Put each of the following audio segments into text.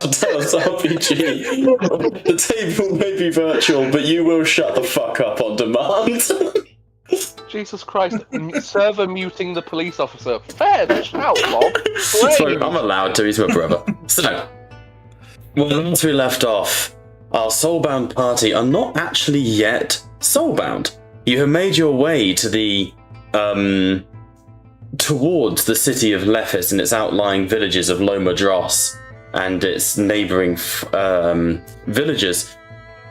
Tell us RPG. The table may be virtual, but you will shut the fuck up on demand. Jesus Christ, server muting the police officer. Fair shout, Bob. So I'm allowed to, he's my brother. So, once we left off, our Soulbound party are not actually yet Soulbound. You have made your way to the, towards the city of Lethis and its outlying villages of Loema Dross and its neighbouring villages.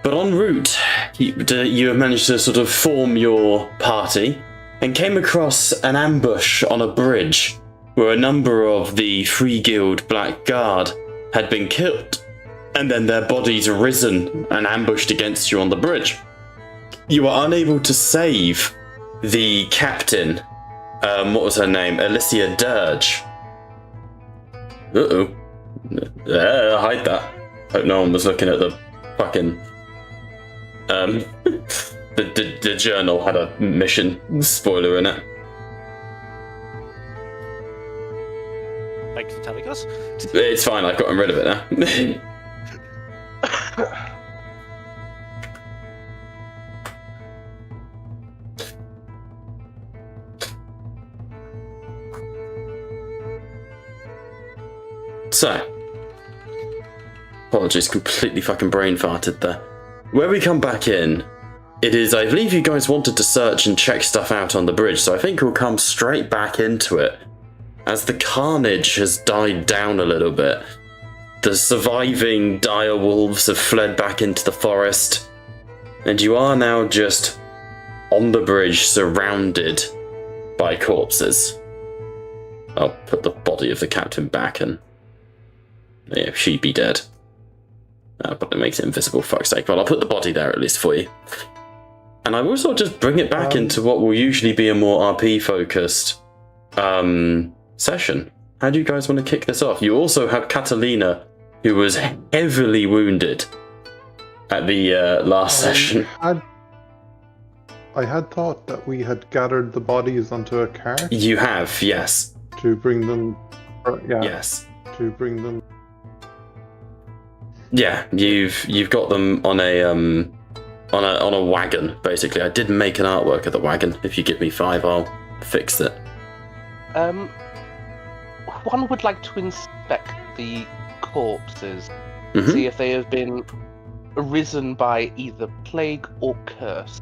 But en route, you have managed to sort of form your party and came across an ambush on a bridge where a number of the Free Guild Black Guard had been killed, and then their bodies risen and ambushed against you on the bridge. You are unable to save the captain, what was her name? Alicia Dirge. Uh-oh. Hide that. Hope no one was looking at the fucking... the journal had a mission spoiler in it. Thanks for telling us. It's fine, I've gotten rid of it now. So, apologies, completely fucking brain farted there. Where we come back in, it is, I believe you guys wanted to search and check stuff out on the bridge, so I think we'll come straight back into it. As the carnage has died down a little bit, the surviving dire wolves have fled back into the forest, and you are now just on the bridge surrounded by corpses. I'll put the body of the captain back and... yeah, she'd be dead. But it makes it invisible, fuck's sake. But I'll put the body there at least for you. And I will sort of just bring it back into what will usually be a more RP-focused session. How do you guys want to kick this off? You also have Catalina, who was heavily wounded at the last session. I had thought that we had gathered the bodies onto a cart. You have, yes. To bring them... yeah. Yes. To bring them... Yeah, you've got them on a wagon, basically. I did make an artwork of the wagon. If you give me 5, I'll fix it. One would like to inspect the corpses, Mm-hmm. see if they have been risen by either plague or curse.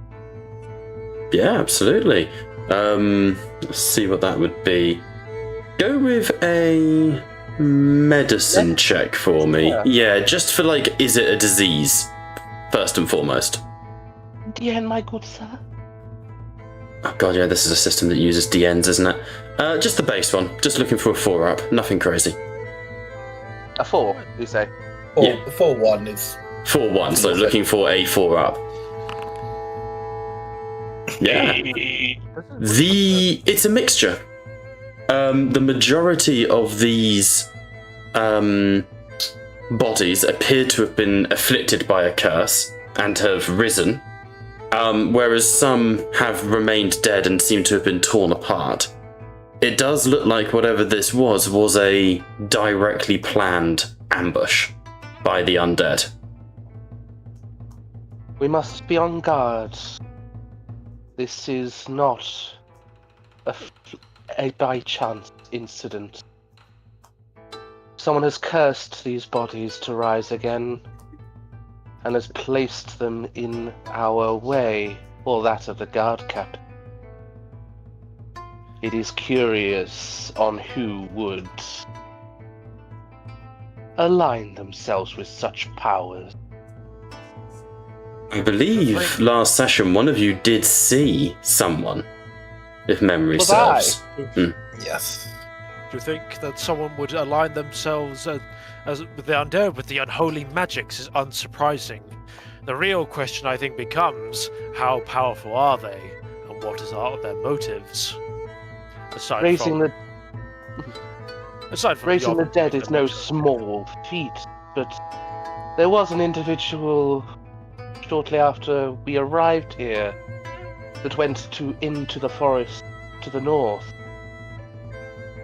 Yeah, absolutely. Let's see what that would be. Go with a medicine check for me. Yeah, just for like, is it a disease? First and foremost. DN, my good sir. Oh god, yeah, this is a system that uses DNs, isn't it? Just the base one. Just looking for a 4 up. Nothing crazy. A 4, you say? 4-1 is... 4-1, so looking for a 4 up. Yeah. It's a mixture. The majority of these bodies appear to have been afflicted by a curse and have risen, whereas some have remained dead and seem to have been torn apart. It does look like whatever this was a directly planned ambush by the undead. We must be on guard. This is not a by chance incident. Someone has cursed these bodies to rise again and has placed them in our way, or that of the guard captain. It is curious on who would align themselves with such powers. I believe last session one of you did see someone, if memory serves. Yes. Do you think that someone would align themselves as with the undead with the unholy magics is unsurprising. The real question, I think, becomes how powerful are they, and what are their motives? Raising the dead is no small feat, but there was an individual shortly after we arrived here that went into the forest to the north.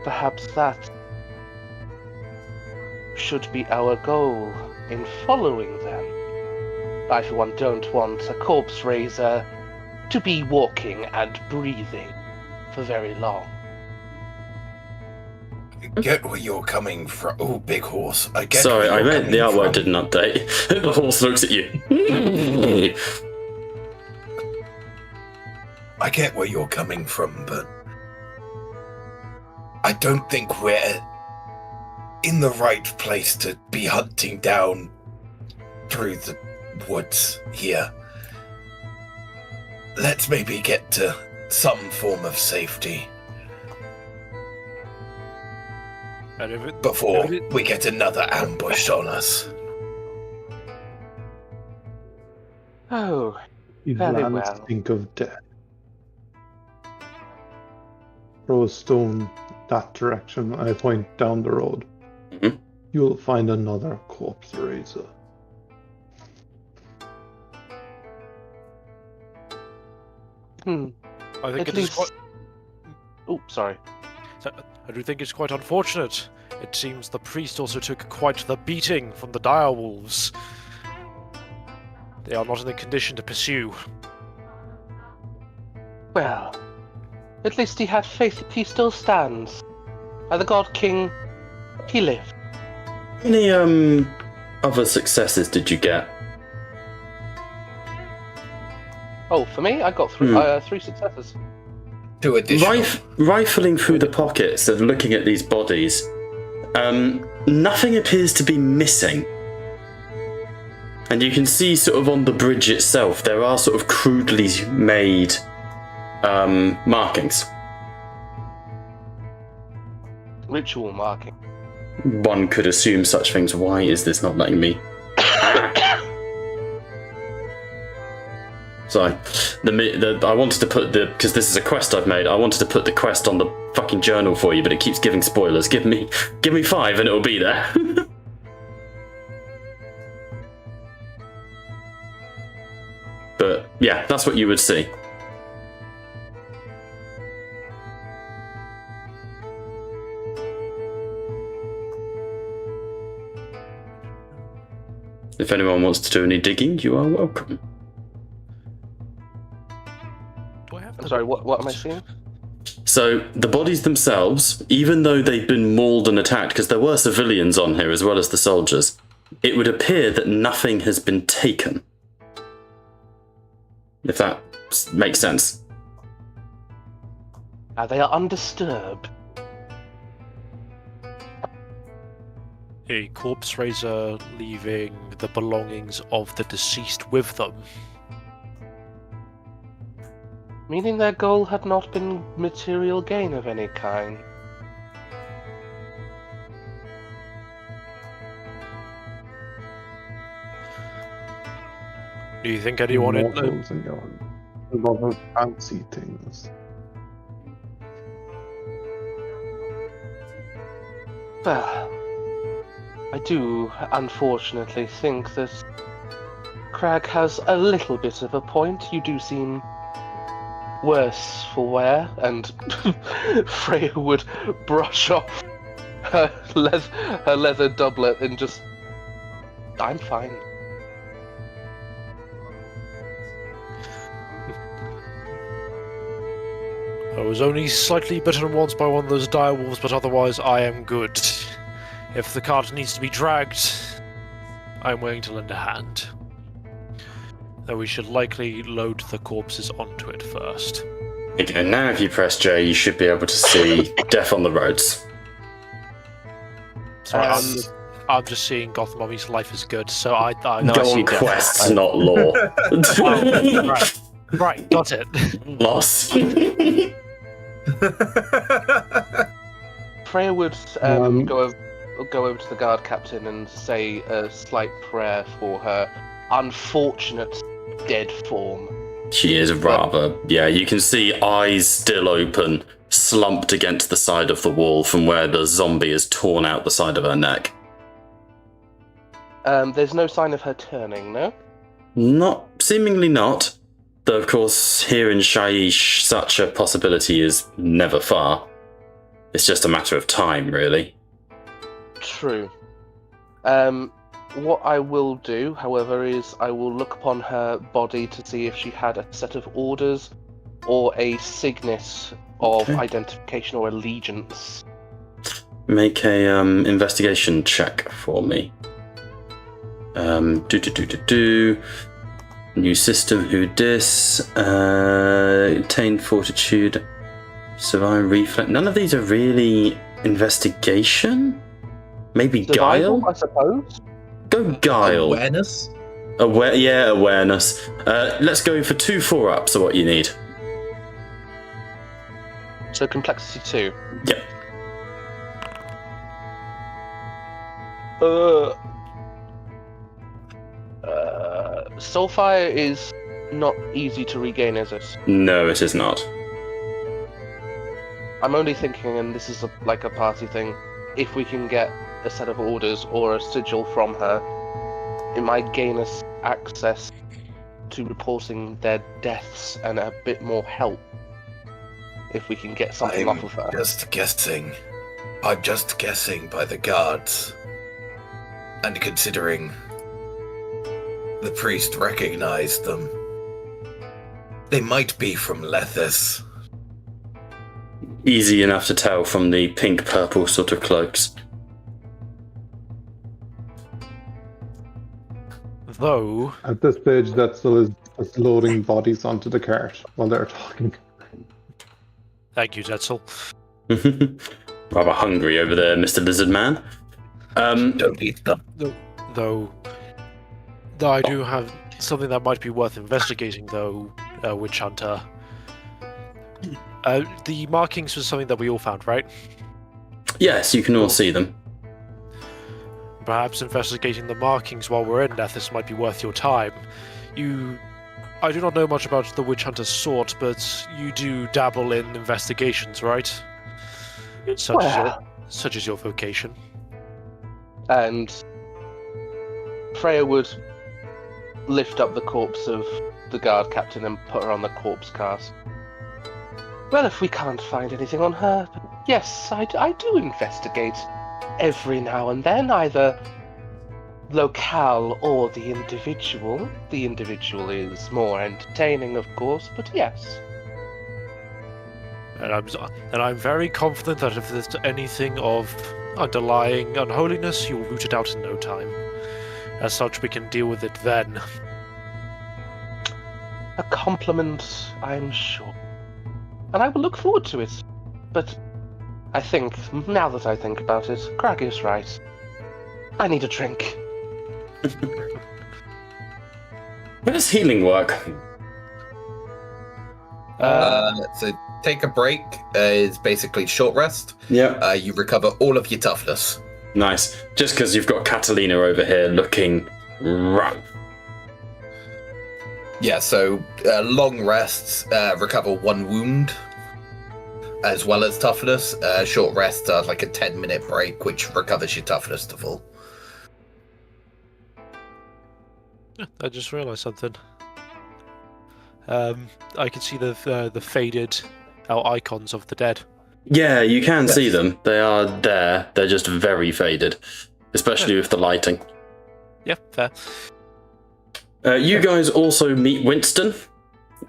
Perhaps that should be our goal in following them. I, for one, don't want a corpse raiser to be walking and breathing for very long. Get where you're coming from. Oh, big horse. I get. Sorry, where I you're meant the coming artwork from. didn't update. The horse looks at you. I get where you're coming from, but I don't think we're in the right place to be hunting down through the woods here. Let's maybe get to some form of safety And if it, before if it- we get another ambush on us. Oh, His Very lands well. think of death. Throw a stone that direction. I point down the road. Mhm. You'll find another corpse raiser. I think at it is least... quite, Oh, sorry. I do think it's quite unfortunate. It seems the priest also took quite the beating from the dire wolves. They are not in the condition to pursue. Well, at least he had faith that he still stands. By the God King, he lived. How many other successes did you get? Oh, for me, I got three successes. 2 additional. Rifling through the pockets and looking at these bodies, nothing appears to be missing. And you can see sort of on the bridge itself, there are sort of crudely made markings. Ritual marking. One could assume such things. Why is this not letting me? Sorry, I wanted to put because this is a quest I've made. I wanted to put the quest on the fucking journal for you, but it keeps giving spoilers. Give me 5 and it'll be there. But yeah, that's what you would see. If anyone wants to do any digging, you are welcome. Do I have I'm sorry, what am I seeing? So, the bodies themselves, even though they've been mauled and attacked, because there were civilians on here as well as the soldiers, it would appear that nothing has been taken. If that makes sense. They are undisturbed. a corpse raiser leaving the belongings of the deceased with them? Meaning their goal had not been material gain of any kind. Do you think anyone in the... Mortals and a lot of fancy things. Well, I do unfortunately think that Crag has a little bit of a point. You do seem worse for wear, and Freya would brush off her leather doublet and just... I'm fine. I was only slightly bitten once by one of those direwolves, but otherwise I am good. If the cart needs to be dragged, I'm willing to lend a hand. Though we should likely load the corpses onto it first. Okay, now if you press J, you should be able to see Death on the Roads. So I'm just seeing Gotham Mummy's life is good, so I No, Go I see on Death. quests, not lore. right, got it. Loss. Freya would Um, go over to the guard captain and say a slight prayer for her unfortunate dead form. She is rather, yeah, you can see eyes still open, slumped against the side of the wall from where the zombie has torn out the side of her neck. There's no sign of her turning, no? Seemingly not. Though, of course, here in Shaiish, such a possibility is never far. It's just a matter of time, really. True. What I will do, however, is I will look upon her body to see if she had a set of orders or a signet of Okay. identification or allegiance. Make a investigation check for me. New system, who dis? Attain fortitude, survive, reflect. None of these are really investigation. Maybe Survival, guile. I suppose. Go guile. Awareness? Awareness. Let's go for 2 4-ups are what you need. So complexity 2. Yep. Soulfire is not easy to regain, is it? No, it is not. I'm only thinking, and this is like a party thing, if we can get a set of orders or a sigil from her, it might gain us access to reporting their deaths and a bit more help if we can get something off of her. I'm just guessing by the guards. And considering the priest recognized them, they might be from Lethis. Easy enough to tell from the pink-purple sort of cloaks. Though, At this stage, Zetzel is just loading bodies onto the cart while they're talking. thank you, Zetzel. Rather hungry over there, Mr. Lizard Man. Don't eat them. Though I do have something that might be worth investigating, though, Witch Hunter. The markings was something that we all found, right? Yes, you can all see them. Perhaps investigating the markings while we're in Lethis might be worth your time. I do not know much about the Witch Hunter's sort, but you do dabble in investigations, right? Such as your vocation. And Freya would lift up the corpse of the guard captain and put her on the corpse cart. Well, if we can't find anything on her, yes, I do investigate every now and then, either locale or the individual. The individual is more entertaining, of course, but yes. And I'm very confident that if there's anything of underlying unholiness, you'll root it out in no time. As such, we can deal with it then. A compliment, I'm sure. And I will look forward to it. But I think, now that I think about it, Crag is right. I need a drink. Where does healing work? So take a break is basically short rest. Yeah. You recover all of your toughness. Nice. Just because you've got Catalina over here looking rough. Yeah, so long rests recover 1 wound, as well as toughness. Short rests are like a 10-minute break, which recovers your toughness to full. I just realised something. I can see the faded out icons of the dead. Yeah, you can see them. They are there. They're just very faded, especially with the lighting. Yeah, fair. You guys also meet Winston,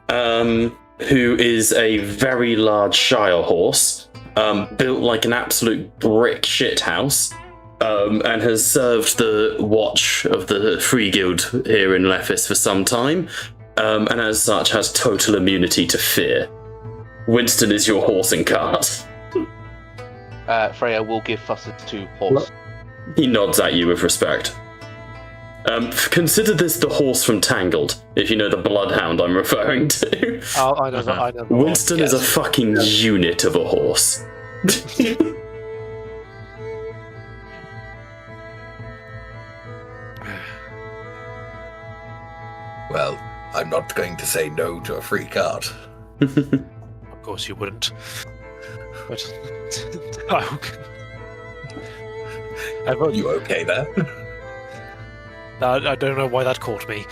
who is a very large Shire horse, built like an absolute brick shithouse, and has served the watch of the Free Guild here in Lethis for some time, and as such has total immunity to fear. Winston is your horse and cart. Freya will give Fusset to horse. He nods at you with respect. Consider this the horse from Tangled, if you know the bloodhound I'm referring to. Oh, I know. Winston is a fucking unit of a horse. Well, I'm not going to say no to a free card. Of course you wouldn't. But You okay there? I don't know why that caught me.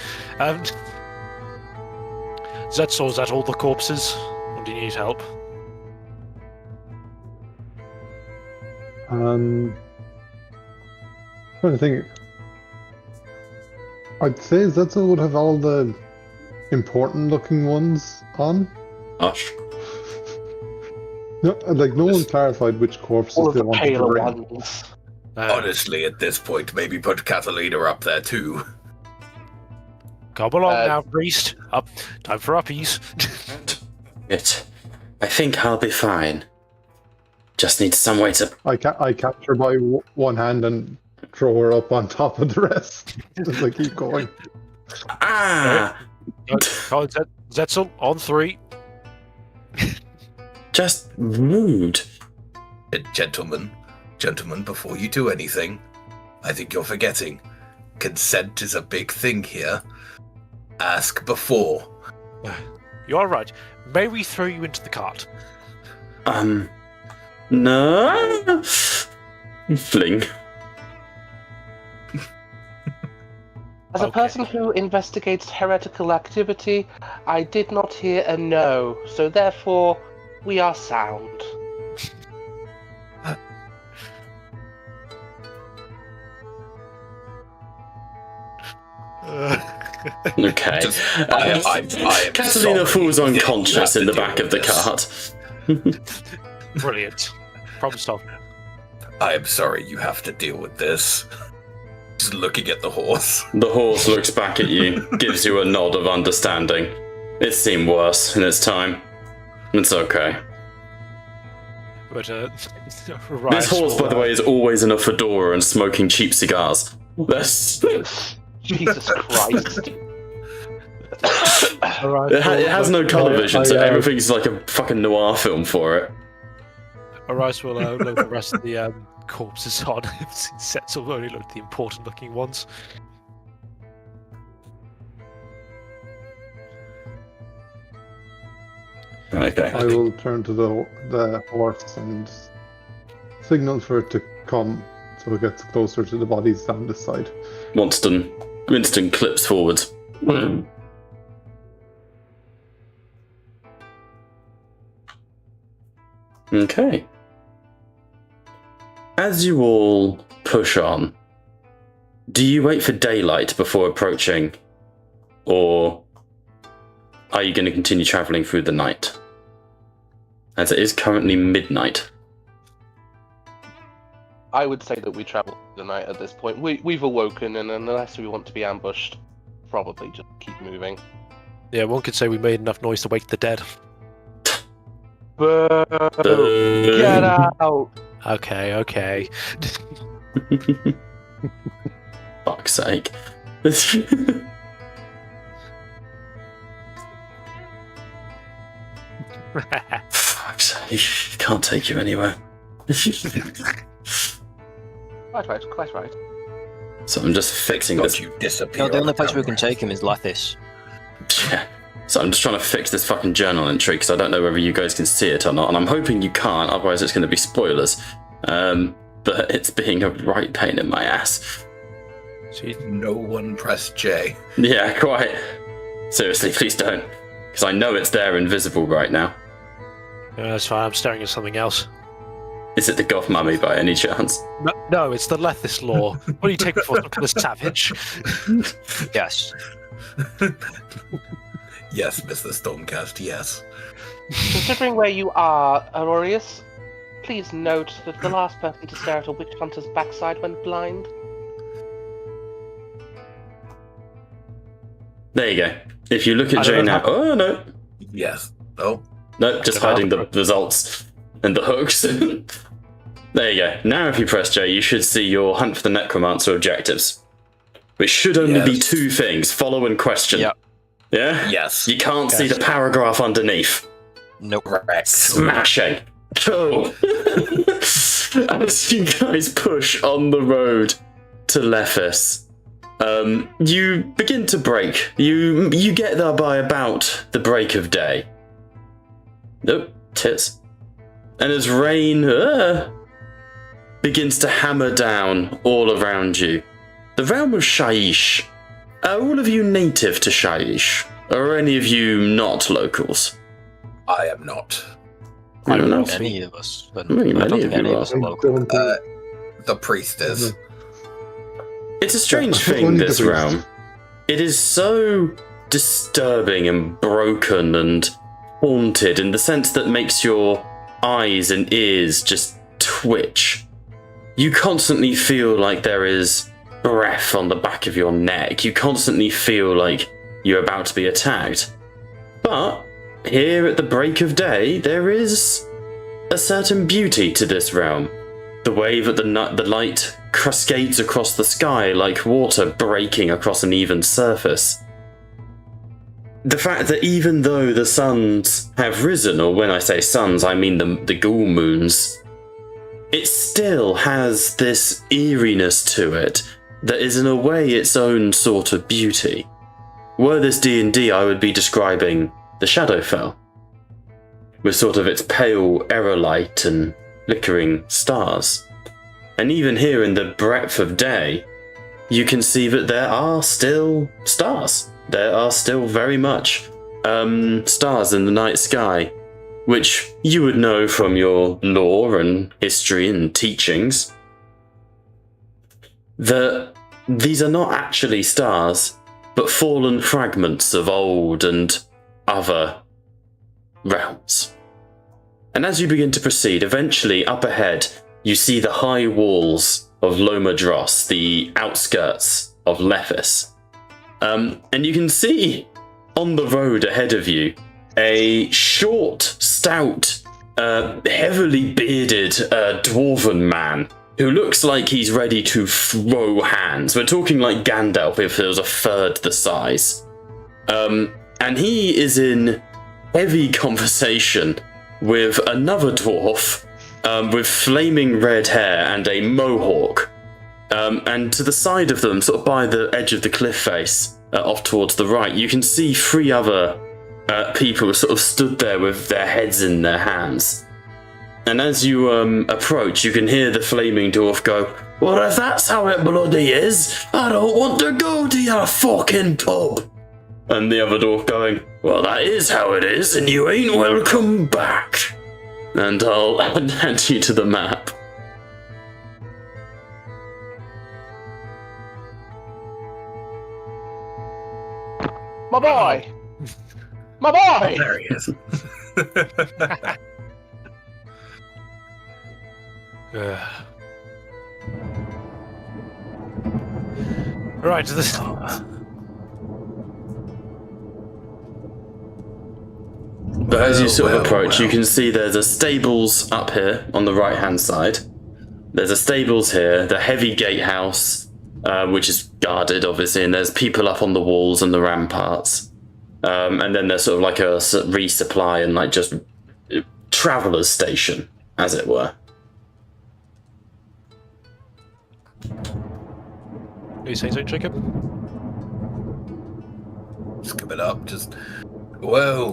Zetzel, is that all the corpses? Or do you need help? trying to think. I'd say Zetzel would have all the important-looking ones on. Hush. No, like no one clarified which corpses All of they the wanted to paler bring. ones. Honestly, at this point, maybe put Catalina up there too. Come along Uh, now, priest. Up. Time for uppies. I think I'll be fine. Just need some way to. I catch her by one hand and throw her up on top of the rest as I keep going. Ah! Colin Zetzel on 3. Just rude. Gentlemen, before you do anything, I think you're forgetting. Consent is a big thing here. Ask before. You're right. May we throw you into the cart? No. Fling. As a Okay. person who investigates heretical activity, I did not hear a no, so therefore we are sound. Okay. I am Catalina sorry. falls You unconscious have in to the deal back with of the this. cart. Brilliant. Problem solved. I am sorry you have to deal with this. Just looking at the horse. The horse looks back at you, gives you a nod of understanding. It's seen worse in its time. It's okay. But This horse, by the way, is always in a fedora and smoking cheap cigars. That's... Jesus Christ. It has no colour vision, so everything's like a fucking noir film for it. Arise will load the rest of the corpses on. Sets will only load the important looking ones. Okay. I will turn to the horse and signal for it to come so it gets closer to the bodies down this side. Winston clips forward. Okay. As you all push on, do you wait for daylight before approaching? Or are you going to continue travelling through the night? As it is currently midnight. I would say that we travel the night at this point. We've awoken, and unless we want to be ambushed, probably just keep moving. Yeah, one could say we made enough noise to wake the dead. Boo! Get out! Okay. Fuck's sake. Fuck's sake. Can't take you anywhere. Quite right. So I'm just fixing God, this. you disappear. No, the only on place we can camera. take him is Lethis. Yeah. So I'm just trying to fix this fucking journal entry because I don't know whether you guys can see it or not, and I'm hoping you can't, otherwise it's going to be spoilers. But it's being a right pain in my ass. See, No one pressed J. Yeah, quite. Seriously, please don't. Because I know it's there invisible right now. that's fine. I'm staring at something else. Is it the goth mummy by any chance? No, it's the Lethis law. What do you take me for? Some kind of savage? Yes. Yes, Mr. Stormcast, yes. Considering where you are, Aurorius, please note that the last person to stare at a witch hunter's backside went blind. There you go. If you look at I Jay don't know now... Oh, no. Yes. Oh, No, just hiding the results and the hooks. There you go. Now if you press J, you should see your Hunt for the Necromancer objectives. Which should only be Yes. two things, follow and question. Yep. Yeah? yes. You can't see the paragraph underneath. Nope. Correct. Smashing. Cool. As you guys push on the road to Lethis, you begin to break. You get there by about the break of day. Nope, tits. And as rain begins to hammer down all around you, the realm of Shaiish. Are all of you native to Shaiish? Or are any of you not locals? I am not. I don't know. Any of us. But I mean, I don't many think of you any of are. us are I local. don't think The priest is. It's a strange Yeah, thing, only the this priest. realm. It is so disturbing and broken and haunted in the sense that makes your eyes and ears just twitch. You constantly feel like there is breath on the back of your neck. You constantly feel like you're about to be attacked. But here at the break of day, there is a certain beauty to this realm. The way that the light cascades across the sky like water breaking across an even surface. The fact that even though the suns have risen, or when I say suns, I mean the ghoul moons, it still has this eeriness to it that is in a way its own sort of beauty. Were this D&D, I would be describing the Shadowfell, with sort of its pale error light and flickering stars. And even here in the breadth of day, you can see that there are still stars. There are still very much stars in the night sky, which you would know from your lore and history and teachings, that these are not actually stars, but fallen fragments of old and other realms. And as you begin to proceed, eventually up ahead, you see the high walls of Loema Dross, the outskirts of Lethis. And you can see on the road ahead of you a short, stout, heavily bearded dwarven man who looks like he's ready to throw hands. We're talking like Gandalf if there was a third the size. And he is in heavy conversation with another dwarf with flaming red hair and a mohawk. And to the side of them, sort of by the edge of the cliff face, off towards the right, you can see three other people who sort of stood there with their heads in their hands. And as you approach, you can hear the flaming dwarf go, "Well, if that's how it bloody is, I don't want to go to your fucking pub." And the other dwarf going, "Well, that is how it is, and you ain't welcome back." And I'll hand you to the map. My boy! My boy! There he is. Right, this. But as you sort of approach, you can see there's a stables up here on the right-hand side. There's a stables here, the heavy gatehouse, which is guarded, obviously, and there's people up on the walls and the ramparts. And then there's sort of like a resupply and like just traveller's station, as it were. Are you saying something, Jacob? Skip it up, just... Well.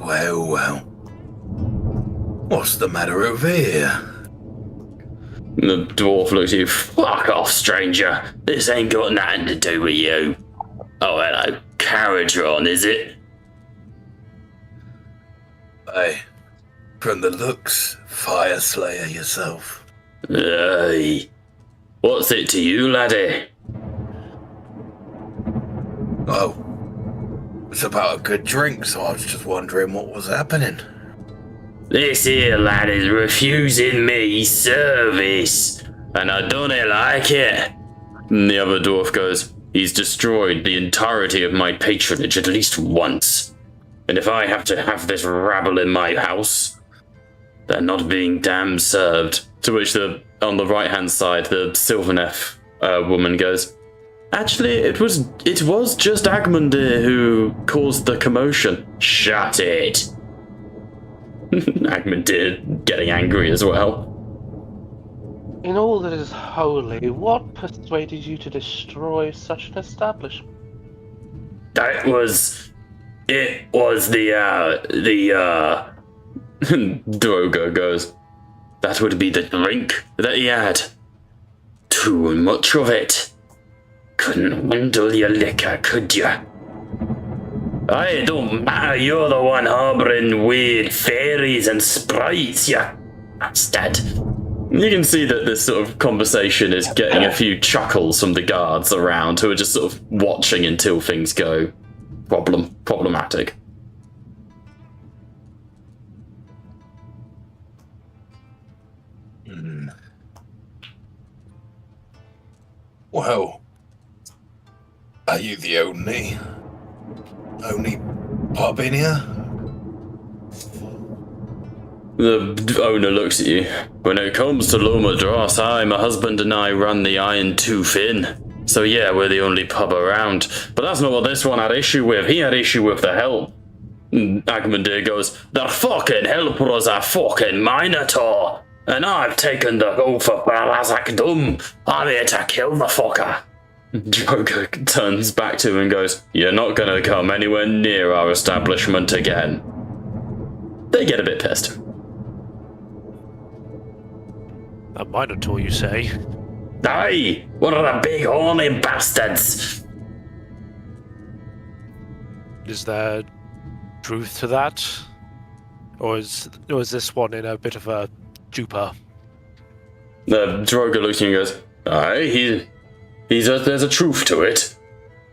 What's the matter over here? The dwarf looks at you. "Fuck off, stranger. This ain't got nothing to do with you." "Oh, hello. Carriage-on, is it?" Aye. From the looks, Fire Slayer yourself. Aye. What's it to you, laddie? Oh. It's about a good drink, so I was just wondering what was happening. This here lad is refusing me service, and I don't like it. And the other dwarf goes, "He's destroyed the entirety of my patronage at least once. And if I have to have this rabble in my house, they're not being damn served." To which on the right-hand side, the Sylvaneth woman goes, "Actually, it was just Agmundir who caused the commotion." "Shut it." Agmundir getting angry as well. In all that is holy, what persuaded you to destroy such an establishment? It was the Drogo goes, "That would be the drink that he had. Too much of it. Couldn't handle your liquor, could ya? It don't matter, you're the one harbouring weird fairies and sprites, ya bastard. You can see that this sort of conversation is getting a few chuckles from the guards around who are just sort of watching until things go problematic. Well, are you the only pub in here? The owner looks at you. When it comes to Loema Dross, my husband and I run the Iron Tooth Inn. So yeah, we're the only pub around. But that's not what this one had issue with. He had issue with the help. Agmandir goes, the fucking help was a fucking minotaur. And I've taken the oath for Balazak Dum. I'm here to kill the fucker. Drogo turns back to him and goes, you're not gonna come anywhere near our establishment again. They get a bit pissed. A minotaur, you say? Aye, one of the big horny bastards. Is there truth to that? Or is this one in a bit of a stupor? The Drogo looks at you and goes, aye, there's a truth to it.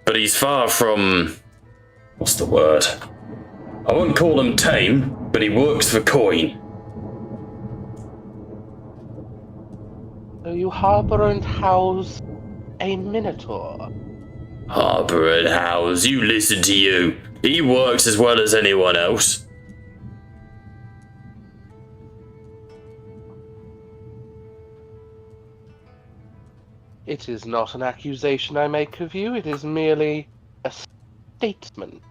But he's far from... what's the word? I wouldn't call him tame, but he works for coin. So you harbour and house a minotaur? Harbour and house, you listen to you. He works as well as anyone else. It is not an accusation I make of you, it is merely a statement.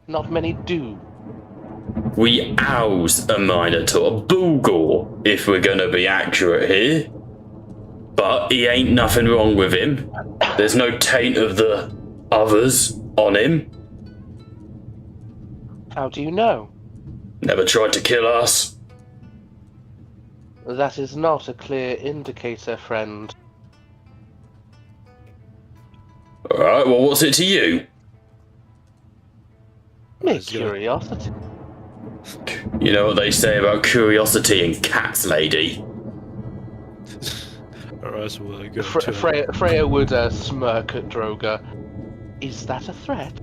Not many do. We ouse a minotaur, Boogor, if we're gonna be accurate here. But he ain't nothing wrong with him. There's no taint of the others on him. How do you know? Never tried to kill us. That is not a clear indicator, friend. Alright, well, what's it to you? Mere curiosity. You know what they say about curiosity and cats, lady? Alright, so we'll go Freya would smirk at Droga. Is that a threat?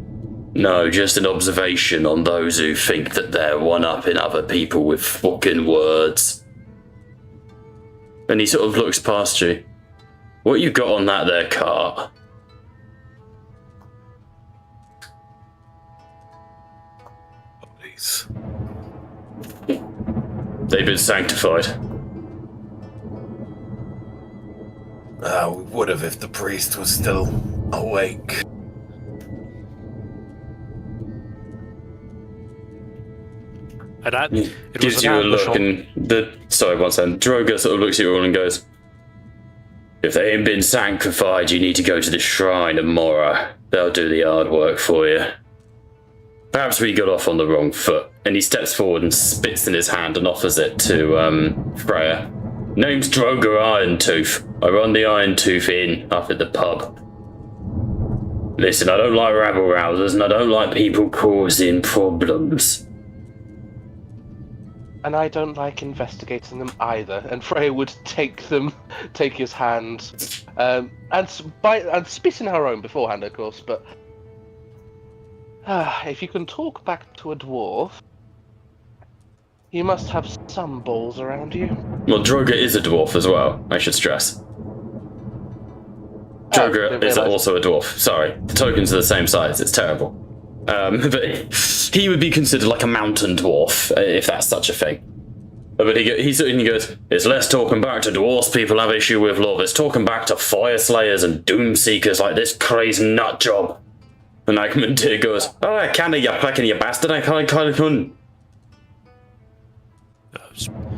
No, just an observation on those who think that they're one-upping other people with fucking words. And he sort of looks past you. What you got on that there cart? Bodies. They've been sanctified. We would have if the priest was still awake. And that, it Gives was you a look, on... and sorry, one second. Drogo sort of looks at you all and goes, if they ain't been sanctified, you need to go to the shrine tomorrow. They'll do the hard work for you. Perhaps we got off on the wrong foot. And he steps forward and spits in his hand and offers it to Freya. Name's Drogo Irontooth. I run the Irontooth Inn up at the pub. Listen, I don't like rabble-rousers and I don't like people causing problems. And I don't like investigating them either. And Freya would take his hand, and spit in her own beforehand, of course. But if you can talk back to a dwarf, you must have some balls around you. Well, Drogo is a dwarf as well, I should stress. Drogo is also a dwarf. Sorry, the tokens are the same size. It's terrible. But he would be considered like a mountain dwarf, if that's such a thing. But he goes, it's less talking back to dwarfs people have issue with, love. It's talking back to fire slayers and doom seekers like this crazy nut job. And Agmandir goes, oh, I can't, you plecking, you bastard. I can't.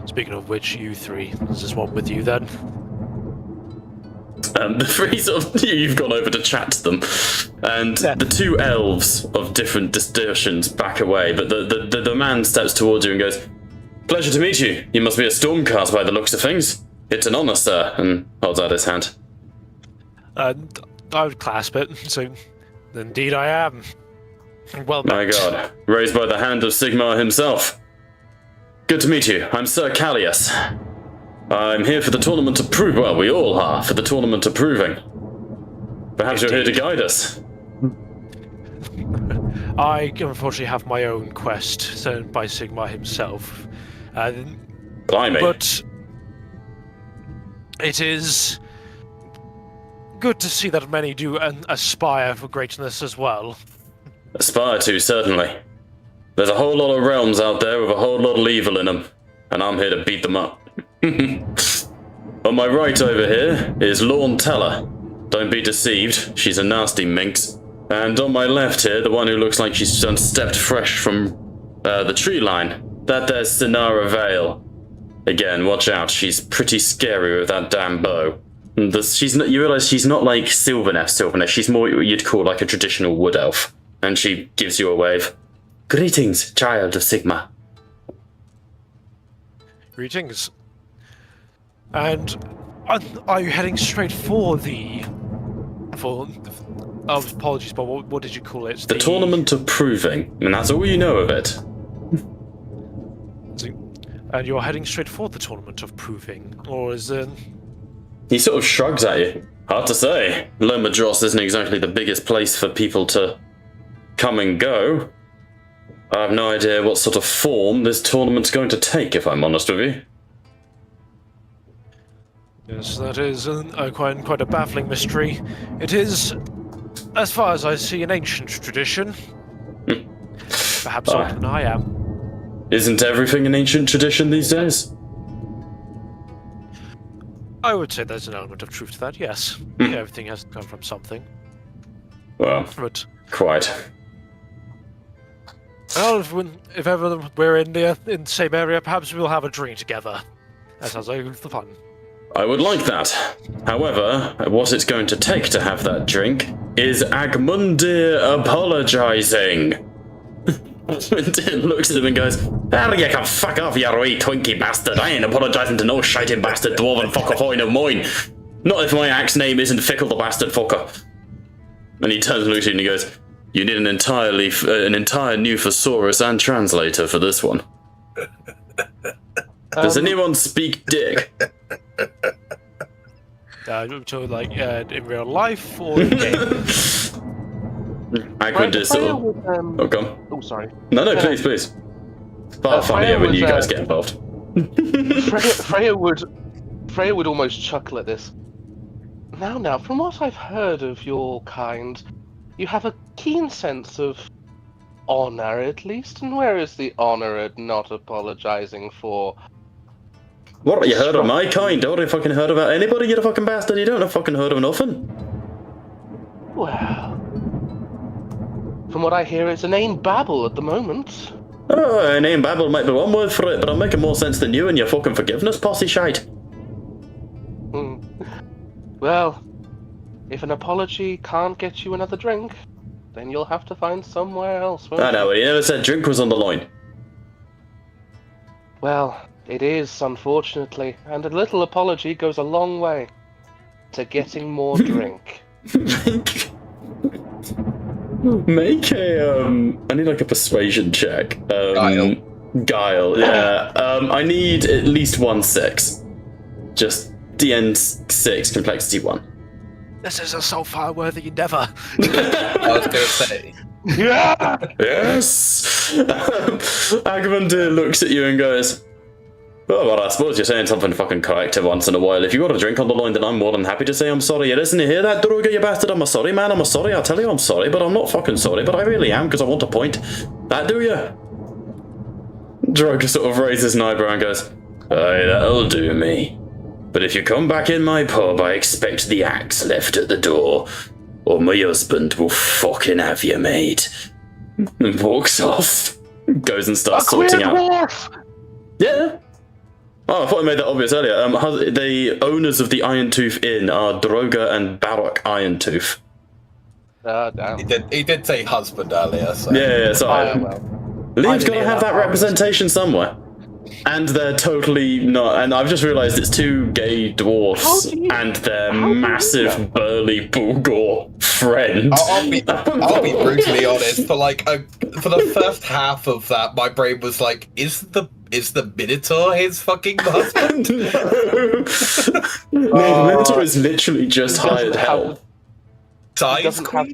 Speaking of which, you three, is this one with you then? The three you've gone over to chat to them, and the two elves of different distortions back away, but the man steps towards you and goes, pleasure to meet you. You must be a stormcast by the looks of things. It's an honor, sir, and holds out his hand. I would clasp it, so indeed I am. Well met. My god, raised by the hand of Sigmar himself. Good to meet you. I'm Sir Callius. I'm here for the tournament of proving. Well, we all are for the tournament of proving. Perhaps you're here to guide us. I unfortunately have my own quest sent by Sigmar himself. Blimey. But it is good to see that many do aspire for greatness as well. Aspire to, certainly. There's a whole lot of realms out there with a whole lot of evil in them, and I'm here to beat them up. On my right over here is Lorne Teller. Don't be deceived, she's a nasty minx. And on my left here, the one who looks like she's just stepped fresh from the tree line. That there's Sinara Vale. Again, watch out, she's pretty scary with that damn bow. You realise she's not like Sylvaneth, she's more what you'd call like a traditional wood elf. And she gives you a wave. Greetings, child of Sigmar. Greetings. And are you heading straight for apologies, but what did you call it? The tournament of proving, and that's all you know of it. And you're heading straight for the tournament of proving, or is it? He sort of shrugs at you. Hard to say. Loema Dross isn't exactly the biggest place for people to come and go. I have no idea what sort of form this tournament's going to take, if I'm honest with you. Yes, that is quite a baffling mystery. It is, as far as I see, an ancient tradition. Perhaps older than I am. Isn't everything an ancient tradition these days? I would say there's an element of truth to that, yes. Everything has to come from something. Well, But, quite. well, if ever we're in the same area, perhaps we'll have a drink together. That sounds like fun. I would like that. However, what it's going to take to have that drink is Agmundir apologizing. Agmundir looks at him and goes, "Well, you can fuck off, you wee twinkie bastard. I ain't apologizing to no shiting bastard dwarven fucker hoin of mine. Not if my axe name isn't Fickle the bastard fucker." And he turns to Lucy and he goes, "You need an entire new thesaurus and translator for this one. Does anyone speak dick?" So, like, in real life or in game? Agmundir sort of... Oh, go on. Oh, sorry. No, please. It's far funnier when you guys get involved. Freya would almost chuckle at this. Now, from what I've heard of your kind, you have a keen sense of honor, at least. And where is the honor at not apologizing for? What, you heard of my kind? What have you fucking heard about anybody, you fucking bastard? You don't have fucking heard of nothing. Well, from what I hear, it's inane babble at the moment. Oh, inane babble might be one word for it, but I'm making more sense than you and your fucking forgiveness posse shite. Well, if an apology can't get you another drink, then you'll have to find somewhere else. I know, you never said drink was on the line. Well, it is, unfortunately, and a little apology goes a long way to getting more drink. Make a, I need like a persuasion check. Guile, yeah. I need at least 1/6. Just DN 6, complexity 1. This is a so far worthy endeavor. I was gonna say. Yeah! Yes! Agmundir looks at you and goes, "Oh, well, I suppose you're saying something fucking corrective once in a while. If you got a drink on the line, then I'm more than happy to say I'm sorry. You listen, you hear that, Droga, you bastard? I'm a sorry, man. I'm a sorry. I'll tell you I'm sorry, but I'm not fucking sorry. But I really am, because I want to point. That do you?" Droga sort of raises an eyebrow and goes, "Aye, that'll do me. But if you come back in my pub, I expect the axe left at the door, or my husband will fucking have you, mate." And walks off. Goes and starts sorting out. Yeah. Oh, I thought I made that obvious earlier. The owners of the Iron Tooth Inn are Droga and Barak Irontooth. Damn. He did say husband earlier, so... Yeah, sorry. Well. Liam's didn't got to hear have that that part. representation somewhere. And they're totally not. And I've just realised it's two gay dwarfs and their massive burly Bulgor friend. I'll be brutally honest. For the first half of that, my brain was like, "Is the Minotaur his fucking husband?" No, the Minotaur is literally just hired help. He doesn't have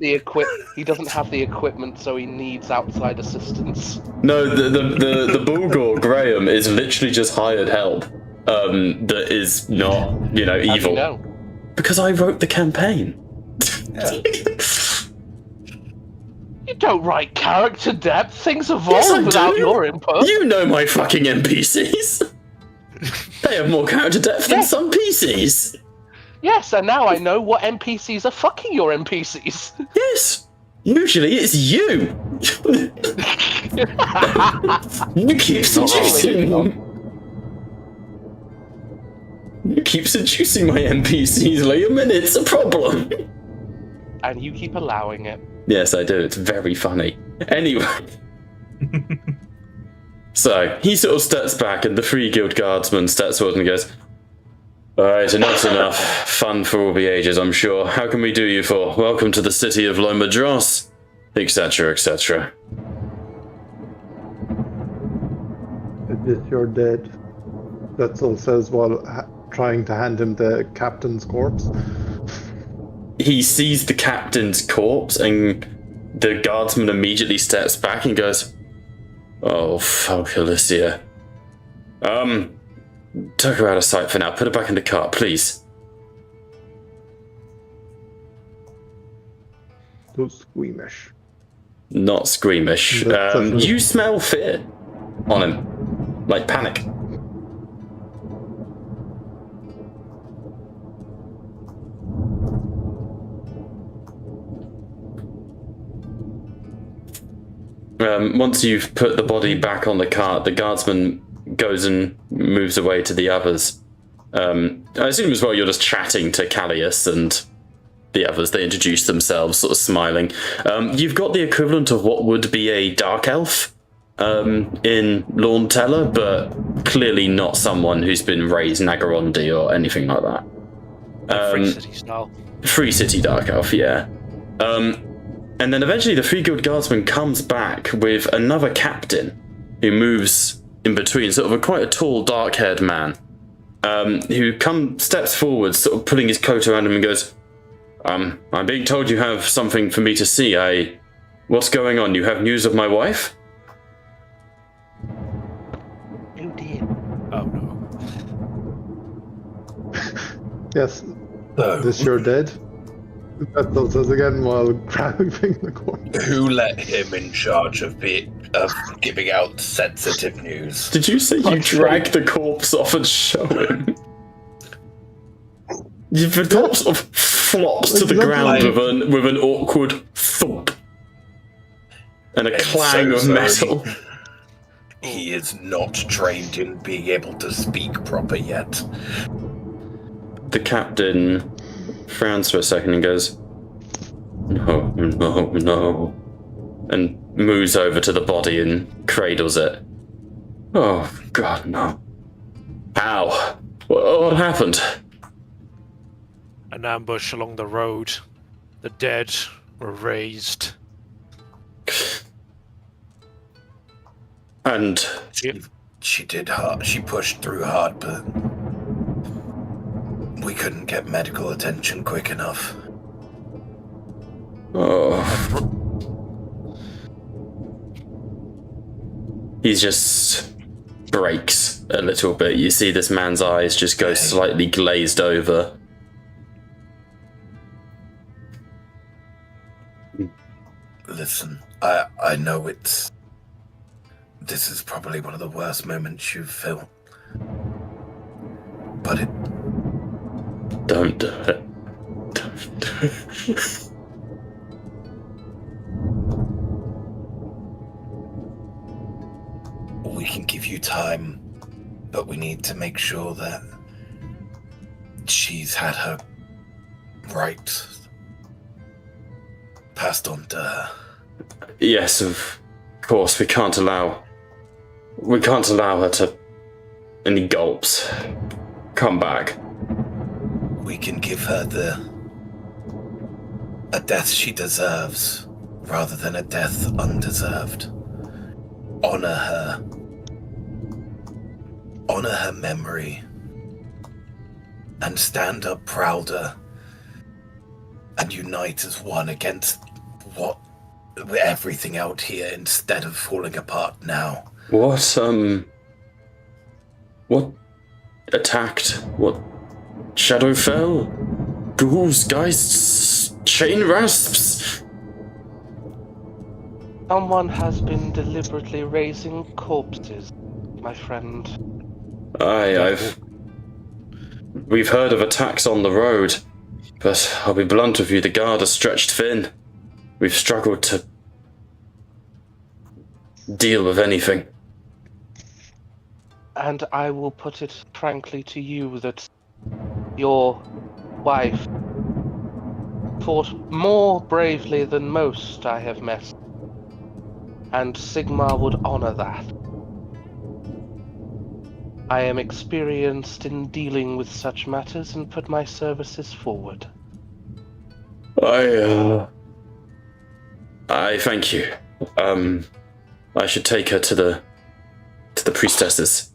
the equipment, so he needs outside assistance. No, the Bulgor Graham is literally just hired help. That is not, evil. How do you know? Because I wrote the campaign. Yeah. You don't write character depth. Things evolve without your input. You know my fucking NPCs. They have more character depth than some PCs. Yes, and now I know what NPCs are fucking your NPCs. Yes. Usually it's you. You keep seducing them. You keep seducing my NPCs, Liam, and it's a problem. And you keep allowing it. Yes, I do. It's very funny. Anyway. So, he sort of steps back, and the Free Guild Guardsman steps forward and goes, "Alright, enough's enough. Fun for all the ages, I'm sure. How can we do you for? Welcome to the city of Loema Dross," etc., etc. Is this your dead? Letzel says while trying to hand him the captain's corpse. He sees the captain's corpse, and the guardsman immediately steps back and goes, "Oh, fuck, Alicia. Took her out of sight for now. Put her back in the cart, please." So squeamish. Not squeamish. You smell fear on him. Like panic. Once you've put the body back on the cart, the guardsman goes and moves away to the others. I assume as well you're just chatting to Callius and the others. They introduce themselves, sort of smiling. You've got the equivalent of what would be a dark elf in Lorne Teller, but clearly not someone who's been raised Nagarondi or anything like that. Free City style. Free City dark elf, yeah. And then eventually the Free Guild Guardsman comes back with another captain who moves in between, sort of quite a tall, dark-haired man, who steps forward, sort of pulling his coat around him and goes, I'm being told you have something for me to see. What's going on? You have news of my wife?" Oh dear. Oh no. Yes. This your dead? Letzel says again while grabbing the corpse. Who let him in charge of giving out sensitive news? Did you say you drag the corpse off and show him? The corpse sort of flops to the ground with an awkward thump and a clang of metal. He is not trained in being able to speak proper yet. The captain frowns for a second and goes, "No, no, no," and moves over to the body and cradles it. "Oh, God, no. How? What happened?" An ambush along the road. The dead were raised. And She did hard. She pushed through hard, but we couldn't get medical attention quick enough. oh, he just breaks a little bit. You see this man's eyes just go slightly glazed over. Listen, I know this is probably one of the worst moments you've felt, but Don't do it. Don't do it. we can give you time, but we need to make sure that she's had her rights passed on to her. Yes, of course. We can't allow her to And he gulps. Come back. We can give her a death she deserves, rather than a death undeserved. Honor her. Honor her memory. And stand up prouder. And unite as one against everything out here instead of falling apart now. What attacked? What? Shadowfell? Ghouls, geists, chain rasps? Someone has been deliberately raising corpses, my friend. We've heard of attacks on the road, but I'll be blunt with you, the guard are stretched thin. We've struggled to deal with anything. And I will put it frankly to you that your wife fought more bravely than most I have met, and Sigmar would honor that. I am experienced in dealing with such matters and put my services forward. I thank you. I should take her to the priestesses.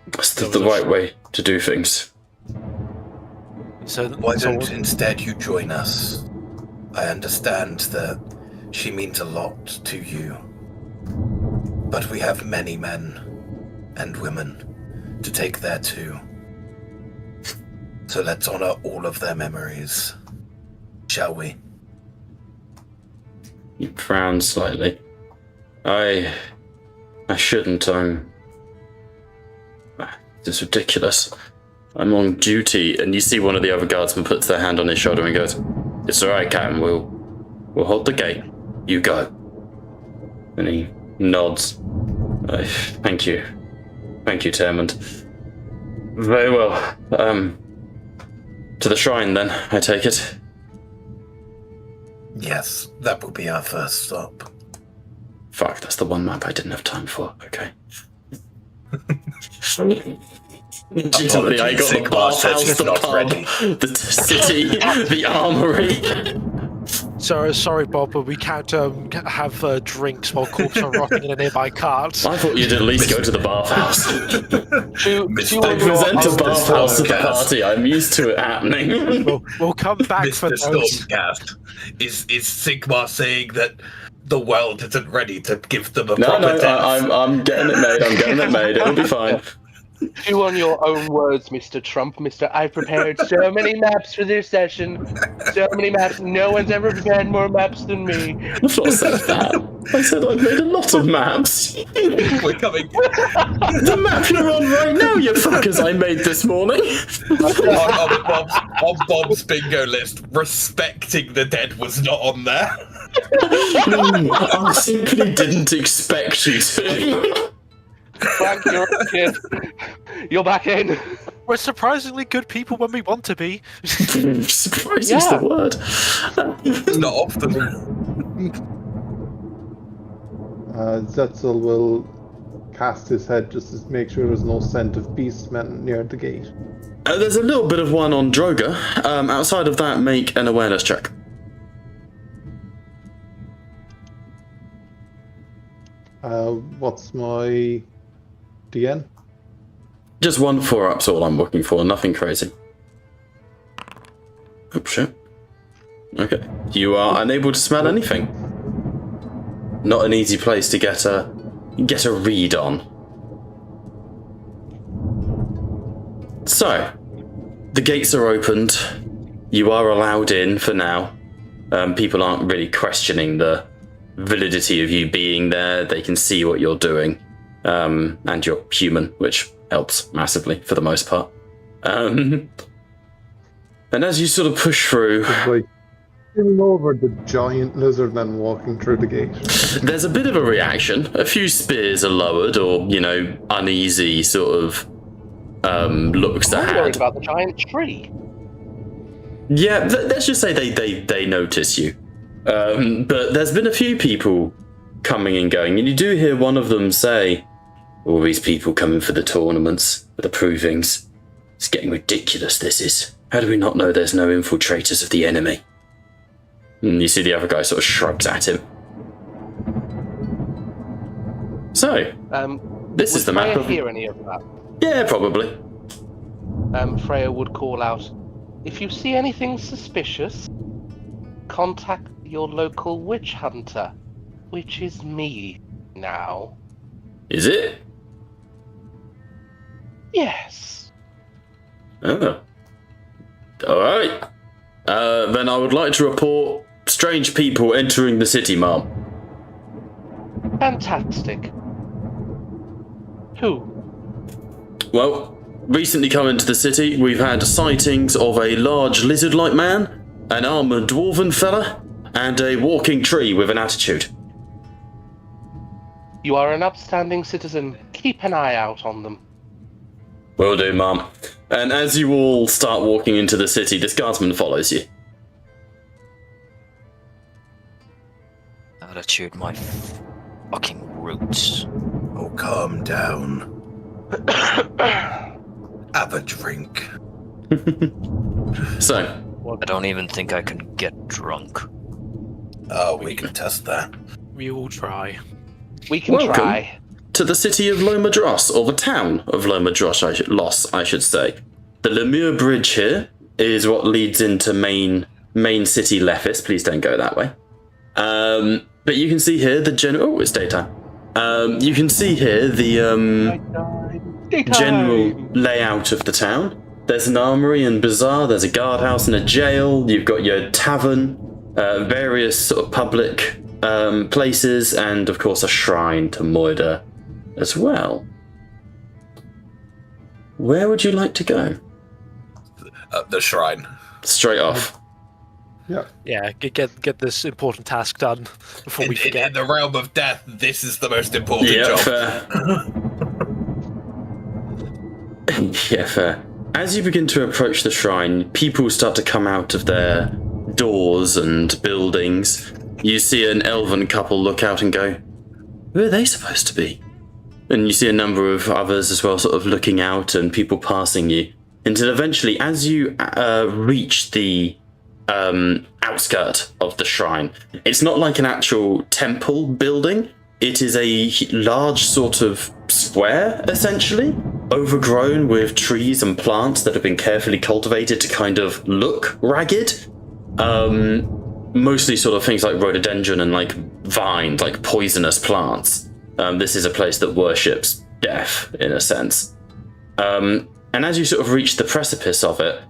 It's the right way to do things. Why don't instead you join us? I understand that she means a lot to you. But we have many men and women to take there too. So let's honor all of their memories, shall we? He frowns slightly. I shouldn't, It's ridiculous. I'm on duty, and you see one of the other guardsmen puts their hand on his shoulder and goes, "It's alright, Captain, we'll hold the gate. You go." And he nods. Thank you. Thank you, Termund. Very well. To the shrine then, I take it? Yes, that will be our first stop. Fuck, that's the one map I didn't have time for. Okay. Legitimately, I got the Sigmar bathhouse, says the he's not pub, ready. the city, the armory. Sorry, Bob, but we can't have drinks while corpses are rotting in a nearby cart. I thought you'd at least go to the bathhouse. I present a Mr. bathhouse at the Stormcast. party. I'm used to it happening. We'll come back for Mr. those. Stormcast, is Sigmar saying that the world isn't ready to give them a No, proper death? I'm getting it made. It'll be fine. Chew on your own words, Mr. Trump. I prepared so many maps for this session. So many maps. No one's ever prepared more maps than me. I've not said that. I said I've made a lot of maps. We're coming. The map you're on right now, you fuckers, I made this morning. on Bob's bingo list, respecting the dead was not on there. I simply didn't expect you to. Frank, you're a kid. You're back in. We're surprisingly good people when we want to be. Surprising's the word. Not often. Zetzel will cast his head just to make sure there's no scent of beastmen near the gate. There's a little bit of one on Droga. Outside of that, make an awareness check. What's my DN? Just 1 4-up's all I'm looking for, nothing crazy. Oh shit. Okay. You are unable to smell anything. Not an easy place to get a read on. So, the gates are opened. You are allowed in for now. People aren't really questioning the validity of you being there. They can see what you're doing. And you're human, which helps massively for the most part. And as you sort of push through, It's like killing over the giant lizard men walking through the gate. there's a bit of a reaction. A few spears are lowered, or uneasy sort of looks I'm at worried hand. about the giant tree. Yeah, let's just say they notice you. But there's been a few people coming and going, and you do hear one of them say, All these people coming for the tournaments, for the provings. It's getting ridiculous, this is. How do we not know there's no infiltrators of the enemy? And you see the other guy sort of shrugs at him. So, this is the map Freya of... hear any of that? Yeah, probably. Freya would call out, "If you see anything suspicious, contact your local witch hunter, which is me now." Is it? Yes. Oh. Alright. Then I would like to report strange people entering the city, ma'am. Fantastic. Who? Well, recently come into the city, we've had sightings of a large lizard-like man, an armoured dwarven fella, and a walking tree with an attitude. You are an upstanding citizen. Keep an eye out on them. Will do, ma'am. And as you all start walking into the city, this guardsman follows you. Attitude, my fucking roots. Oh, calm down. Have a drink. So, I don't even think I can get drunk. Oh, we can test that. We all try. We can Welcome. try. to the city of Loema Dross, or the town of Loema Dross, I should say. The Lemur Bridge here is what leads into main city Lethis. Please don't go that way. But you can see here the general... Oh, it's daytime. You can see here the general layout of the town. There's an armory and bazaar, there's a guardhouse and a jail, you've got your tavern, various sort of public places, and of course a shrine to Moida as well. Where would you like to go? The shrine. Straight off. Yeah. Yeah, get this important task done before we forget. In the realm of death, this is the most important Yeah, job. fair. Yeah, fair. As you begin to approach the shrine, people start to come out of their doors and buildings. You see an elven couple look out and go, who are they supposed to be? And you see a number of others as well sort of looking out and people passing you. Until eventually, as you reach the outskirt of the shrine, it's not like an actual temple building. It is a large sort of square, essentially, overgrown with trees and plants that have been carefully cultivated to kind of look ragged. Mostly sort of things like rhododendron and like vines, like poisonous plants. This is a place that worships death, in a sense. And as you sort of reach the precipice of it,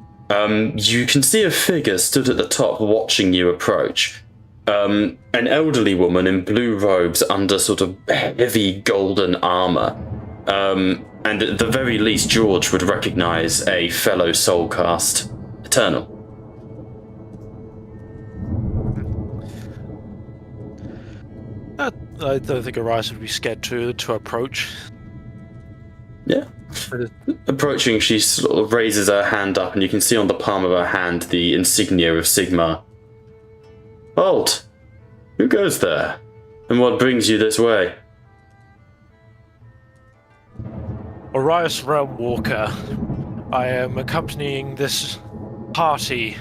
you can see a figure stood at the top watching you approach. An elderly woman in blue robes under sort of heavy golden armor. And at the very least, George would recognize a fellow Soulcast Eternal. I don't think Arias would be scared to approach. Yeah. Approaching, she sort of raises her hand up, and you can see on the palm of her hand the insignia of Sigmar. Halt! Who goes there? And what brings you this way? Arias Realm Walker. I am accompanying this party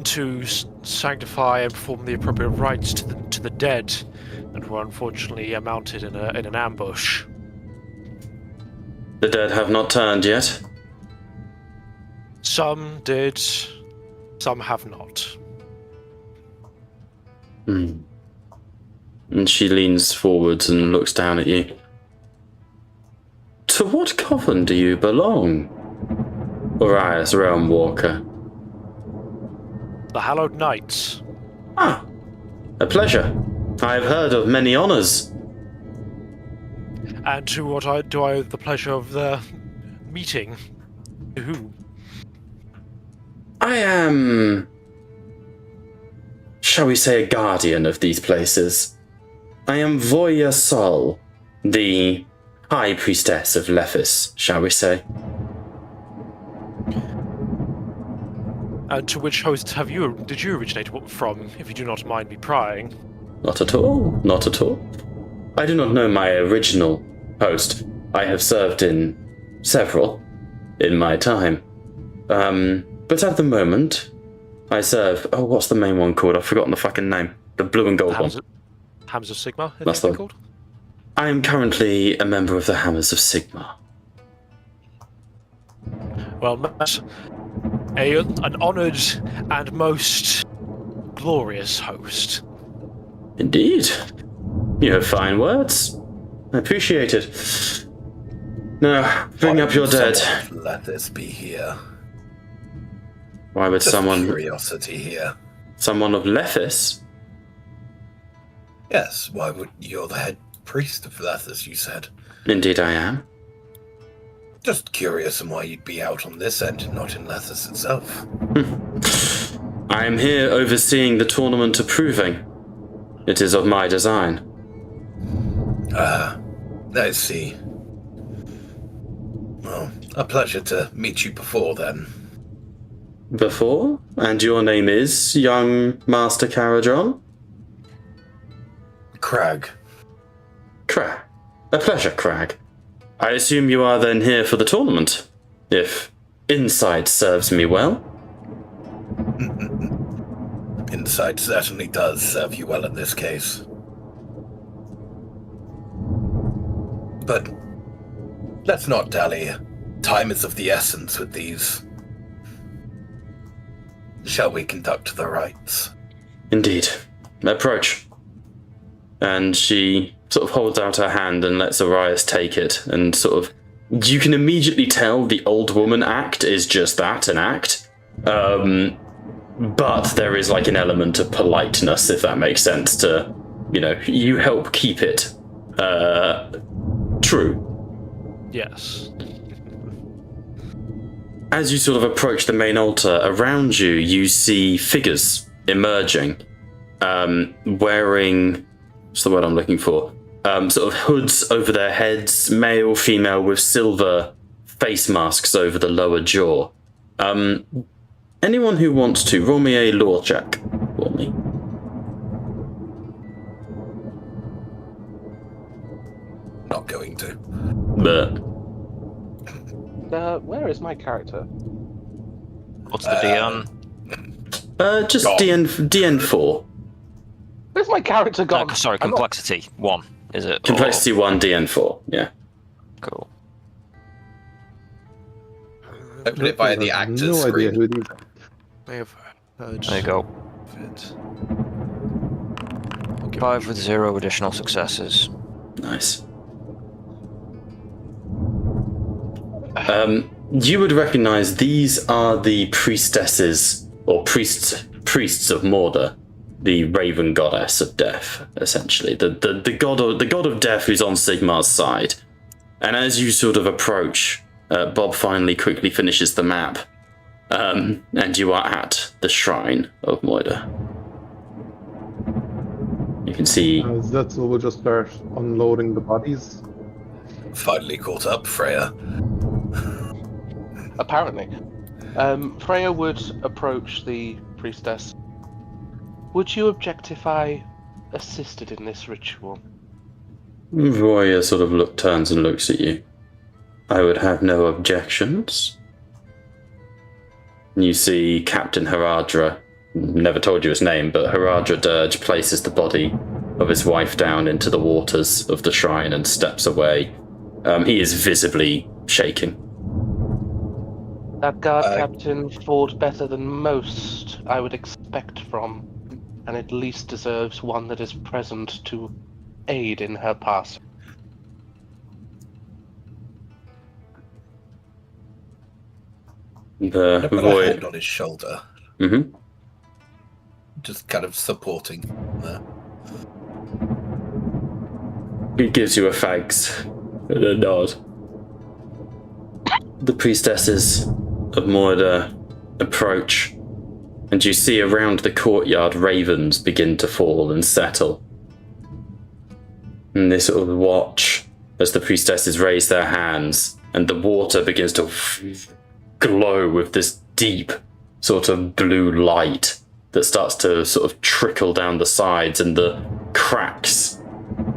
to sanctify and perform the appropriate rites to the dead that were unfortunately mounted in an ambush. The dead have not turned yet? Some did, some have not. And she leans forwards and looks down at you. To what coven do you belong, Arias Realm Walker? The Hallowed Knights. Ah, a pleasure. I have heard of many honors. And to what do I have the pleasure of the meeting? To who? I am, shall we say, a guardian of these places. I am Voya Sol, the High Priestess of Lethis, shall we say. And to which hosts did you originate from, if you do not mind me prying? Not at all, not at all. I do not know my original host. I have served in several in my time. But at the moment, I serve... Oh, what's the main one called? I've forgotten the fucking name. The blue and gold one. Hammers of Sigmar, I That's think the they're called. I am currently a member of the Hammers of Sigmar. Well, Matt, an honoured and most glorious host. Indeed. You have fine words. I appreciate it. Now, bring up your dead. Let this be here. Why would Just someone... curiosity here. Someone of Lethis? Yes, why would you're the head priest of Lethis, you said? Indeed I am. Just curious on why you'd be out on this end and not in Lethis itself. I am here overseeing the tournament approving. It is of my design. I see. Well, a pleasure to meet you before then. Before? And your name is, young Master Caradron? Crag. Crag. A pleasure, Crag. I assume you are then here for the tournament, if insight serves me well. Insight certainly does serve you well in this case. But let's not dally. Time is of the essence with these. Shall we conduct the rites? Indeed. Approach. And she sort of holds out her hand and lets Arias take it, and sort of... You can immediately tell the old woman act is just that, an act. But there is like an element of politeness, if that makes sense, to, you help keep it true. Yes. As you sort of approach the main altar, around you, you see figures emerging, wearing... What's the word I'm looking for? Sort of hoods over their heads, male, female, with silver face masks over the lower jaw. Anyone who wants to, roll me a lore check for me. Not going to. But... Where is my character? What's the DN? just God. DN4. Where's my character gone? Sorry, I'm not- complexity 1, is it? Complexity 1, DN4, yeah. Cool. Open it via the I have actor's no idea screen. who these are. I have heard There you go. of it. 5 with 0 additional successes. Nice. You would recognize these are the priestesses, or priests of Mordor, the Raven Goddess of Death, essentially. The god of death who's on Sigmar's side. And as you sort of approach, Bob finally quickly finishes the map, and you are at the shrine of Mordor. You can see... As that, so we'll just start unloading the bodies. Finally caught up, Freya. Apparently. Freya would approach the priestess. Would you objectify assisted in this ritual? Roya sort of turns and looks at you. I would have no objections. You see Captain Haradra, never told you his name, but Haradra Dirge places the body of his wife down into the waters of the shrine and steps away. He is visibly shaking. That guard captain fought better than most I would expect from, and at least deserves one that is present to aid in her passing. The I put a void. hand on his shoulder, Mm-hmm. just kind of supporting there. He gives you a thanks and a nod. The priestesses of Mordor approach, and you see around the courtyard ravens begin to fall and settle. And they sort of watch as the priestesses raise their hands, and the water begins to glow with this deep sort of blue light that starts to sort of trickle down the sides, and the cracks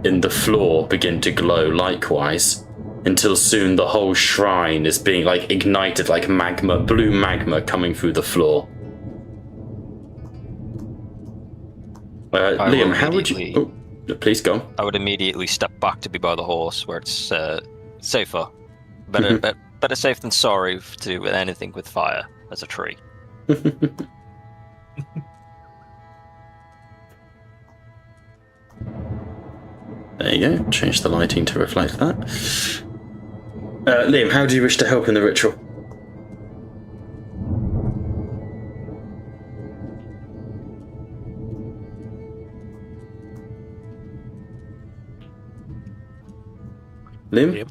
in the floor begin to glow likewise. until soon the whole shrine is being like ignited like magma, blue magma coming through the floor. Liam, how would you... Oh, please go on. I would immediately step back to be by the horse, where it's safer. Better safe than sorry to do anything with fire as a tree. There you go. Change the lighting to reflect that. Liam, how do you wish to help in the ritual? Liam?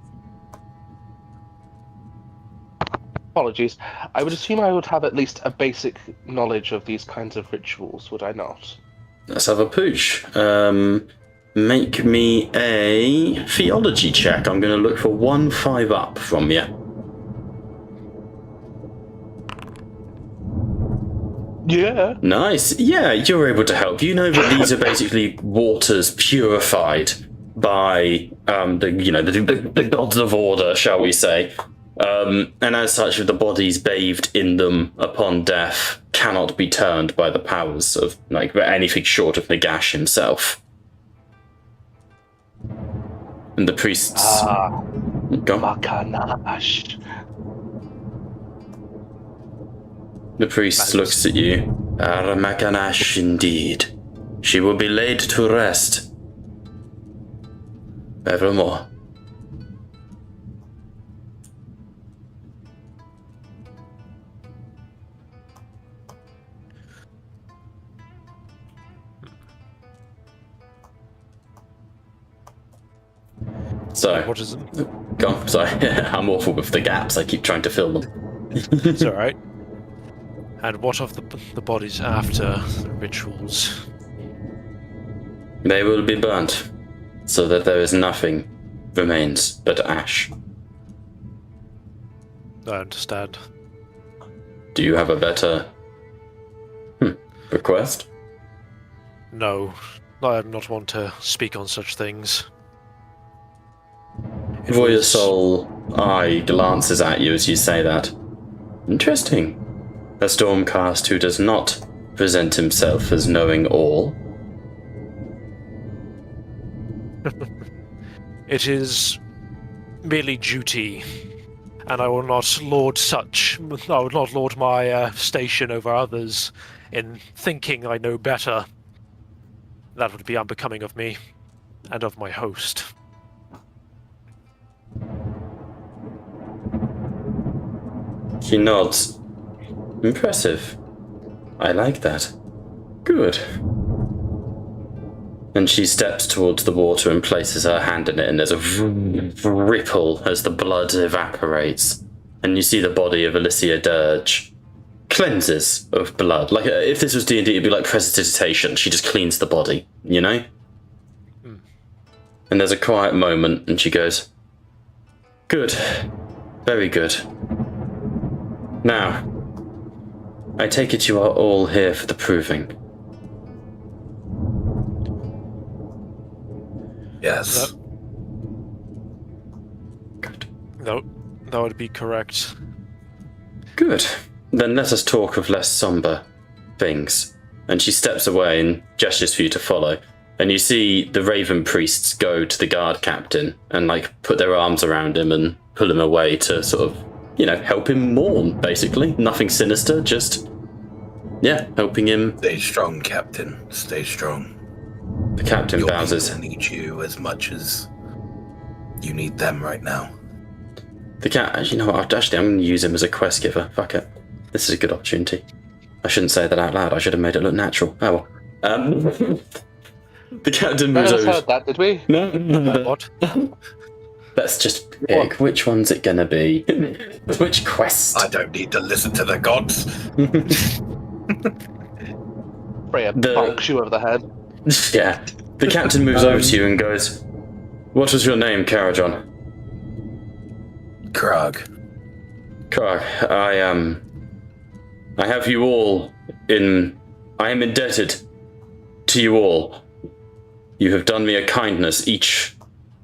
Apologies. I would assume I would have at least a basic knowledge of these kinds of rituals, would I not? Let's have a pooch. Make me a theology check. I'm going to look for 1 5 up from you. Yeah. Nice. Yeah, you're able to help. You know that these are basically waters purified by the gods of order, shall we say. And as such, the bodies bathed in them upon death cannot be turned by the powers of anything short of Nagash himself. And the priests... Go on. Makanash. The priest looks at you. Makanash indeed. She will be laid to rest. Evermore. So, What is it? go on, sorry. I'm awful with the gaps. I keep trying to fill them. It's alright. And what of the bodies after the rituals? They will be burnt, so that there is nothing remains but ash. I understand. Do you have a better request? No, I am not one to speak on such things. Voya's soul eye glances at you as you say that. Interesting. A Stormcast who does not present himself as knowing all. It is merely duty, and I will not lord my station over others in thinking I know better. That would be unbecoming of me and of my host. He nods. Impressive. I like that. Good. And she steps towards the water and places her hand in it, and there's a ripple as the blood evaporates. And you see the body of Alicia Dirge cleanses of blood. Like, if this was D&D, it'd be like prestidigitation. She just cleans the body, you know? And there's a quiet moment, and she goes, "Good. Very good. Now, I take it you are all here for the proving." Yes. Good. No, that would be correct. Good. Then let us talk of less somber things. And she steps away and gestures for you to follow. And you see the Raven priests go to the guard captain and put their arms around him and pull him away to sort of, help him mourn, basically. Nothing sinister, just, helping him. Stay strong, Captain. Stay strong. The captain Your bows his... people need you as much as you need them right now. The cat, you know what, actually I'm going to use him as a quest giver. Fuck it. This is a good opportunity. I shouldn't say that out loud. I should have made it look natural. Oh well. The captain moves over. heard that, did we? No. What? Let's just pick. Which one's it going to be? Which quest? I don't need to listen to the gods. Freya bonks you over the head. Yeah. The captain moves over to you and goes, "What was your name, Karajon?" Krog. Krog, I have you all in... I am indebted to you all. You have done me a kindness, each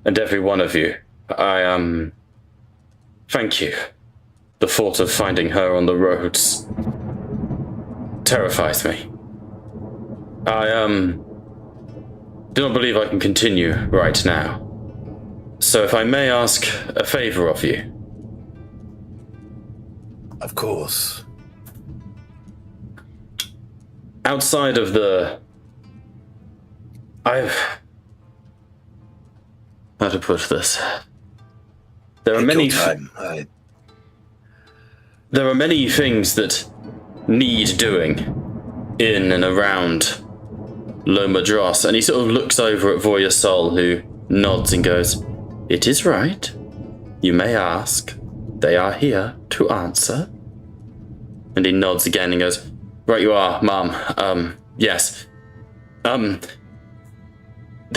and every one of you. I Thank you. The thought of finding her on the roads terrifies me. I, do not believe I can continue right now. So if I may ask a favor of you. Of course. Outside of the... How to put this? There are many... There are many things that need doing in and around Loema Dross, and he sort of looks over at Voya Sol, who nods and goes, "It is right. You may ask. They are here to answer." And he nods again and goes, "Right you are, Mom. Yes. The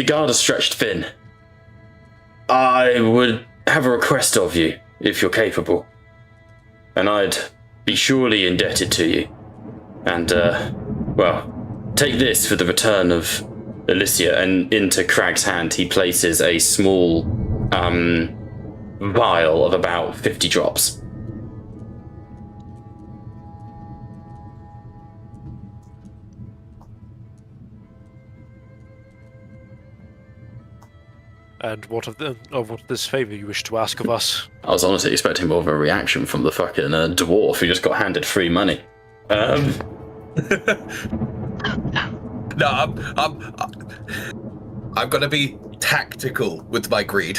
guard is stretched thin. I would have a request of you, if you're capable. And I'd be surely indebted to you. And, well, take this for the return of Alicia." And into Crag's hand, he places a small, vial of about 50 drops. And what of this favor you wish to ask of us? I was honestly expecting more of a reaction from the fucking dwarf who just got handed free money. No, I'm gonna be tactical with my greed.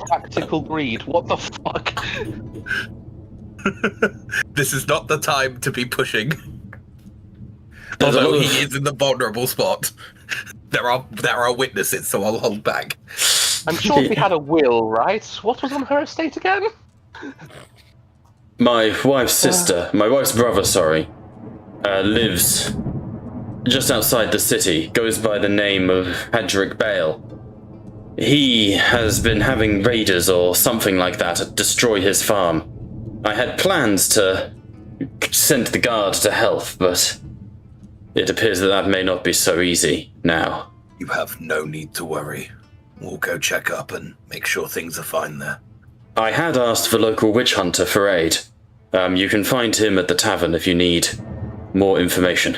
Tactical greed. What the fuck? This is not the time to be pushing. Although he is in the vulnerable spot. There are witnesses, so I'll hold back. I'm sure we had a will, right? What was on her estate again? My wife's brother, lives just outside the city, goes by the name of Hadric Bale. He has been having raiders or something like that destroy his farm. I had plans to send the guard to help, but it appears that may not be so easy now. You have no need to worry. We'll go check up and make sure things are fine there. I had asked the local witch hunter for aid. You can find him at the tavern if you need more information.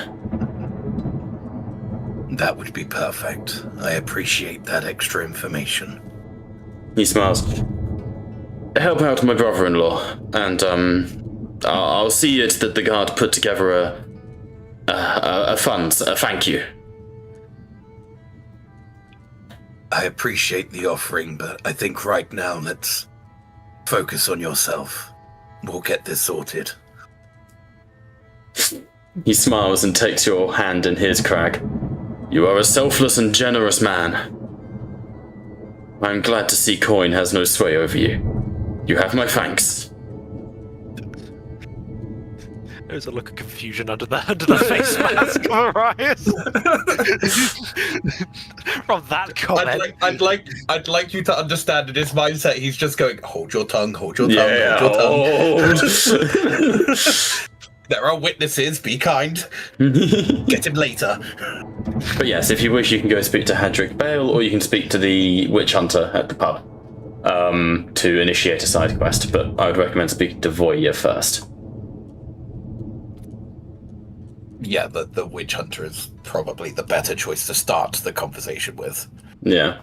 That would be perfect. I appreciate that extra information. He smiles. Help out my brother-in-law, and I'll see it that the guard put together a thank you. I appreciate the offering, but I think right now let's focus on yourself. We'll get this sorted. He smiles and takes your hand in his, Crag. You are a selfless and generous man. I'm glad to see coin has no sway over you. You have my thanks. There's a look of confusion under the face mask of Arias. From that comment. I'd like you to understand in his mindset he's just going, hold your tongue, hold your tongue, hold your tongue. There are witnesses, be kind. Get him later. But yes, if you wish, you can go speak to Hadric Bale, or you can speak to the witch hunter at the pub to initiate a side quest. But I would recommend speaking to Voya first. Yeah, the witch hunter is probably the better choice to start the conversation with. Yeah.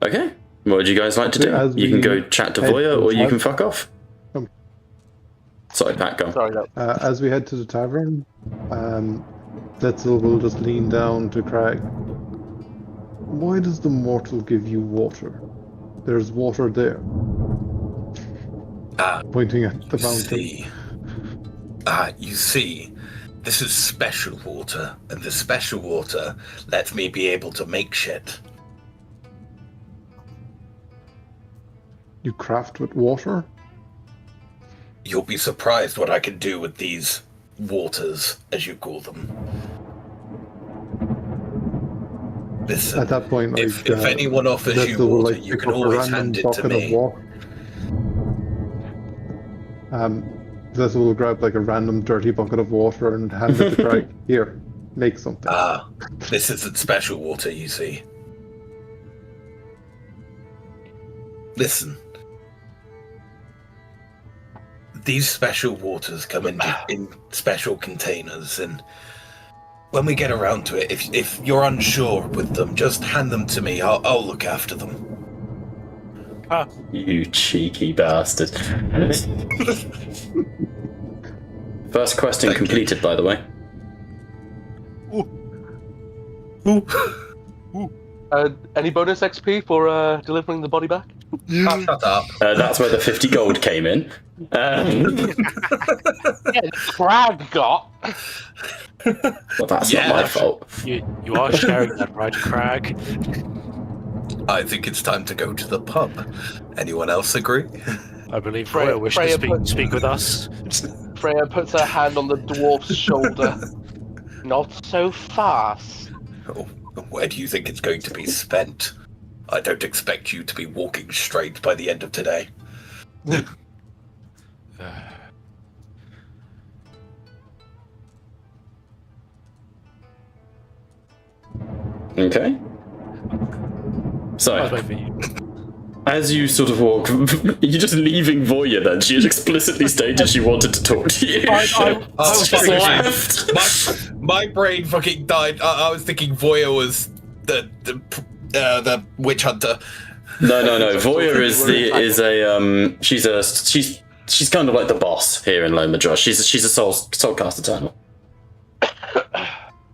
Okay. What would you guys like to do? You can go chat to Voya, or you can fuck off. Sorry, Pat, go on. Sorry, no. As we head to the tavern, Letzel will just lean down to Crag. Why does the mortal give you water? There's water there. Pointing at the fountain. You see, this is special water, and the special water lets me be able to make shit. You craft with water? You'll be surprised what I can do with these waters, as you call them. Listen, at that point, if anyone offers you water, you can always hand it to me. Letzel will grab like a random dirty bucket of water and hand it to Craig. Here, make something. This isn't special water, you see. listen. These special waters come in special containers, and when we get around to it, if you're unsure with them, just hand them to me. I'll look after them. You cheeky bastard. First question completed, by the way. Any bonus XP for delivering the body back? Shut up. That's where the 50 gold came in. Crag got. Well, that's not my fault. You are sharing that, right, Crag? I think it's time to go to the pub. Anyone else agree? I believe Freya- Freya wished to Freya speak with us. Freya puts her hand on the dwarf's shoulder. Not so fast. Oh, where do you think it's going to be spent? I don't expect you to be walking straight by the end of today. Okay. So, I was waiting for you. as you sort of walk, you're just leaving Voya then. She had explicitly stated she wanted to talk to you. Oh, Just fuck. left. My brain fucking died. I was thinking Voya was the witch hunter. No. Voya she's kind of like the boss here in Loema Dross. She's a soulcast eternal.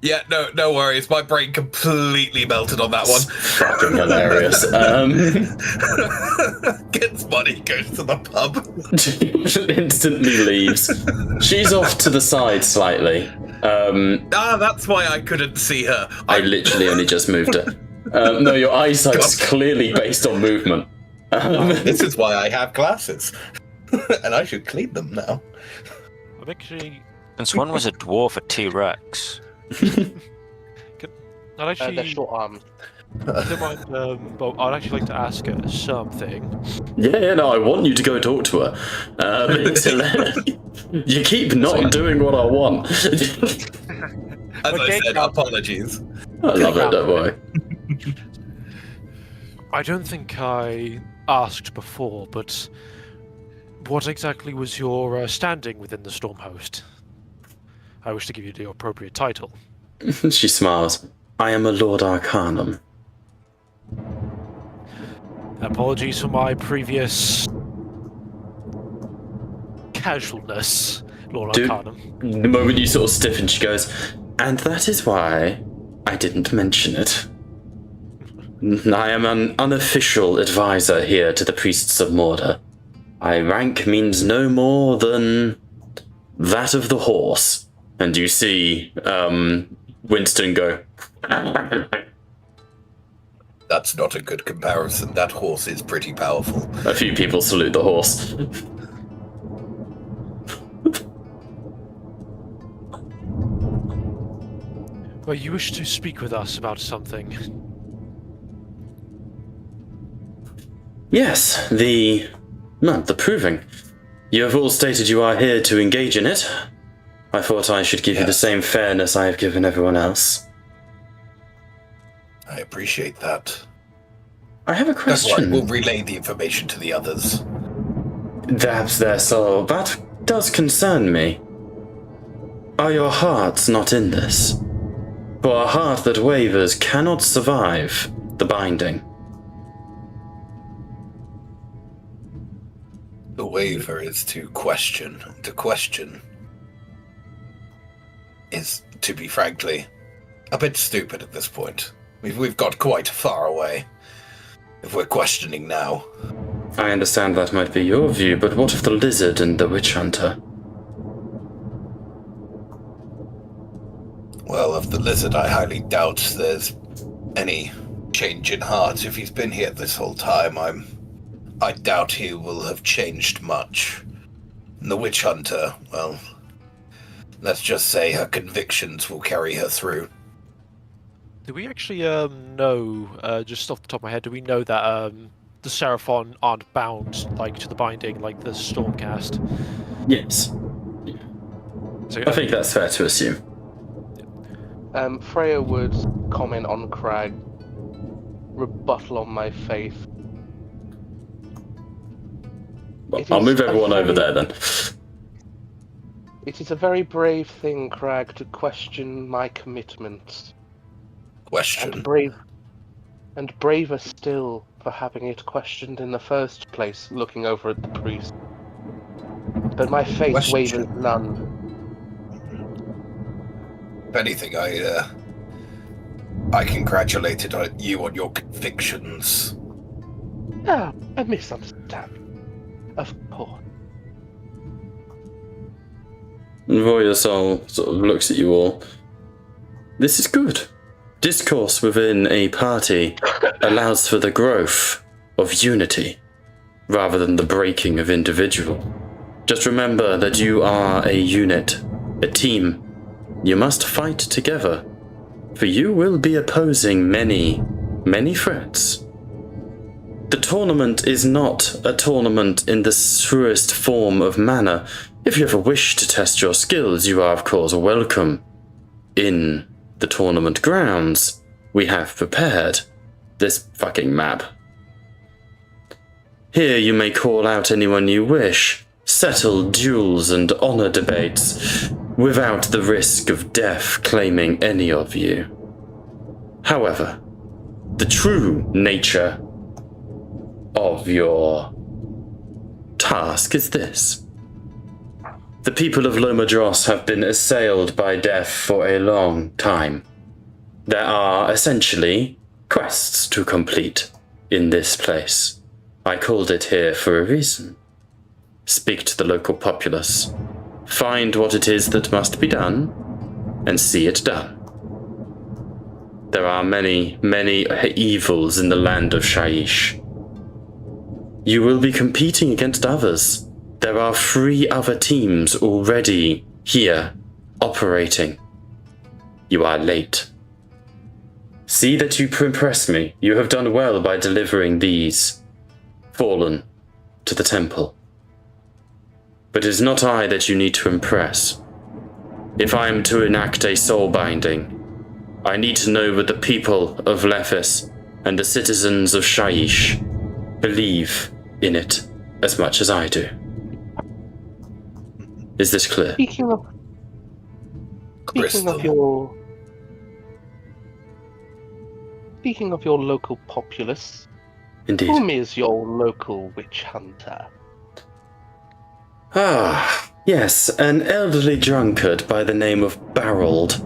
Yeah, no worries. My brain completely melted on that one. Fucking hilarious. Gets money, goes to the pub. Instantly leaves. She's off to the side slightly. That's why I couldn't see her. I literally only just moved her. No, your eyesight's clearly based on movement. This is why I have glasses. And I should clean them now. I'm actually. Since one was a dwarf, a T-Rex. I'd actually. They're short arms. Don't mind, but I'd actually like to ask her something. Yeah, no, I want you to go talk to her. You keep not doing what I want. As Okay, I said, apologies. I love it, don't worry. I don't think I asked before, but what exactly was your standing within the Stormhost? I wish to give you the appropriate title. She smiles. I am a Lord Arcanum. Apologies for my previous casualness, Lord Dude. Arcanum. The moment you sort of stiffen, she goes, and that is why I didn't mention it. I am an unofficial advisor here to the priests of Mordor. My rank means no more than that of the horse. And you see Winston go, That's not a good comparison. That horse is pretty powerful. a few people salute the horse. Well, you wish to speak with us about something. Yes, the proving. You have all stated you are here to engage in it. I thought I should give you the same fairness I have given everyone else. I appreciate that. I have a That's question. right. We'll relay the information to the others. Perhaps their soul. That does concern me. Are your hearts not in this? For a heart that wavers cannot survive the binding. The waver is to question. To question is, to be frankly, a bit stupid at this point. We've got quite far away. If we're questioning now. I understand that might be your view, but what of the lizard and the witch hunter? Well, of the lizard, I highly doubt there's any change in heart. If he's been here this whole time, I doubt he will have changed much. And the witch hunter, well, let's just say her convictions will carry her through. Do we actually know, just off the top of my head, do we know that the Seraphon aren't bound to the binding like the Stormcast? Yes. So, I think that's fair to assume. Freya would comment on Crag. Rebuttal on my faith. I'll move everyone over there then. It is a very brave thing, Crag, to question my commitments. Question. And braver still for having it questioned in the first place, looking over at the priest. But my faith Question. wavers none. If anything, I congratulated you on your convictions. Ah, a misunderstanding. Of course. Voyasol sort of looks at you all. This is good. Discourse within a party allows for the growth of unity, rather than the breaking of individual. Just remember that you are a unit, a team. You must fight together, for you will be opposing many, many threats. The tournament is not a tournament in the truest form of manner. If you ever wish to test your skills, you are of course welcome. In the tournament grounds, we have prepared this fucking map. Here you may call out anyone you wish, settle duels and honor debates, without the risk of death claiming any of you. However, the true nature of your task is this. The people of Loema Dross have been assailed by death for a long time. There are essentially quests to complete in this place. I called it here for a reason. Speak to the local populace. Find what it is that must be done, and see it done. There are many, many evils in the land of Shaiish. You will be competing against others. There are 3 other teams already here, operating. You are late. See that you impress me. You have done well by delivering these fallen to the temple. But it is not I that you need to impress. If I am to enact a soul binding, I need to know what the people of Lethis and the citizens of Shaiish believe in it as much as I do. Is this clear? Speaking of your local populace, Indeed. whom is your local witch hunter? Ah, yes, an elderly drunkard by the name of Barold.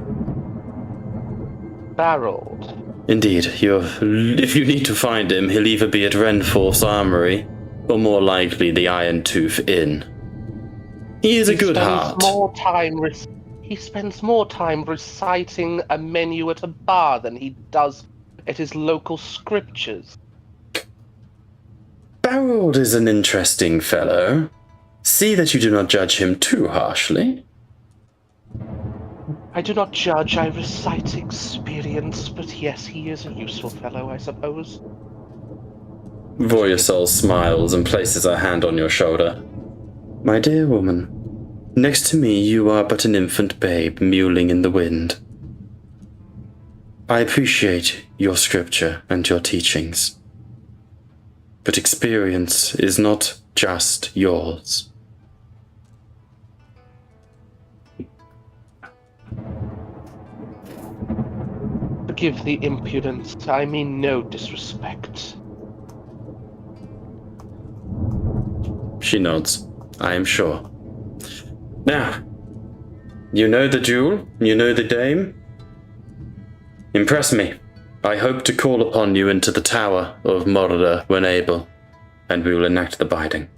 Barold. Indeed, if you need to find him, he'll either be at Renforth's armory, or more likely the Iron Tooth Inn. He is a good heart. He spends more time reciting a menu at a bar than he does at his local scriptures. Barold is an interesting fellow. See that you do not judge him too harshly. I do not judge, I recite experience, but yes, he is a useful fellow, I suppose. Voyasol smiles and places her hand on your shoulder. My dear woman, next to me you are but an infant babe mewling in the wind. I appreciate your scripture and your teachings, but experience is not just yours. Forgive the impudence, I mean no disrespect. She nods. I am sure. Now, you know the jewel? You know the dame? Impress me. I hope to call upon you into the tower of Morda when able, and we will enact the binding.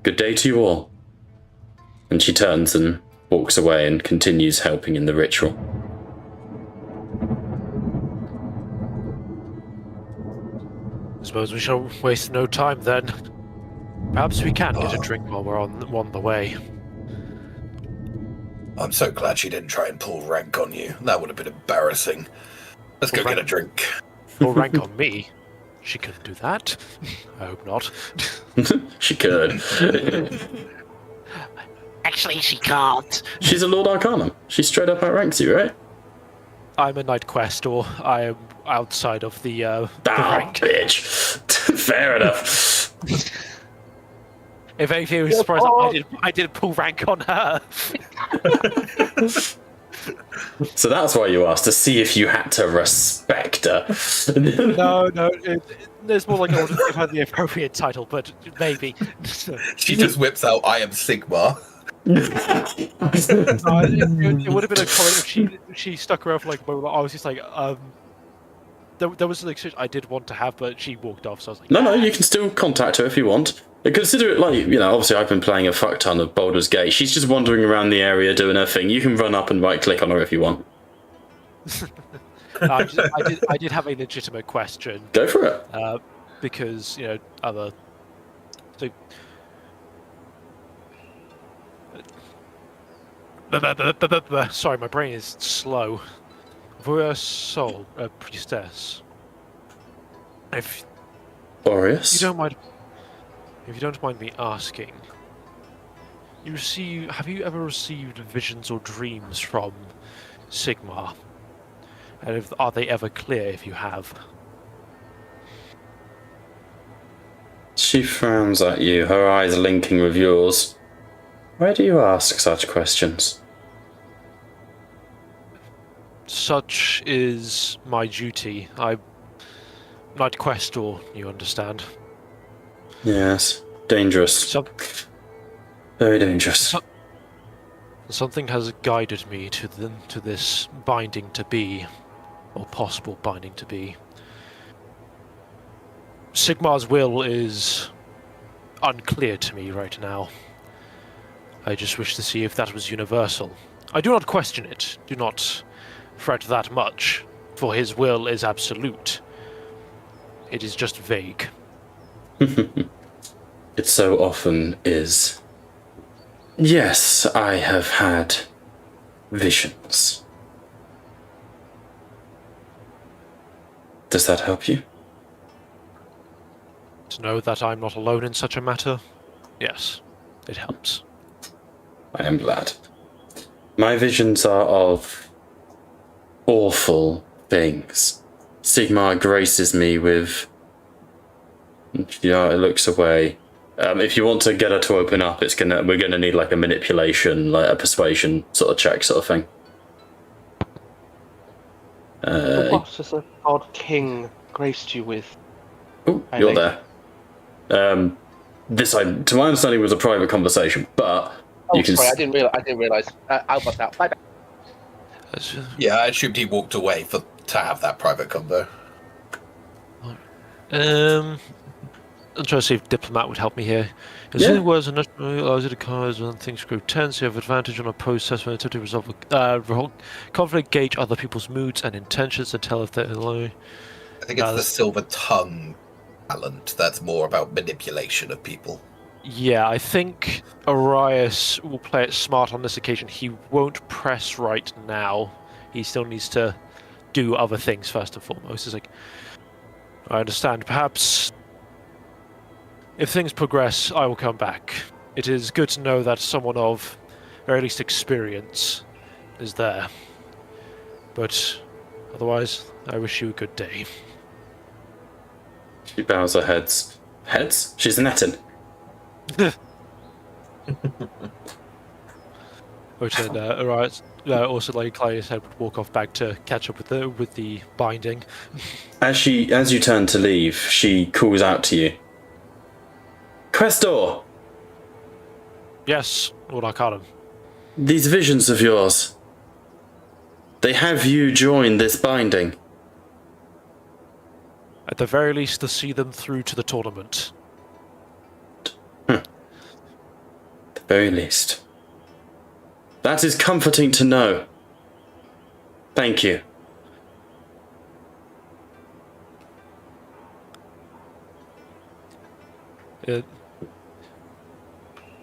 Good day to you all. And she turns and walks away and continues helping in the ritual. I suppose we shall waste no time then. Perhaps we can get a drink while we're on the way. I'm so glad she didn't try and pull rank on you. That would have been embarrassing. Let's go get a drink. Or rank on me. She couldn't do that. I hope not. She could. Actually, she can't. She's a Lord Arcanum. She straight up outranks you, right? I'm a Knight Quest, or I am outside of the rank. Bitch. Fair enough. If anything, it was surprised that I didn't pull rank on her. So that's why you asked, to see if you had to respect her. No, there's more like I wanted to give her the appropriate title, but maybe. She just whips out, I am Sigmar. It would have been a comment if she stuck around for like a moment. I was just like, there was an exchange I did want to have, but she walked off, so I was like, No, you can still contact her if you want. Consider it like, obviously I've been playing a fuck ton of Baldur's Gate. She's just wandering around the area doing her thing. You can run up and right-click on her if you want. I did have a legitimate question. Go for it. Because, other... So... Sorry, my brain is slow. Voya Soul, priestess. If Boreas? you don't mind me asking, have you ever received visions or dreams from Sigmar? And are they ever clear if you have? She frowns at you, her eyes linking with yours. Why do you ask such questions? Such is my duty. I'm Knight Questor, you understand. Yes, dangerous. Very dangerous. Something has guided me to this binding to be, or possible binding to be. Sigmar's will is unclear to me right now. I just wish to see if that was universal. I do not question it. Do not fret that much, for his will is absolute. It is just vague. It so often is. Yes, I have had visions. Does that help you? To know that I'm not alone in such a matter? Yes, it helps. I am glad. My visions are of awful things. Sigmar graces me with... Yeah, it looks away. If you want to get her to open up, we're gonna need like a manipulation, like a persuasion sort of check, sort of thing. What has the God King graced you with? Oh, you're there. This, to my understanding, was a private conversation, but you can. Sorry, I didn't realize. I'll bust out. Bye. Yeah, I assumed he walked away to have that private combo. I'm trying to see if Diplomat would help me here. Yeah. As words and allows you to cause when things grow tense, you have advantage on a process when attempting to resolve conflict, gauge other people's moods and intentions, and tell if they're low. I think it's the silver tongue talent that's more about manipulation of people. Yeah, I think Arias will play it smart on this occasion. He won't press right now. He still needs to do other things first and foremost. It's like, I understand. Perhaps if things progress, I will come back. It is good to know that someone of very least experience is there. But otherwise, I wish you a good day. She bows her heads. Heads? She's an Etin. Which then, Arias also like Claudius said, would walk off back to catch up with the binding. As you turn to leave, she calls out to you. Questor! Yes, Lord Arcanum. These visions of yours, they have you join this binding. At the very least, to see them through to the tournament. At the very least. That is comforting to know. Thank you.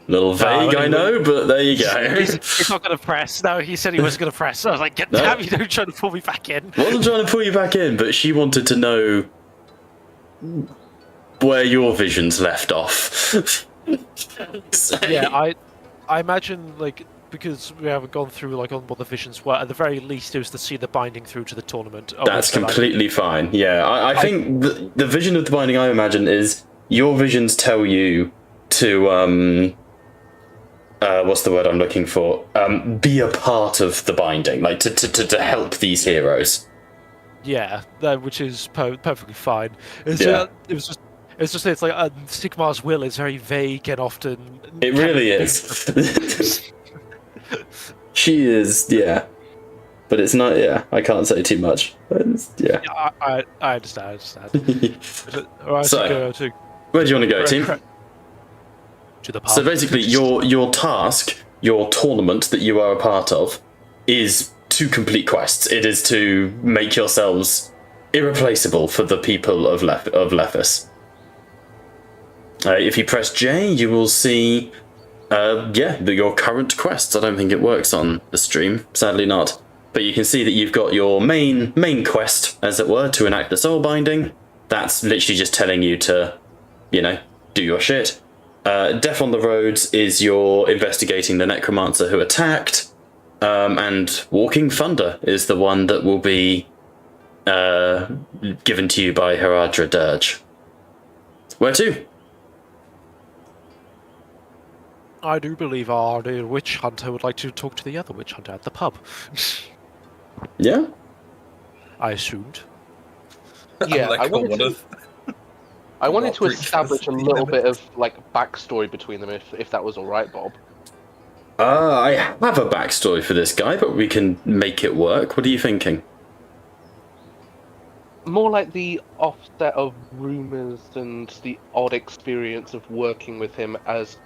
Little vague, I know, but there you go. He's not going to press. No, he said he was going to press. I was like, get damn, you don't try to pull me back in. Wasn't trying to pull you back in, but she wanted to know where your visions left off. Yeah, I imagine, like, because we haven't gone through like on what the visions were, at the very least it was to see the binding through to the tournament. That's completely fine. Yeah, I think the vision of the binding, I imagine, is your visions tell you to what's the word I'm looking for? Be a part of the binding, like to help these heroes. Yeah, which is perfectly fine. It's Yeah. it's like Sigmar's will is very vague and often. It really is. She is, yeah. But it's not, yeah, I can't say too much. But yeah. I understand. Right, So, where do you want to go, team? To the pub. So basically, your task, your tournament that you are a part of, is 2 complete quests. It is to make yourselves irreplaceable for the people of Lethis. If you press J, you will see, your current quests. I don't think it works on the stream, sadly not. But you can see that you've got your main quest, as it were, to enact the soul binding. That's literally just telling you to, do your shit. Death on the Roads is your investigating the necromancer who attacked. And Walking Thunder is the one that will be given to you by Heradra Dirge. Where to? I do believe our witch hunter would like to talk to the other witch hunter at the pub. Yeah? I assumed. Yeah, Like I wanted to creatures, establish a you little never- bit of backstory between them, if that was all right, Bob. I have a backstory for this guy, but we can make it work. What are you thinking? More like the offset of rumors and the odd experience of working with him as.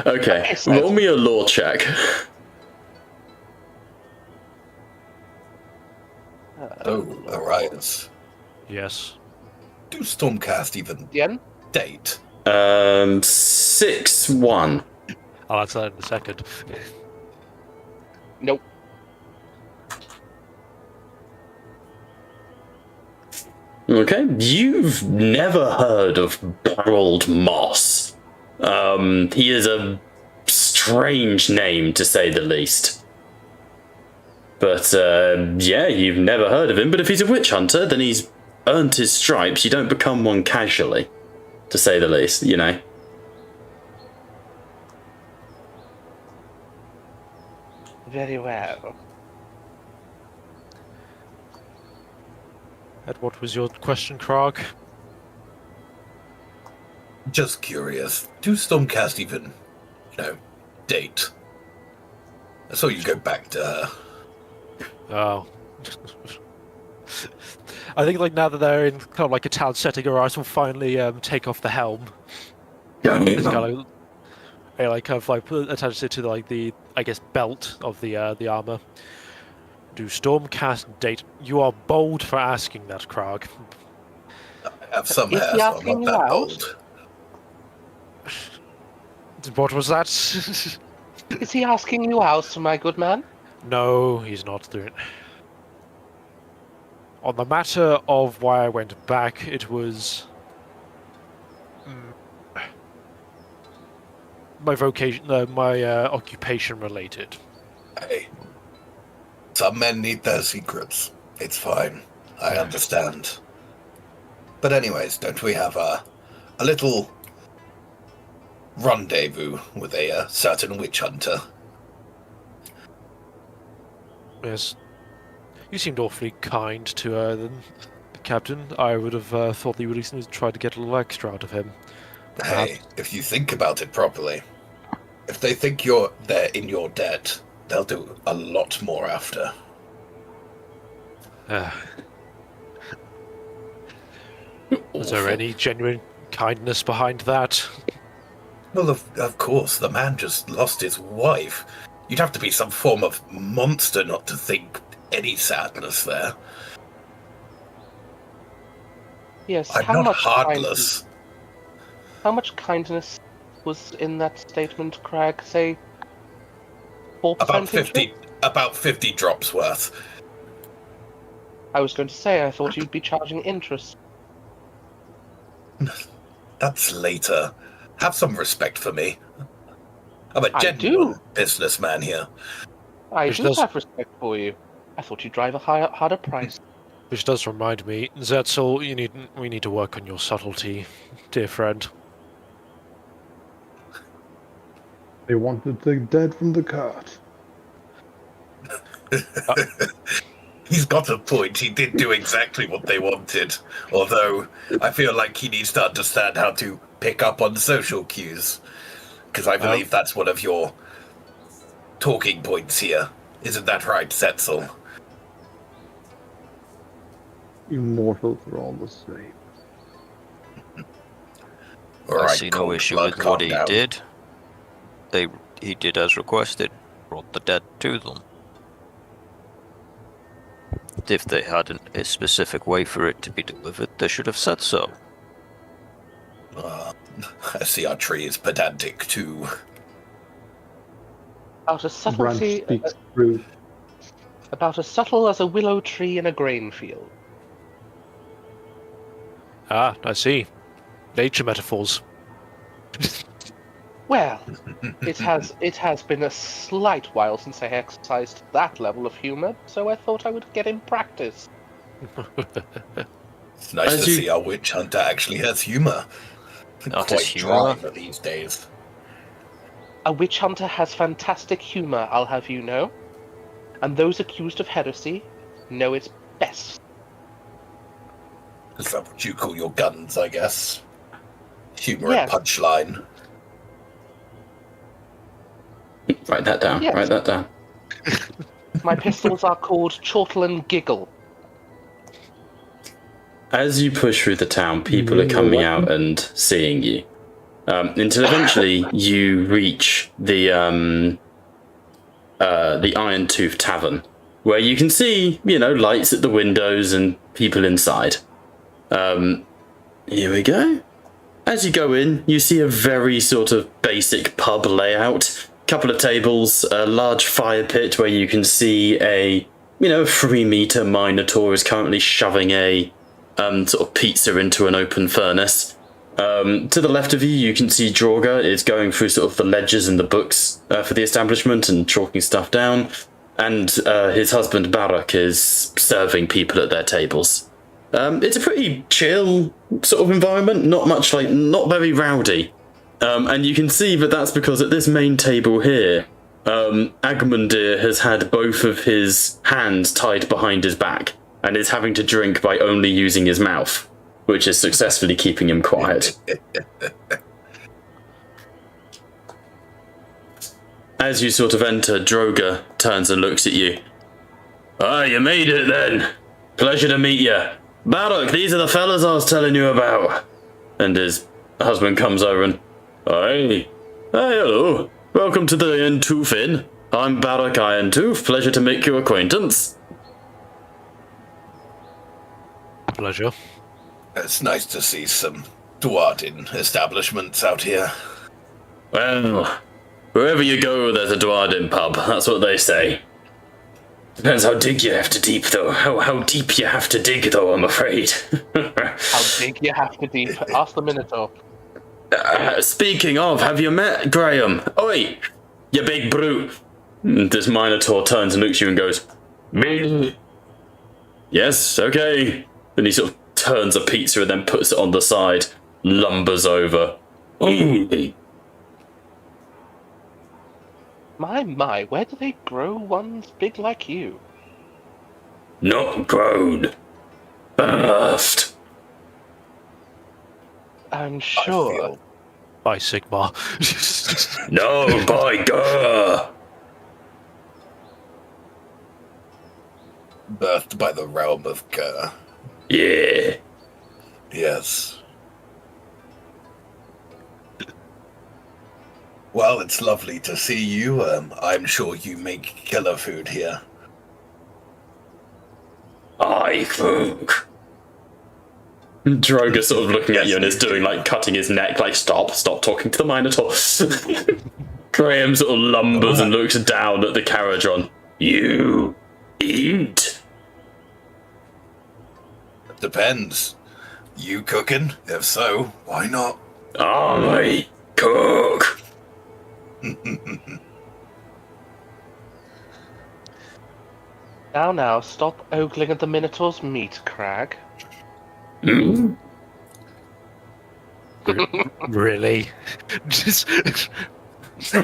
Okay, roll me a lore check. Oh, Arias. Yes. Do Stormcast even Yen? date? 6-1. I'll answer that in a second. Nope. Okay, you've never heard of Barold Moss. He is a strange name, to say the least. But, you've never heard of him, but if he's a witch hunter, then he's earned his stripes. You don't become one casually, to say the least, Very well. And what was your question, Krog? Just curious. Do Stormcast even, date? I saw you go back to her. Oh. I think now that they're in kind of a town setting, Arias will finally take off the helm. It's kind of attaches it to the belt of the armor. Do Stormcast date? You are bold for asking that, Krog. I have some Is hair, he so I'm asking not you that out? bold. What was that? Is he asking you out, my good man? No, he's not doing it. On the matter of why I went back, it was my vocation, my occupation related. Hey. Some men need their secrets. It's fine. I understand. But anyways, don't we have a little rendezvous with a certain witch hunter? Yes. You seemed awfully kind to her, then, Captain. I would have thought that you would at least try to get a little extra out of him. Hey, if you think about it properly, if they think they're in your debt, they'll do a lot more after. Is there any genuine kindness behind that? Well, of course, the man just lost his wife. You'd have to be some form of monster not to think any sadness there. Yes. I'm not heartless. How much kindness was in that statement, Crag? Say 4%? About 50 drops worth. I was going to say, I thought you'd be charging interest. That's later. Have some respect for me. I'm a I genuine do. businessman here. I Which do does- have respect for you. I thought you'd drive a harder price. Which does remind me, Zetzel, we need to work on your subtlety, dear friend. They wanted the dead from the cart. He's got a point. He did do exactly what they wanted. Although, I feel like he needs to understand how to pick up on social cues. Because I believe that's one of your talking points here. Isn't that right, Setzel? Immortals are all the same. All I right, see no cold issue blood, with what calm he down. did. He did as requested, brought the dead to them. If they had a specific way for it to be delivered, they should have said so. I see our tree is pedantic too. About as Branch subtlety, speaks through. about as subtle as a willow tree in a grain field. Ah, I see. Nature metaphors. Well, it has been a slight while since I exercised that level of humor, so I thought I would get in practice. It's nice As to you- see our witch hunter actually has humor. Not Quite as humor. dry these days. A witch hunter has fantastic humor, I'll have you know. And those accused of heresy know it best. Is that what you call your guns, I guess? Humor Yes. and punchline. Write that down. Yes. Write that down. My pistols are called Chortle and Giggle. As you push through the town, people are coming out and seeing you. Until eventually you reach the Iron Tooth Tavern, where you can see, lights at the windows and people inside. Here we go. As you go in, you see a very sort of basic pub layout. Couple of tables, a large fire pit where you can see a 3-meter Minotaur is currently shoving a sort of pizza into an open furnace. To the left of you, you can see Draugr is going through sort of the ledgers and the books for the establishment and chalking stuff down. And his husband Barak is serving people at their tables. It's a pretty chill sort of environment, not very rowdy. And you can see that that's because at this main table here, Agmundir has had both of his hands tied behind his back and is having to drink by only using his mouth, which is successfully keeping him quiet. As you sort of enter, Draugr turns and looks at you. Ah, you made it then. Pleasure to meet you. Barak, these are the fellas I was telling you about. And his husband comes over and, Hey, hello. Welcome to the Iron Tooth Inn. I'm Barak Iron Tooth. Pleasure to make your acquaintance. Pleasure. It's nice to see some Dwarden establishments out here. Well, wherever you go, there's a Dwarden pub. That's what they say. Depends how deep you have to dig, though. How deep you have to dig, though, I'm afraid. How big you have to deep? Ask the Minotaur. Speaking of, have you met Graham? Oi, you big brute. This Minotaur turns and looks at you and goes, Me? Yes, okay. Then he sort of turns a pizza and then puts it on the side, lumbers over. My, where do they grow ones big like you? Not grown. Birthed. I'm sure. By Sigmar. No, by God. Birthed by the realm of Gur. Yeah. Yes. Well, it's lovely to see you. I'm sure you make killer food here. I think. Droga sort of looking at you and is doing cutting his neck, stop talking to the Minotaur. Graham sort of lumbers and looks down at the Caradron. You eat? Depends. You cooking? If so, why not? I cook. Now, stop ogling at the Minotaur's meat, Crag. Really? Just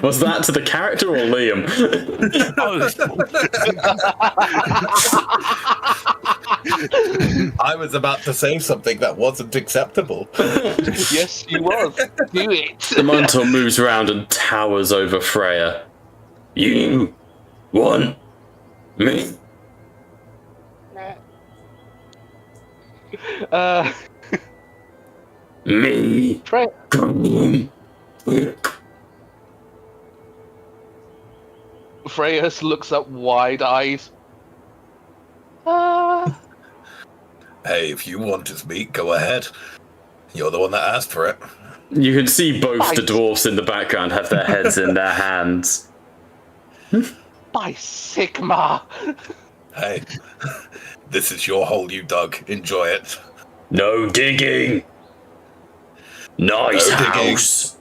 Was that to the character or Liam? I was about to say something that wasn't acceptable. Yes, you was. Do it. The Minotaur moves around and towers over Freya. You want me? Me? Freya, Come. Freya looks up wide-eyed. Hey, if you want his meat, go ahead. You're the one that asked for it. You can see both the Right. dwarfs in the background have their heads in their hands. By Sigmar! Hey, this is your hole you dug. Enjoy it. No digging. Nice No digging. house.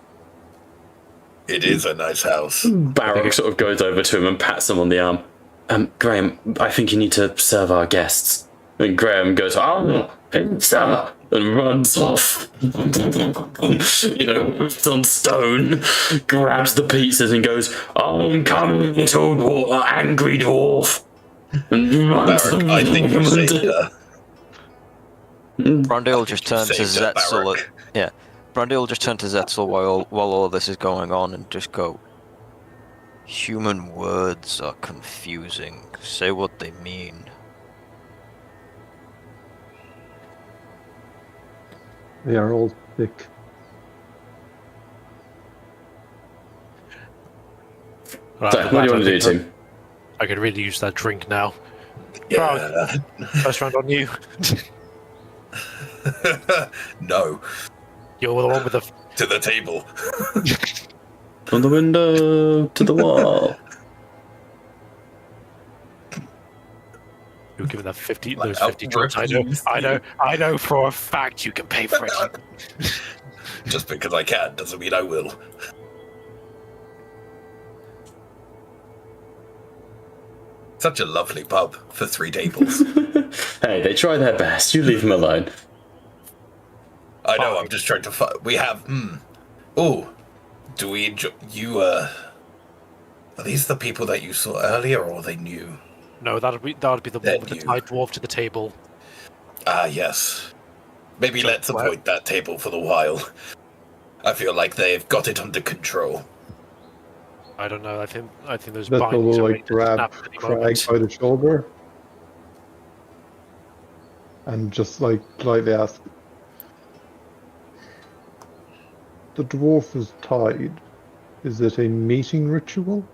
It is a nice house. Barrock sort of goes over to him and pats him on the arm. Graham, I think you need to serve our guests. And Graham goes, oh, pizza, and runs off. It's on stone, grabs the pizzas and goes, I'm coming, little angry dwarf. And runs Barrack, I think you saved her. Brondale just turns to Saved her, Zetzel. Barrack. Yeah, Brondale just turns to Zetzel while all of this is going on and just go. Human words are confusing. Say what they mean. They are all thick. Right, So, what do you want to do, Tim? I could really use that drink now. Yeah. First round on you. No. You're the one with the. To the table. From the window to the wall. You're given that 50. Like, Those 50 drinks. I know for a fact you can pay for it. Just because I can doesn't mean I will. Such a lovely pub for 3 tables. Hey, they try their best. You leave them alone. I know, I'm just trying to we have, Oh, do we enjoy, are these the people that you saw earlier, or are they new? No, that'd be the one with the tied dwarf to the table. Ah, yes. Maybe let's avoid that table for the while. I feel like they've got it under control. I don't know. I think those That bindings will are like grab Craig by the shoulder and just like politely ask, the dwarf is tied. Is it a mating ritual?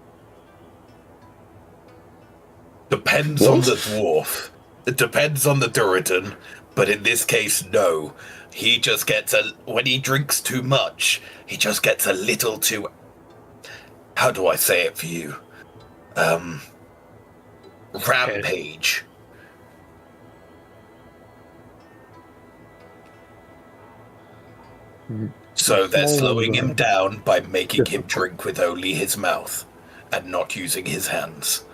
Depends on the dwarf. It depends on the Duritan, but in this case, no. He just gets when he drinks too much, he just gets a little too, how do I say it for you? Rampage. So they're slowing him down by making him drink with only his mouth and not using his hands.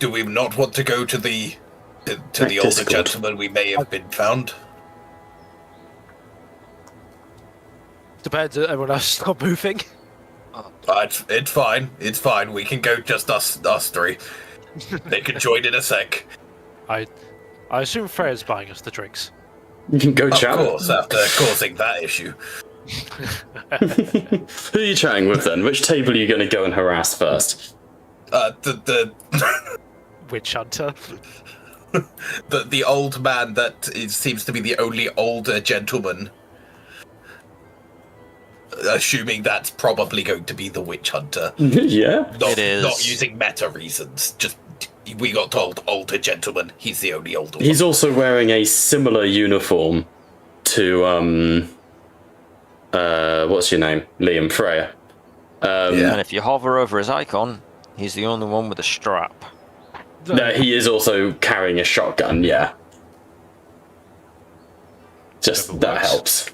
Do we not want to go to the older Discord. gentleman we may have been found? Depends. Everyone else stop moving. It's fine. It's fine. We can go just us 3. They can join in a sec. I assume Freya's buying us the drinks. You can go Of chat. course, after causing that issue. Who are you chatting with then? Which table are you going to go and harass first? The Witch hunter. the old man that seems to be the only older gentleman. Assuming that's probably going to be the witch hunter. Yeah. It is. Not using meta reasons. Just we got told older gentleman. He's the only older one. He's also wearing a similar uniform to what's your name? Liam Freya. Yeah. And if you hover over his icon, he's the only one with a strap. No, he is also carrying a shotgun. Yeah. Just Never that works. helps.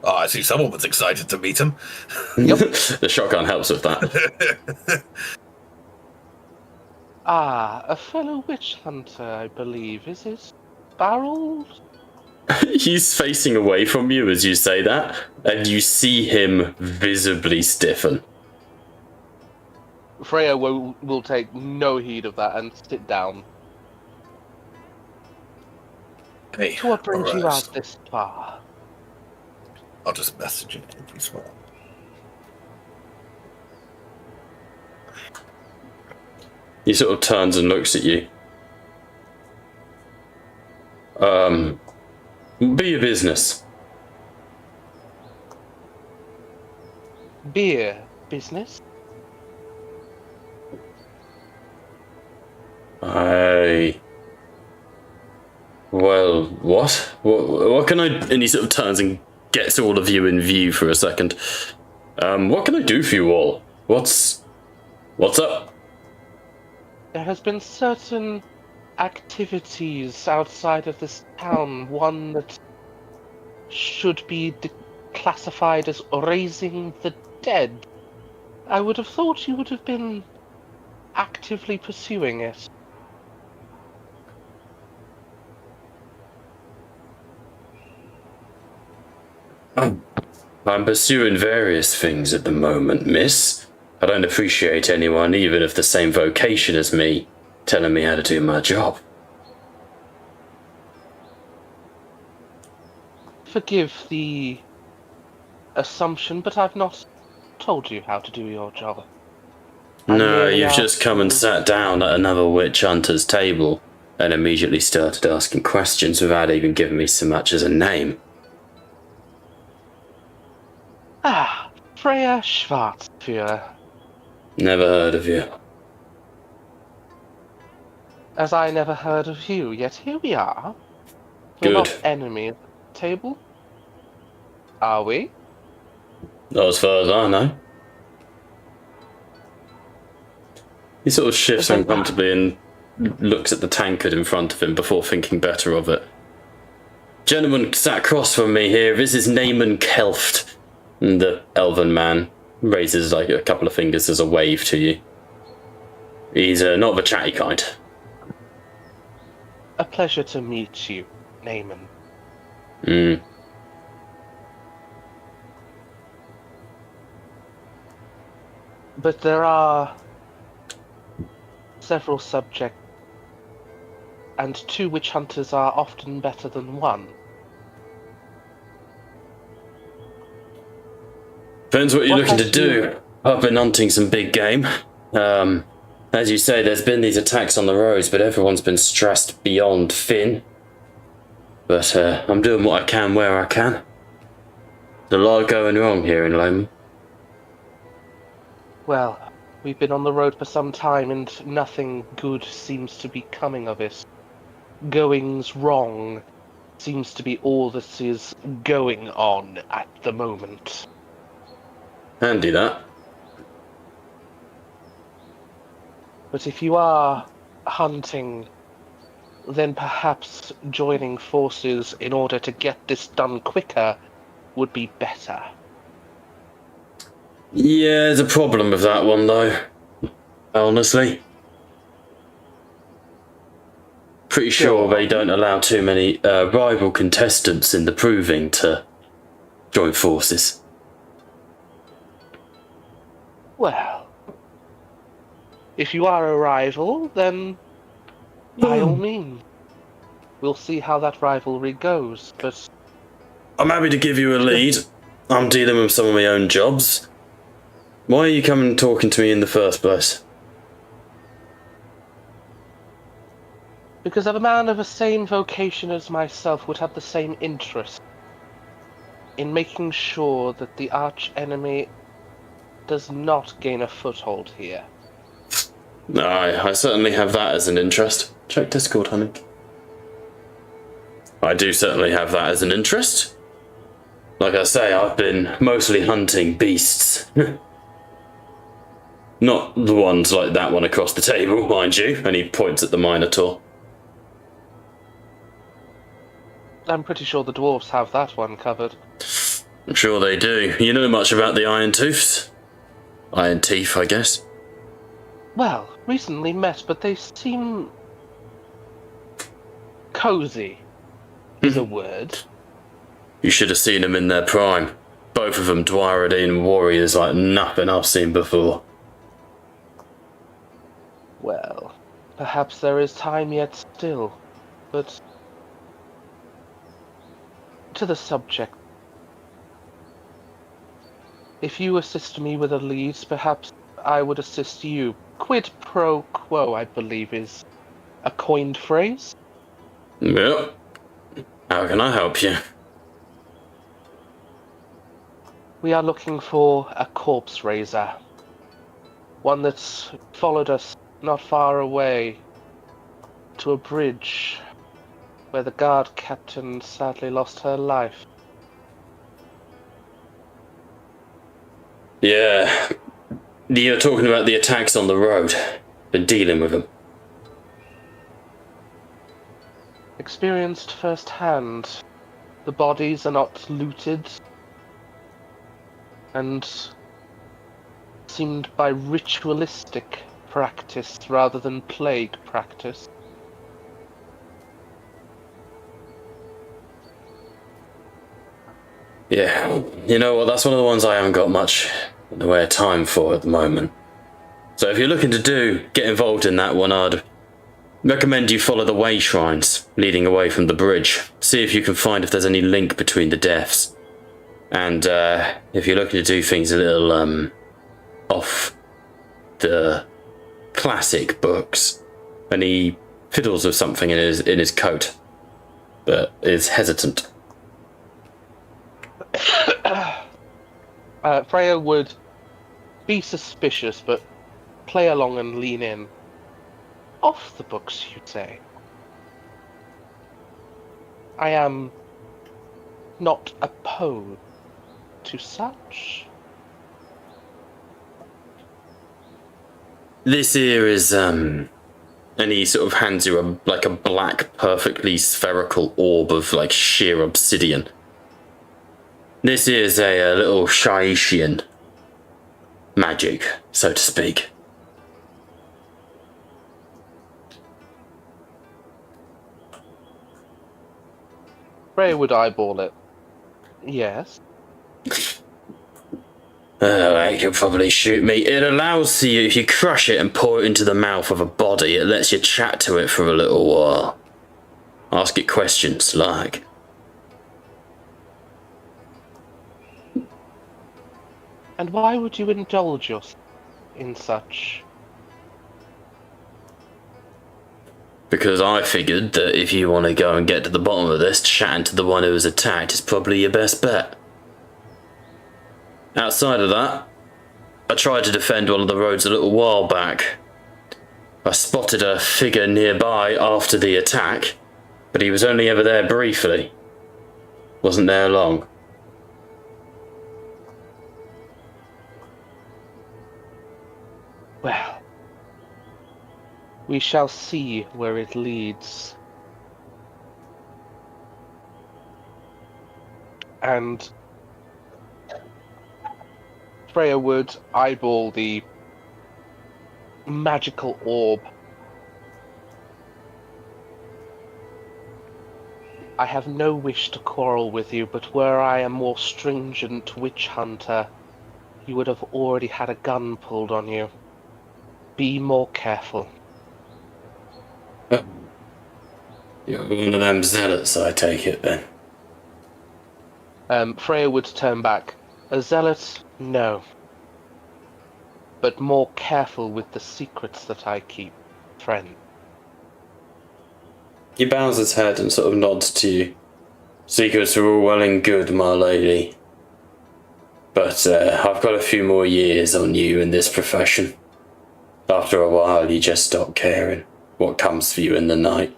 Oh, I see someone was excited to meet him. The shotgun helps with that. Ah, a fellow witch hunter, I believe. Is his barrel? He's facing away from you as you say that, and you see him visibly stiffen. Freya will take no heed of that and sit down. Hey, So what brings you alright. out this far? I'll just message it as well. He sort of turns and looks at you. Be your business. Beer business? Well, what? What can I... And he sort of turns and gets all of you in view for a second. What can I do for you all? What's up? There has been certain activities outside of this town, one that should be classified as raising the dead. I would have thought you would have been actively pursuing it. I'm pursuing various things at the moment, miss. I don't appreciate anyone, even of the same vocation as me, telling me how to do my job. Forgive the assumption, but I've not told you how to do your job. No, you've just come and sat down at another witch hunter's table and immediately started asking questions without even giving me so much as a name. Ah, Freya Schwarzführer. Never heard of you. As I never heard of you, yet here we are. Good. We're not enemies at the table. Are we? Not as far as I know. He sort of shifts uncomfortably and looks at the tankard in front of him before thinking better of it. Gentleman sat across from me here, this is Naaman Kelft. And the elven man raises like a couple of fingers as a wave to you. He's not the chatty kind. A pleasure to meet you, Naaman. But there are several subjects, and 2 witch hunters are often better than 1. Depends what you're What looking to has do. I've been hunting some big game. As you say, there's been these attacks on the roads, but everyone's been stressed beyond fin. But I'm doing what I can where I can. There's a lot going wrong here in Loema. Well, we've been on the road for some time and nothing good seems to be coming of it. Goings wrong seems to be all that is going on at the moment. Handy that. But if you are hunting, then perhaps joining forces in order to get this done quicker would be better. Yeah, there's a problem with that one though. Honestly. Pretty sure they don't allow too many rival contestants in the proving to join forces. Well, if you are a rival, then by all means, we'll see how that rivalry goes, but... I'm happy to give you a lead. I'm dealing with some of my own jobs. Why are you coming and talking to me in the first place? Because a man of the same vocation as myself would have the same interest in making sure that the arch-enemy does not gain a foothold here. I certainly have that as an interest. Check Discord, honey. I do certainly have that as an interest. Like I say, I've been mostly hunting beasts. Not the ones like that one across the table, mind you, and he points at the Minotaur. I'm pretty sure the dwarves have that one covered. I'm sure they do. You know much about the Iron Tooths? Iron Teeth, I guess. Well, recently met, but they seem cozy, is a word. You should have seen them in their prime. Both of them Dwyaradine warriors like nothing I've seen before. Well, perhaps there is time yet still, but to the subject. If you assist me with a lead, perhaps I would assist you. Quid pro quo, I believe, is a coined phrase. Yep. How can I help you? We are looking for a corpse raiser. One that's followed us not far away to a bridge where the guard captain sadly lost her life. Yeah. You're talking about the attacks on the road. Been dealing with them. Experienced firsthand. The bodies are not looted and seemed by ritualistic practice rather than plague practice. Yeah. You know what, that's one of the ones I haven't got much in the way of time for at the moment. So if you're looking to get involved in that one, I'd recommend you follow the way shrines leading away from the bridge. See if you can find if there's any link between the deaths. And if you're looking to do things a little off the classic books, and he fiddles with something in his coat, but is hesitant. Freya would be suspicious, but play along and lean in. Off the books, you'd say. I am not opposed to such. This here is, and he sort of hands you a black, perfectly spherical orb of like sheer obsidian. This is a little Shaishian magic, so to speak. Freya would eyeball it. Yes. It could probably shoot me. It allows you, if you crush it and pour it into the mouth of a body, it lets you chat to it for a little while. Ask it questions like, And why would you indulge yourself in such? because I figured that if you want to go and get to the bottom of this, chatting to the one who was attacked is probably your best bet. Outside of that, I tried to defend one of the roads a little while back. I spotted a figure nearby after the attack, but he was only ever there briefly. Wasn't there long. Well, we shall see where it leads. And Freya would eyeball the magical orb. I have no wish to quarrel with you, but were I a more stringent witch hunter, you would have already had a gun pulled on you. Be more careful. You're one of them zealots, I take it, then. Freya would turn back. A zealot? No. But more careful with the secrets that I keep, friend. He bows his head and sort of nods to you. Secrets are all well and good, my lady. But I've got a few more years on you in this profession. After a while, you just stop caring what comes for you in the night.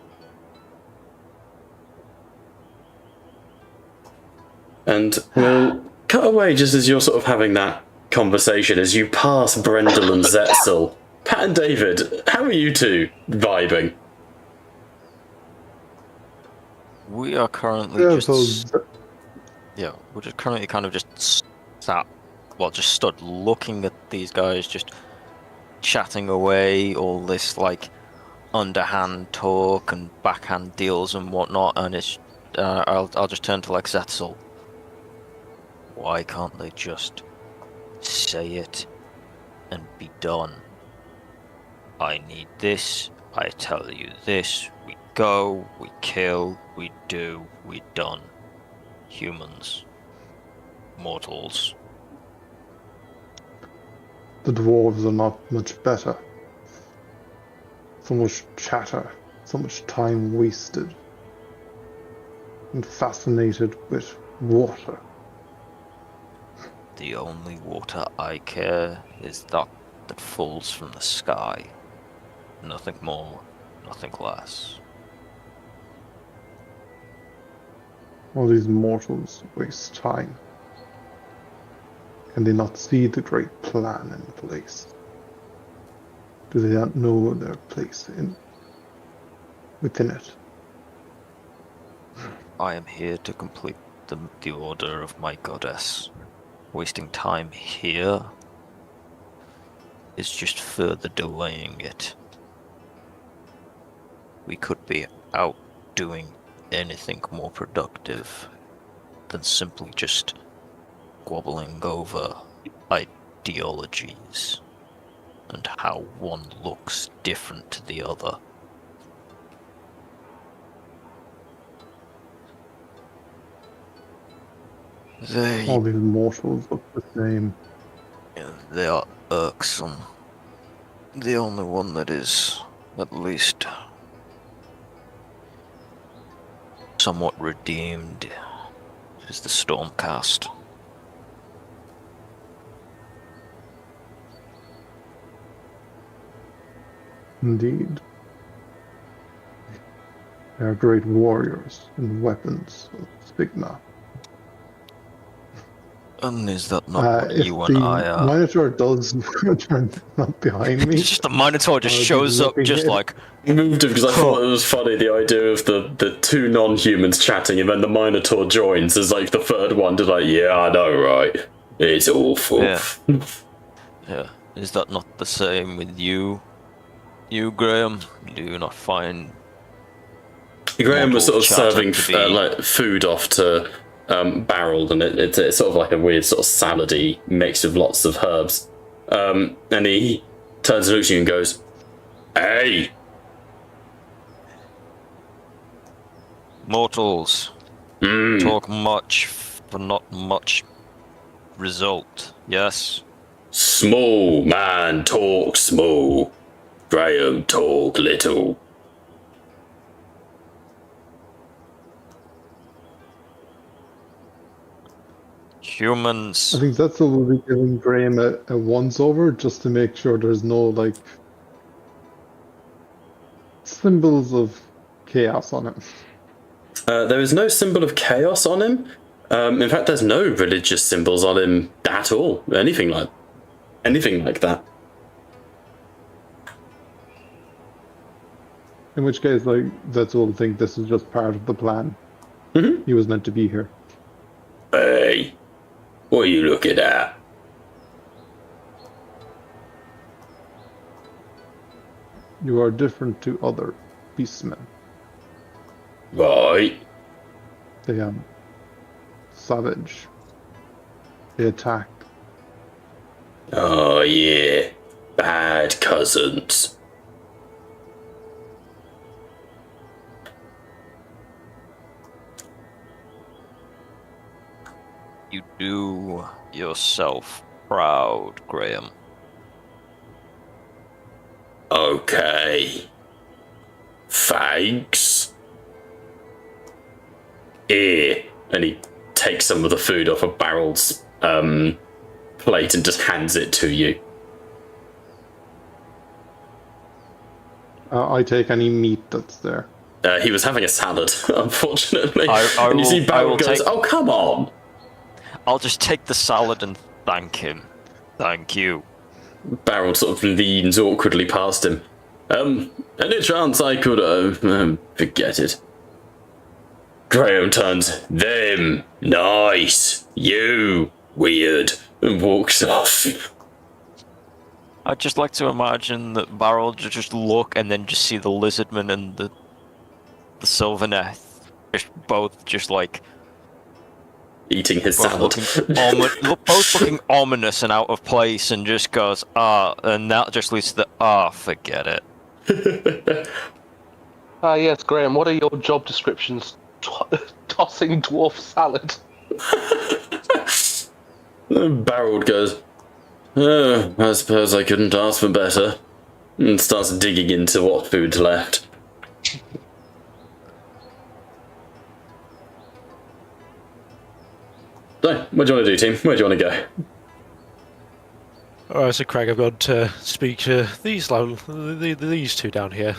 And we'll cut away just as you're sort of having that conversation, as you pass Brendel and Zetzel. Pat and David, how are you two vibing? We are currently Yeah, just... Yeah, we're just currently kind of just sat... Well, just stood looking at these guys, just chatting away, all this like underhand talk and backhand deals and whatnot, and it's I'll just turn to like Zetzel. Why can't they just say it and be done? I need this, I tell you this, we go, we kill, we do, we done. Humans. Mortals. The dwarves are not much better. So much chatter, so much time wasted. And fascinated with water. The only water I care is that falls from the sky. Nothing more, nothing less. All these mortals waste time. Can they not see the great plan in place? Do they not know their place within it? I am here to complete the order of my goddess. Wasting time here is just further delaying it. We could be out doing anything more productive than simply just squabbling over ideologies and how one looks different to the other. All these mortals look the same. They are irksome. The only one that is, at least, somewhat redeemed is the Stormcast. Indeed. They are great warriors and weapons of Sigmar. And is that not what you and I are? If the Minotaur does turn up behind me... Just the Minotaur just shows up just like... I moved it because I thought it was funny, the idea of the two non-humans chatting and then the Minotaur joins as like the third one to like, yeah, I know, right? It's awful. Yeah. Yeah. Is that not the same with you? You, Graham? Do you not find... Graham was sort of serving be... like food off to Barrel, and it's sort of like a weird sort of salady mix of lots of herbs. And he turns to Lucian and goes, "Hey!" Mortals talk much, but not much result, yes? Small man talk small. Graham talk little. Humans. I think that's what we'll be giving Graham a once-over, just to make sure there's no, like, symbols of chaos on it. There is no symbol of chaos on him. In fact, there's no religious symbols on him at all. Anything like that. In which case, like, that's all. Think this is just part of the plan. Mm-hmm. He was meant to be here. Hey, what are you looking at? You are different to other beastmen. Right. They are savage. They attack. Oh yeah, bad cousins. You do yourself proud, Graham. Okay. Thanks. Here. And he takes some of the food off of Barrel's plate and just hands it to you. I take any meat that's there. He was having a salad, unfortunately. I and you see Barrel will goes, take... "Oh, come on!" I'll just take the salad and thank him. Thank you. Barrel sort of leans awkwardly past him. Any chance I could, forget it. Graham turns, "Them, nice, you, weird," and walks off. I'd just like to imagine that Barrel just look and then just see the Lizardman and the Sylvaneth just both just like Eating his both salad. both looking ominous and out of place, and just goes and that just leads to the forget it. Yes, Graham, what are your job descriptions? Tossing dwarf salad. Barrel goes, oh, I suppose I couldn't ask for better. And starts digging into what food's left. So, what do you want to do, team? Where do you want to go? Alright, so Craig, I've got to speak to these two down here.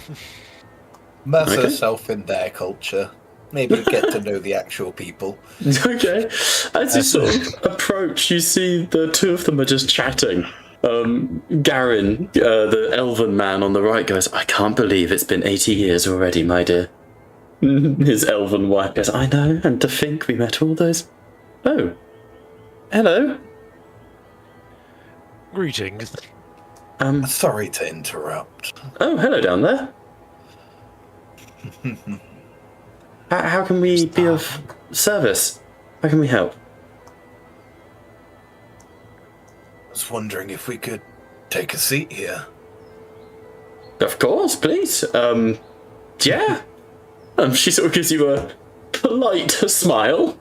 Immerse Okay. herself in their culture. Maybe get to know the actual people. Okay. As you sort of approach, you see the two of them are just chatting. Garin, the elven man on the right, goes, I can't believe it's been 80 years already, my dear. His elven wife goes, I know, and to think we met all those... Oh. Hello. Greetings. Sorry to interrupt. Oh, hello down there. How can we be of service? How can we help? I was wondering if we could take a seat here. Of course, please. Yeah. She sort of gives you a polite smile.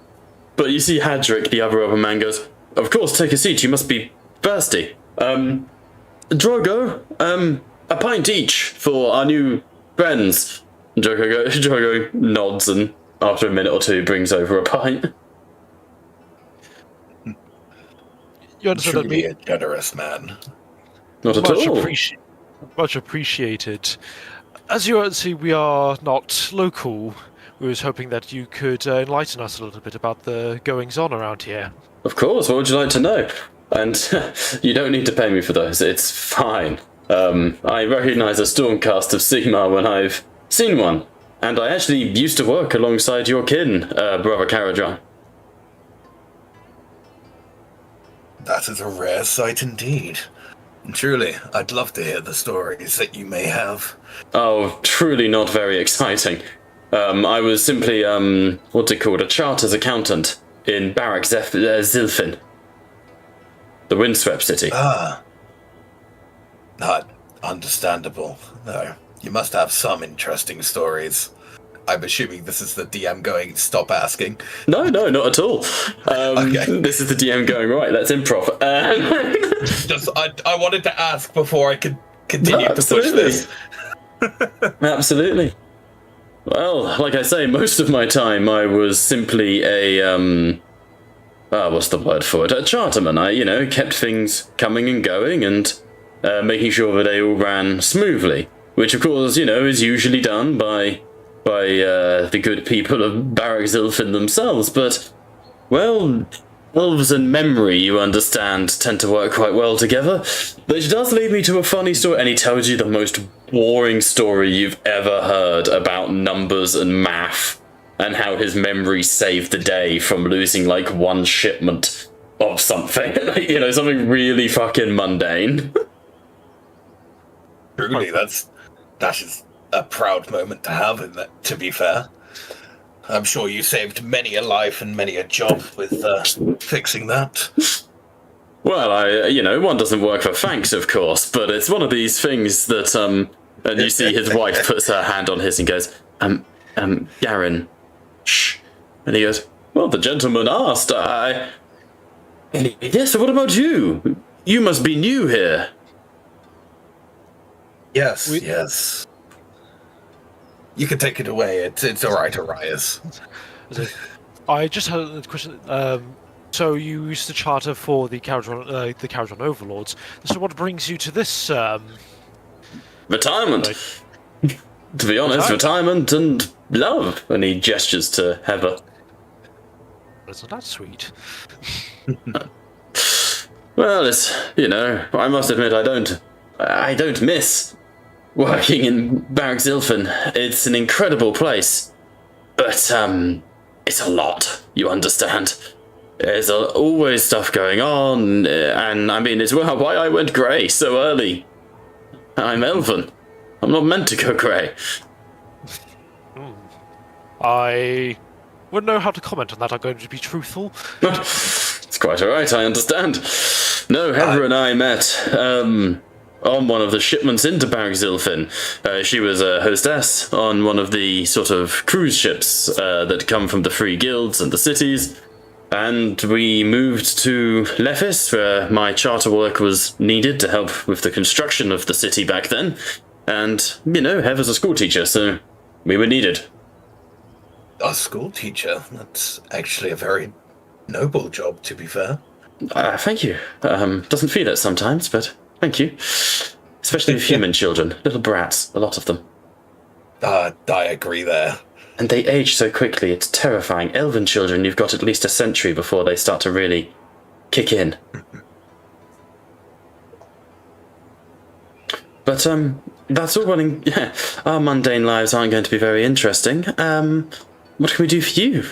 But you see Hadrick, the other man, goes, of course, take a seat. You must be thirsty. Drogo, a pint each for our new friends. Drogo nods and after a minute or two brings over a pint. You understand that Truly a generous man. Not at all. Much appreciated. As you see, we are not local. We was hoping that you could enlighten us a little bit about the goings-on around here. Of course, what would you like to know? And you don't need to pay me for those, it's fine. I recognise a Stormcast of Sigmar when I've seen one. And I actually used to work alongside your kin, Brother Caradron. That is a rare sight indeed. And truly, I'd love to hear the stories that you may have. Oh, truly not very exciting. I was simply, what's it called, a charters accountant in Barak Zilfin. The windswept city. Not understandable. No, you must have some interesting stories. I'm assuming this is the DM going, stop asking. No, not at all. Okay. This is the DM going, right, let's improv. Just, I wanted to ask before I could continue to push this. Absolutely. Well, like I say, most of my time I was simply a, what's the word for it? A charterman. I, kept things coming and going and making sure that they all ran smoothly. Which, of course, is usually done by the good people of Barak Zilfin themselves, but, well, elves and memory, you understand, tend to work quite well together. Which does lead me to a funny story, and he tells you the most boring story you've ever heard about numbers and math, and how his memory saved the day from losing, like, one shipment of something. Something really fucking mundane. Truly, that is a proud moment to have, in that, to be fair. I'm sure you saved many a life and many a job with fixing that. Well, one doesn't work for thanks, of course, but it's one of these things that, and you see his wife puts her hand on his and goes, Garin, shh. And he goes, well, the gentleman asked, yes, so what about you? You must be new here. Yes, yes. You can take it away. It's all right, Arias. I just had a question. So you used to charter for the Caradron Overlords. So what brings you to this? Retirement. To be honest, retirement and love. And he gestures to Heather. Isn't that sweet? Well, it's I must admit I don't miss working in Barak Zilfin. It's an incredible place. But, it's a lot, you understand. There's always stuff going on, and I mean, it's why I went grey so early. I'm elven. I'm not meant to go grey. I wouldn't know how to comment on that. I'm going to be truthful. It's quite alright, I understand. No, Heather and I met on one of the shipments into Bargzilfin. She was a hostess on one of the sort of cruise ships that come from the free guilds and the cities. And we moved to Lethis, where my charter work was needed to help with the construction of the city back then. And, you know, Heather's a school teacher, so we were needed. A school teacher? That's actually a very noble job, to be fair. Thank you. Doesn't feel it sometimes, but thank you. Especially with human children. Little brats, a lot of them. I agree there. And they age so quickly, it's terrifying. Elven children, you've got at least a century before they start to really kick in. But, that's all well and... Yeah, our mundane lives aren't going to be very interesting. What can we do for you?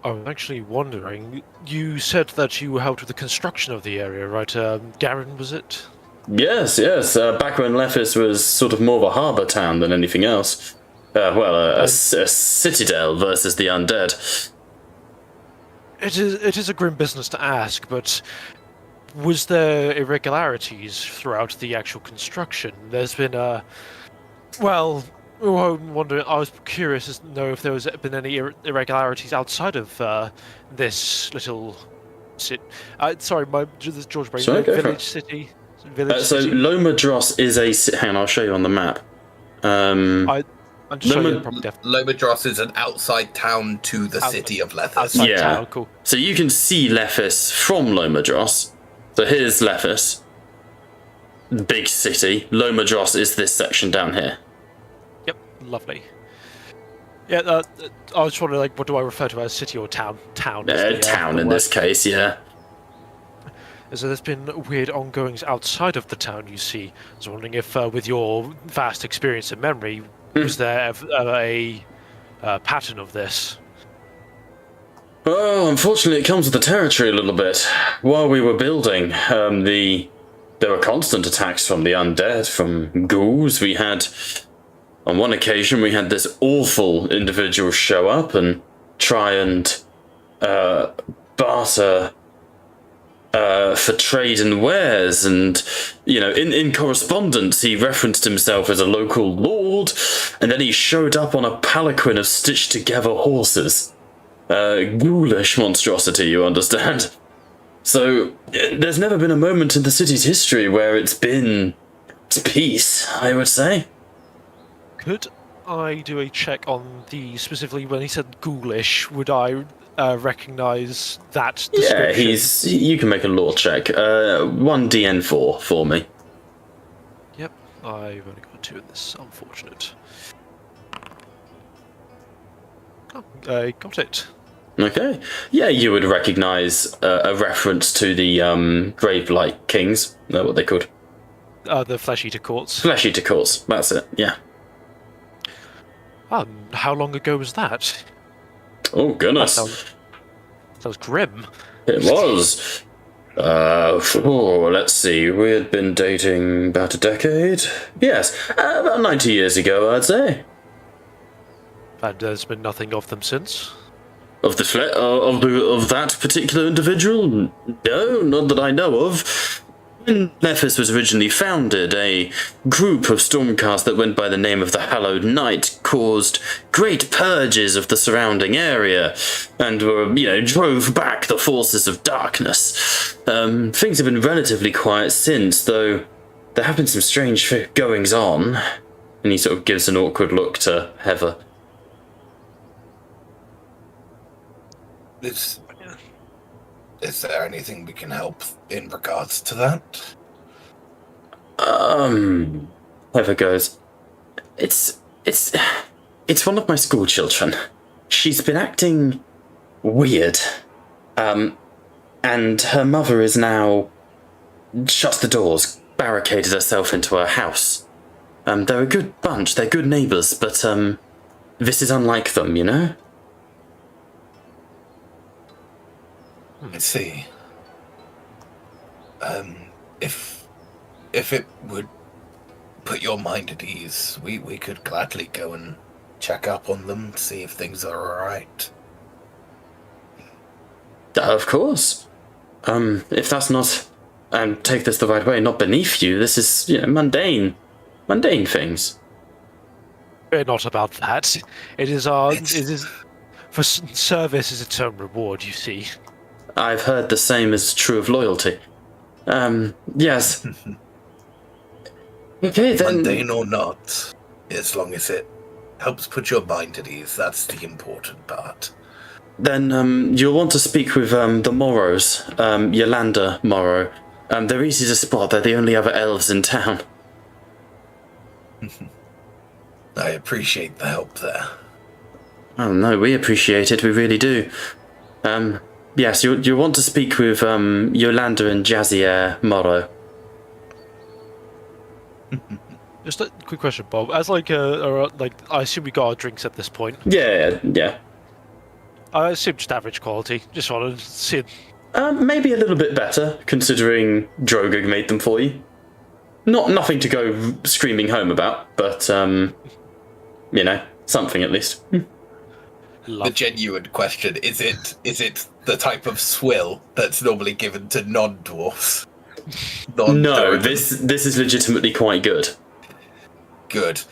I'm actually wondering, you said that you helped with the construction of the area, right? Garen, was it? Yes. Back when Lethis was sort of more of a harbour town than anything else. A citadel versus the undead. It is a grim business to ask, but was there irregularities throughout the actual construction? There's been I was curious to know if there was been any irregularities outside of this little city. Sorry, this George Brain. Village city. Village so city. Loema Dross is a... Hang on, I'll show you on the map. I'm just showing you the proper Loema Dross is an outside town to the city of Lethis. Outside town, cool. So you can see Lethis from Loema Dross. So here's Lethis. Big city. Loema Dross is this section down here. Yep, lovely. Yeah, I was wondering, like, what do I refer to as city or town? Town. Town in this case, yeah. So there's been weird ongoings outside of the town, you see. I was wondering if, with your vast experience and memory, was there ever a pattern of this? Well, unfortunately, it comes with the territory a little bit. While we were building, there were constant attacks from the undead, from ghouls. We had, on one occasion, we had this awful individual show up and try and barter for trade and wares, and, you know, in correspondence he referenced himself as a local lord, and then he showed up on a palanquin of stitched together horses. Ghoulish monstrosity, you understand? So, there's never been a moment in the city's history where it's been peace, I would say. Could I do a check on specifically when he said ghoulish, would I recognise that description? Yeah, you can make a lore check. 1dn4 for me. Yep, I've only got 2 in this, unfortunate. Oh, I got it. Okay. Yeah, you would recognise a reference to the Grave-like Kings. Is that what they're called? The Flesh-Eater Courts. Flesh-Eater Courts, that's it, yeah. How long ago was that? Oh, goodness. That sounds grim. It was. Let's see, we had been dating about a decade? Yes, about 90 years ago, I'd say. And there's been nothing of them since? Of that particular individual? No, not that I know of. When Lethis was originally founded, a group of Stormcast that went by the name of the Hallowed Knight caused great purges of the surrounding area, and drove back the forces of darkness. Things have been relatively quiet since, though there have been some strange goings on. And he sort of gives an awkward look to Heather. Is there anything we can help in regards to that? Heather goes, It's one of my school children. She's been acting weird. And her mother is now shut the doors, barricaded herself into her house. They're a good bunch, they're good neighbours, but, this is unlike them, you know? I see. If it would put your mind at ease, we could gladly go and check up on them, see if things are alright. Of course. If that's not, take this the right way, not beneath you, this is, mundane things. We're not about that. It is for service is its own reward, you see. I've heard the same is true of loyalty. Yes. Okay, then. Mundane or not, as long as it helps put your mind at ease, that's the important part. Then, you'll want to speak with, the Morrows, Yolanda Morrow. They're easy to spot, they're the only other elves in town. I appreciate the help there. Oh no, we appreciate it, we really do. Yes, you'll want to speak with, Yolanda and Jazier Morrow. Just a quick question, Bob. As I assume we got our drinks at this point. Yeah. I assume just average quality. Just wanted to see it. Maybe a little bit better, considering Droga made them for you. Nothing to go screaming home about, but, something at least. The genuine question, is it the type of swill that's normally given to non-dwarfs? No, this is legitimately quite good. Good.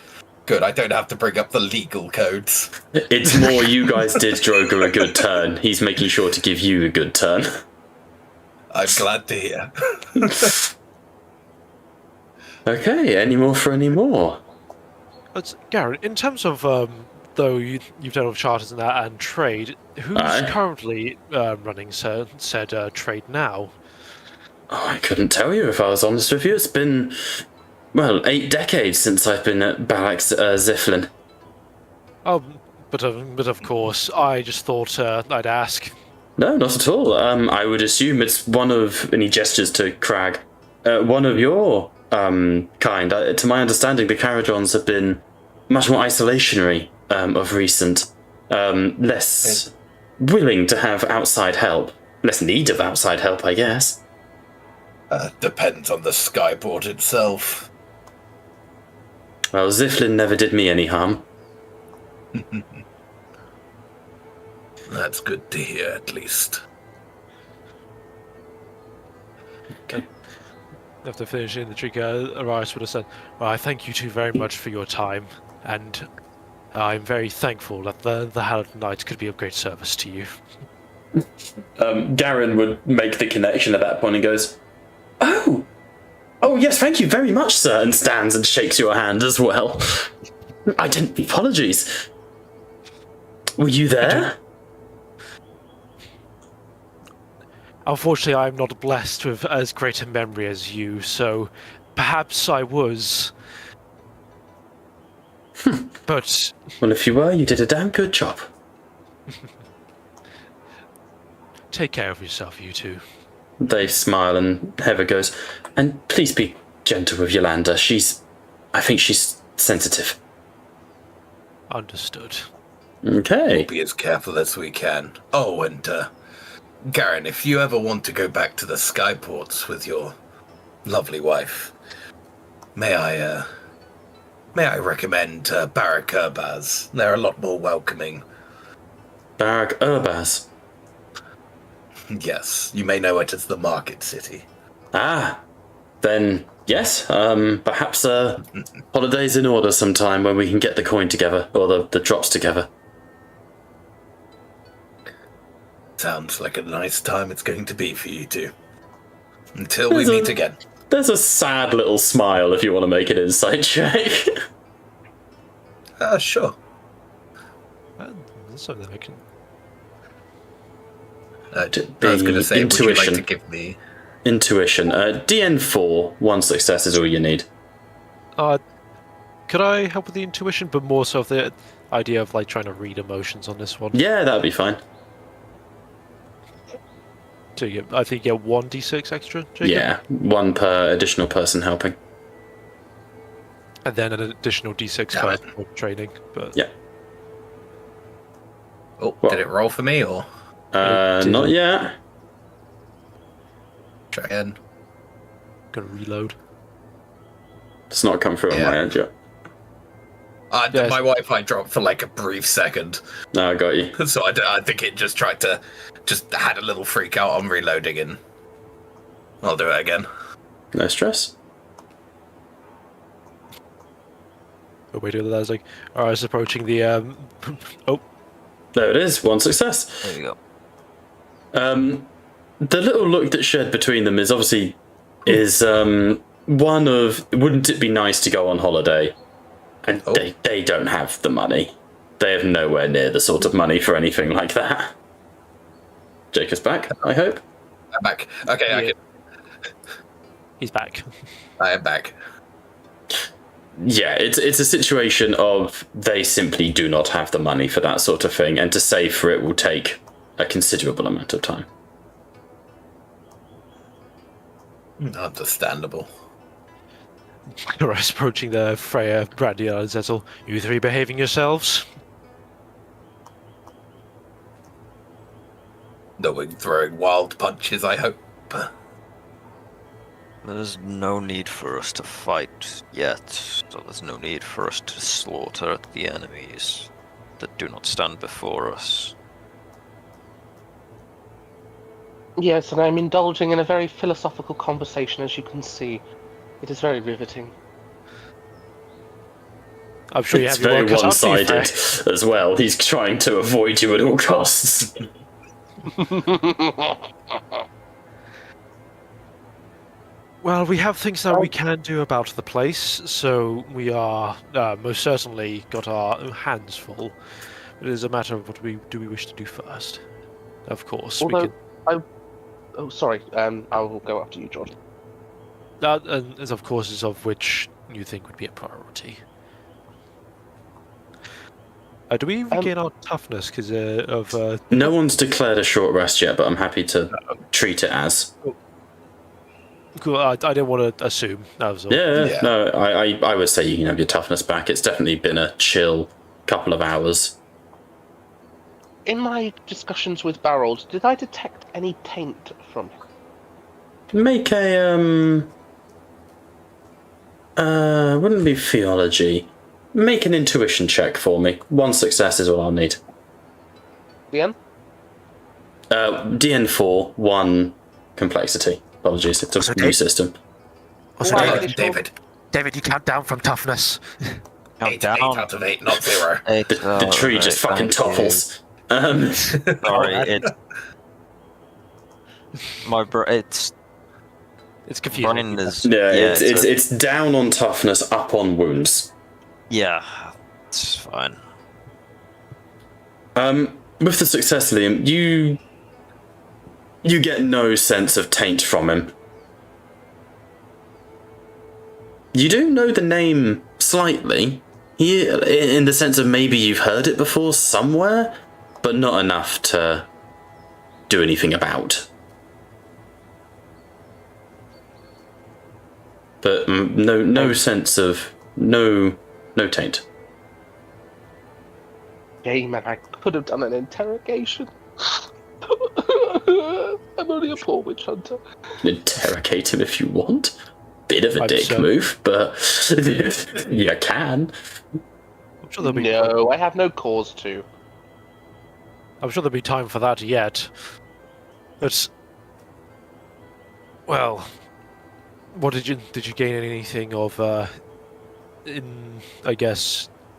I don't have to bring up the legal codes. It's more you guys did Droga a good turn. He's making sure to give you a good turn. I'm glad to hear. Okay, any more? Garen, in terms of though you've done with charters and that and trade, who's currently running said trade now? Oh, I couldn't tell you if I was honest with you. It's been 8 decades since I've been at Barracks Ziflin. Oh, but of course, I just thought I'd ask. No, not at all. I would assume it's one of, and he gestures to Crag, one of your kind. To my understanding, the Caradons have been much more isolationary of recent, less willing to have outside help, less need of outside help, I guess. Depends on the skyboard itself. Well, Ziflin never did me any harm. That's good to hear, at least. Okay. After finishing the drink, Arias would have said, well, I thank you two very much for your time, and I'm very thankful that the Hallowed Knights could be of great service to you. Garen would make the connection at that point and goes, Oh, yes, thank you very much, sir, and stands and shakes your hand as well. Apologies. Were you there? Unfortunately, I'm not blessed with as great a memory as you, so perhaps I was. But... Well, if you were, you did a damn good job. Take care of yourself, you two. They smile and Heather goes, and please be gentle with Yolanda. I think she's sensitive. Understood. Okay. We'll be as careful as we can. Oh, and, Garen, if you ever want to go back to the skyports with your lovely wife, may I recommend Barak Urbaz? They're a lot more welcoming. Barak Urbaz? Yes, you may know it as the Market City. Then yes, perhaps holidays in order sometime when we can get the coin together, or the drops together. Sounds like a nice time it's going to be for you two. Until we meet again. There's a sad little smile if you want to make an insight check. Sure. That's something I can... I was going to say, intuition. would you like to give me... Intuition. DN4, 1 success is all you need. Could I help with the intuition, but more so the idea of trying to read emotions on this one? Yeah, that'd be fine. So I think you get 1d6 extra, Jacob? Yeah, 1 per additional person helping. And then an additional d6 for training. But yeah. Oh, did it roll for me, or...? Not yet. Try again. Gonna reload. It's not come through on Yeah. my end yet. Yes. My Wi-Fi dropped for like a brief second, No, I got you. so I think it just had a little freak out on reloading, and I'll do it again. No stress. Oh, wait, that was like, I was approaching the, oh, There it is. One success. There you The little look that's shared between them is obviously one of, wouldn't it be nice to go on holiday? And they don't have the money. They have nowhere near the sort of money for anything like that. Jacob's back, I hope. I'm back. Okay, Yeah. He's back. I am back. Yeah, it's a situation of they simply do not have the money for that sort of thing, and to save for it will take a considerable amount of time. Understandable. I was approaching the Freya, Brandy, and Zettel. You three behaving yourselves? No one throwing wild punches, I hope. There's no need for us to fight yet, so there's no need for us to slaughter the enemies that do not stand before us. Yes, and I'm indulging in a very philosophical conversation, as you can see. It is very riveting. I'm sure you It's have your very work cut out for you, one-sided Frey. as well. He's trying to avoid you at all costs. Well, we have things that we can do about the place, so we are most certainly got our hands full. It is a matter of what we wish to do first. Of course, we Although, can. Oh, sorry. I will go after you, George. And of course, is of which you think would be a priority. Do we regain our toughness because of? No one's declared a short rest yet, but I'm happy to treat it as. Cool. I didn't want to assume. That was all. Yeah. No, I would say you can have your toughness back. It's definitely been a chill couple of hours. In my discussions with Barold, did I detect any taint from him? Make a wouldn't be theology. Make an intuition check for me. One success is all I'll need. DN? DN4, 1 complexity. Apologies, it's a new system. Also, Why? David, you count down from toughness. Count 8 down. out of 8, not 0. The tree just fucking topples. Sorry, it's It's confusing. Brian is it's down on toughness, up on wounds. yeah, it's fine. With the success, Liam, you get no sense of taint from him. You do know the name slightly, in the sense of maybe you've heard it before somewhere, but not enough to do anything about. But no sense of no taint. Game, and I could have done an interrogation. I'm only a poor witch hunter. Interrogate him if you want. Bit of a I'm dick so- move, but you can. I'm sure there'll be. No, I have no cause to. I'm sure there'll be time for that yet. But well, what did you gain anything of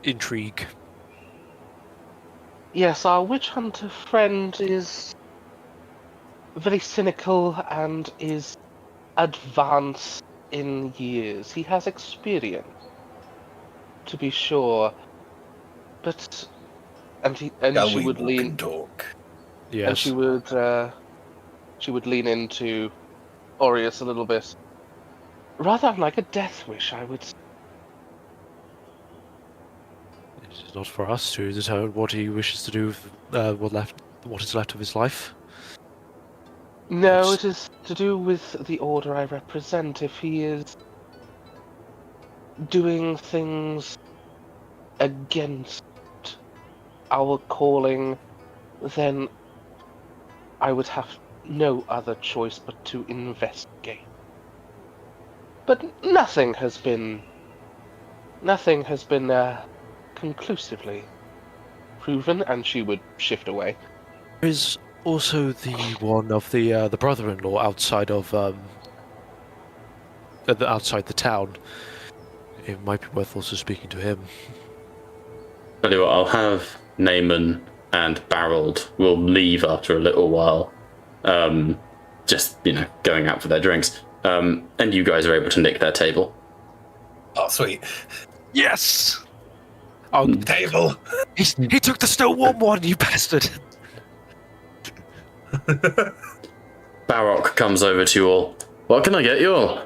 intrigue? Yes, our witch hunter friend is very cynical and is advanced in years. He has experience, to be sure, but she would lean. Talk. Yes. And she would lean into Aureus a little bit. Rather like a death wish, I would. It is not for us to determine what he wishes to do with what is left of his life. No, it is to do with the order I represent. If he is doing things against our calling, then I would have. no other choice but to investigate. But nothing has been conclusively proven, and she would shift away. There is also the one of the brother-in-law outside of outside the town. It might be worth also speaking to him. Tell you what, I'll have Naaman and Barold will leave after a little while. Just, going out for their drinks. And you guys are able to nick their table. Oh, sweet. Yes! Oh, Table. he took the still warm one, you bastard! Barrock comes over to you all. What can I get you all?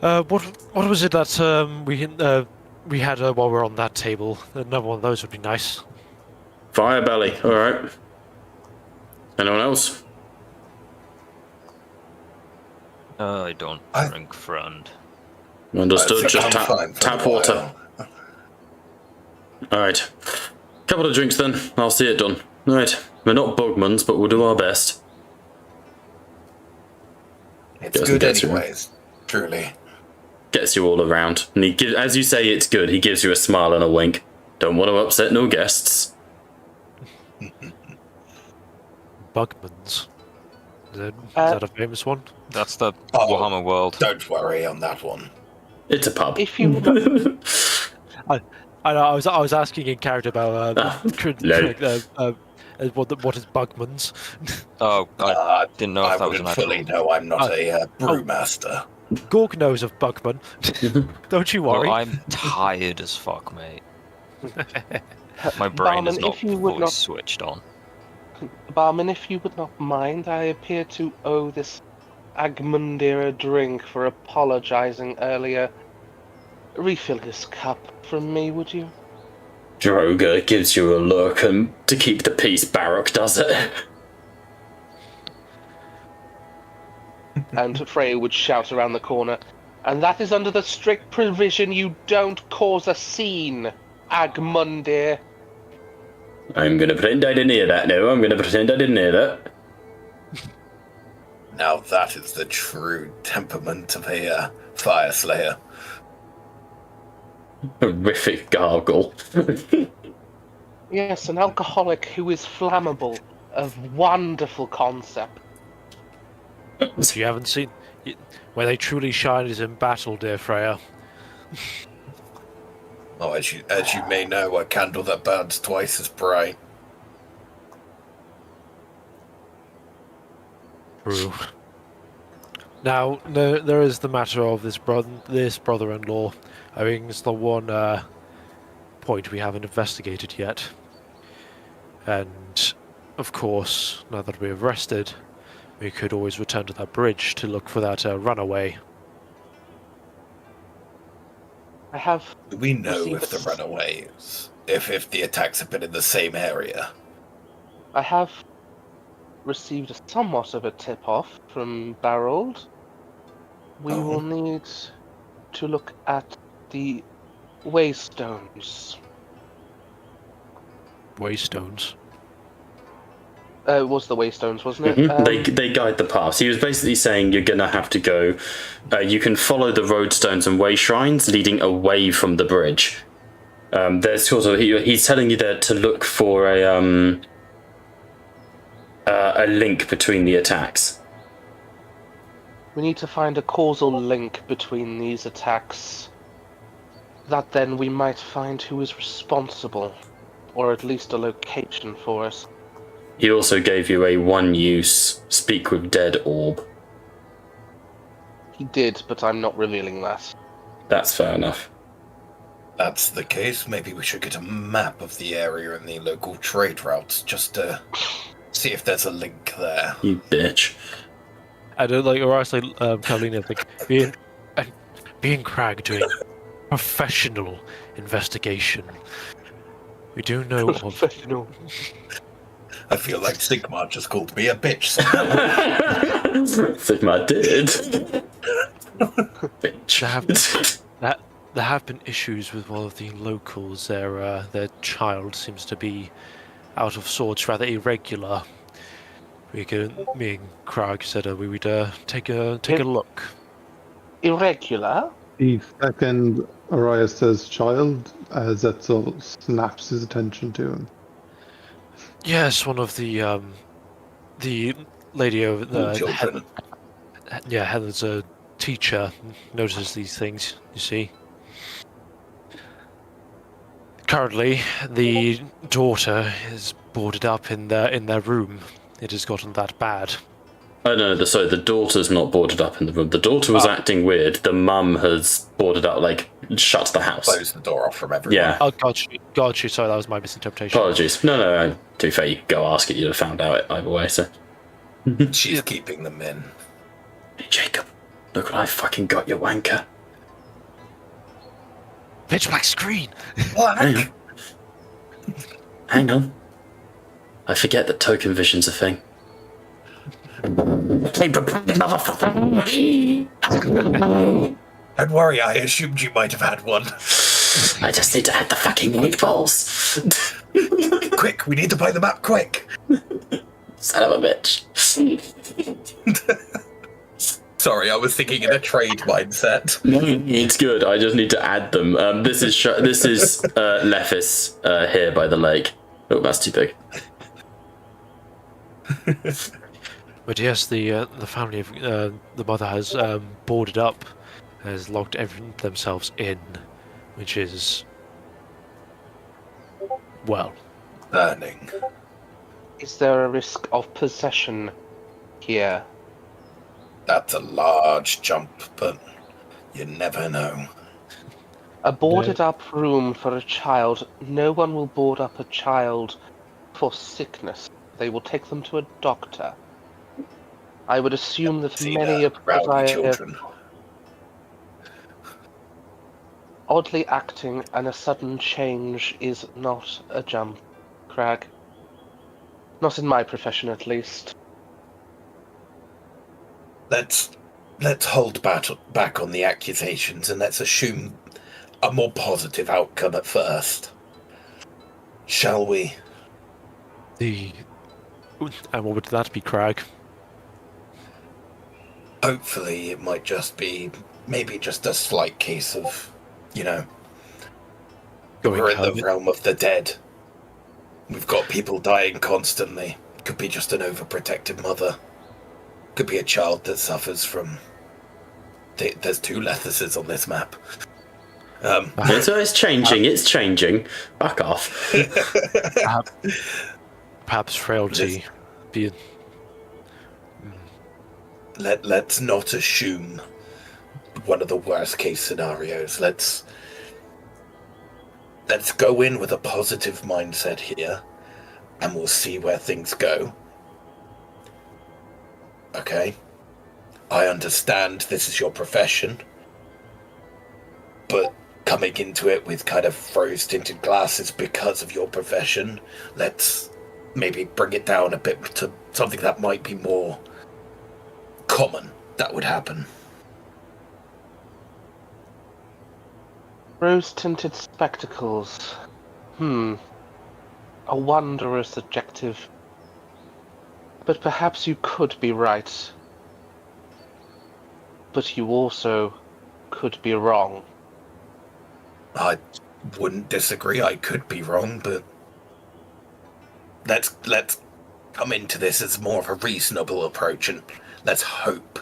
What was it that we had while we were on that table? Another one of those would be nice. Fire belly, alright. Anyone else? I don't drink, friend. Understood, just fine for tap a while. water. Alright. Couple of drinks then, I'll see it done. Alright, we're not bugmans, but we'll do our best. It's Doesn't good get you. anyways, truly. Gets you all around. And as you say it's good, he gives you a smile and a wink. Don't want to upset no guests. Bugmans. Is that a famous one? That's the Oh. Warhammer world. Don't worry on that one. It's a pub. If you I was asking in character about no. what is Bugmans? Oh, I didn't know I if that was an wouldn't actual... fully know. I'm not a brewmaster. Gorg knows of Bugman. Don't you worry. Well, I'm tired as fuck, mate. My brain Barman, is not if you would fully not- switched on. Barman, if you would not mind, I appear to owe this Agmundir a drink for apologizing earlier. Refill his cup from me, would you? Droger gives you a look, and to keep the peace, Barock does it. And Freya would shout around the corner, and that is under the strict provision you don't cause a scene, Agmundir. I'm gonna pretend I didn't hear that now. I'm gonna pretend I didn't hear that. Now that is the true temperament of a fire slayer. Horrific gargle. Yes, an alcoholic who is flammable. A wonderful concept. If you haven't seen, where they truly shine is in battle, dear Freya. Oh, as you may know, a candle that burns twice as bright. True. Now, there is the matter of this brother-in-law. I think it's the one point we haven't investigated yet. And, of course, now that we have rested, we could always return to that bridge to look for that runaway. I have. Do we know See, if the but- runaways, if the attacks have been in the same area? I have received somewhat of a tip-off from Barold. We Oh. will need to look at the waystones. Waystones. It was the waystones, wasn't it? They guide the paths. He was basically saying you're gonna have to go. You can follow the roadstones and way shrines leading away from the bridge. There's sort of he's telling you there to look for a link between the attacks. We need to find a causal link between these attacks. That then we might find who is responsible, or at least a location for us. He also gave you a one-use speak with dead orb. He did, but I'm not revealing that. That's fair enough. That's the case. Maybe we should get a map of the area and the local trade routes just to see if there's a link there. You bitch. I don't like, or actually, Carlina, like being Crag doing professional investigation. We do know of Professional. I feel like Sigmar just called me a bitch. Sigmar did. Bitch. there have been issues with one of the locals. Their child seems to be out of sorts, rather irregular. Me and Krag said we would take a look. Irregular? The second Arias says child, Zetzel snaps his attention to him. Yes, one of the lady over All the children. Heather's a teacher notices these things. You see. Currently, the daughter is boarded up in their room. It has gotten that bad. Oh no, sorry, the daughter's not boarded up in the room. The daughter was acting weird. The mum has boarded up, like, shut the house. Close the door off from everyone. Yeah. Oh, got you. Sorry, that was my misinterpretation. Apologies. No. To be fair, you go ask it, you'd have found out it either way, so. She's keeping them in. Hey, Jacob, look what I fucking got, you wanker. Pitch black screen. What? Hang on. I forget that token vision's a thing. Don't worry, I assumed you might have had one. I just need to add the fucking meatballs. Quick, we need to buy the map quick. Son of a bitch. Sorry, I was thinking in a trade mindset. It's good. I just need to add them. This is Lethis here by the lake. Oh, that's too big. But yes, the family of the mother has boarded up, has locked themselves in, which is well. Burning. Is there a risk of possession here? That's a large jump, but you never know. A boarded up room for a child. No one will board up a child for sickness. They will take them to a doctor. I would assume that See many of rowdy the children. oddly acting and a sudden change is not a jump, Crag. Not in my profession, at least. Let's hold back on the accusations and let's assume a more positive outcome at first. Shall we? And what would that be, Crag? Hopefully it might just be maybe just a slight case of, we're in the realm of the dead. We've got people dying constantly. Could be just an overprotective mother. Could be a child that suffers from... There's 2 Lethises on this map. It's changing. Fuck off. Perhaps frailty. Let's not assume one of the worst case scenarios. Let's go in with a positive mindset here, and we'll see where things go. Okay? I understand this is your profession, but coming into it with kind of rose-tinted glasses because of your profession, let's maybe bring it down a bit to something that might be more common that would happen. Rose-tinted spectacles. A wondrous adjective. But perhaps you could be right. But you also could be wrong. I wouldn't disagree. I could be wrong, but let's come into this as more of a reasonable approach, and let's hope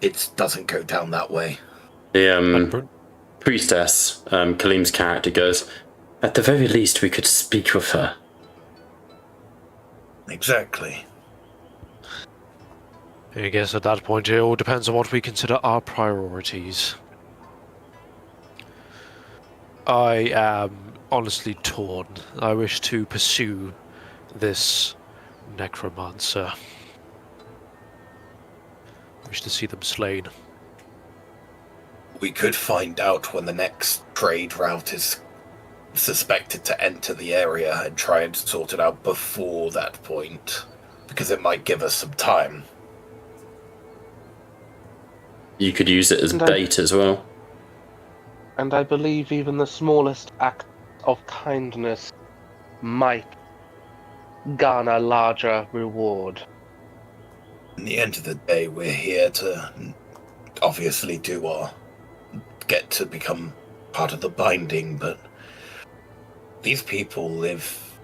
it doesn't go down that way. The priestess, Kalim's character, goes, at the very least we could speak with her. Exactly. I guess at that point it all depends on what we consider our priorities. I am honestly torn. I wish to pursue this necromancer. I wish to see them slain. We could find out when the next trade route is suspected to enter the area and try and sort it out before that point, because it might give us some time. You could use it as bait as well. And I believe even the smallest act of kindness might garner larger reward. In the end of the day, we're here to obviously get to become part of the binding, but these people live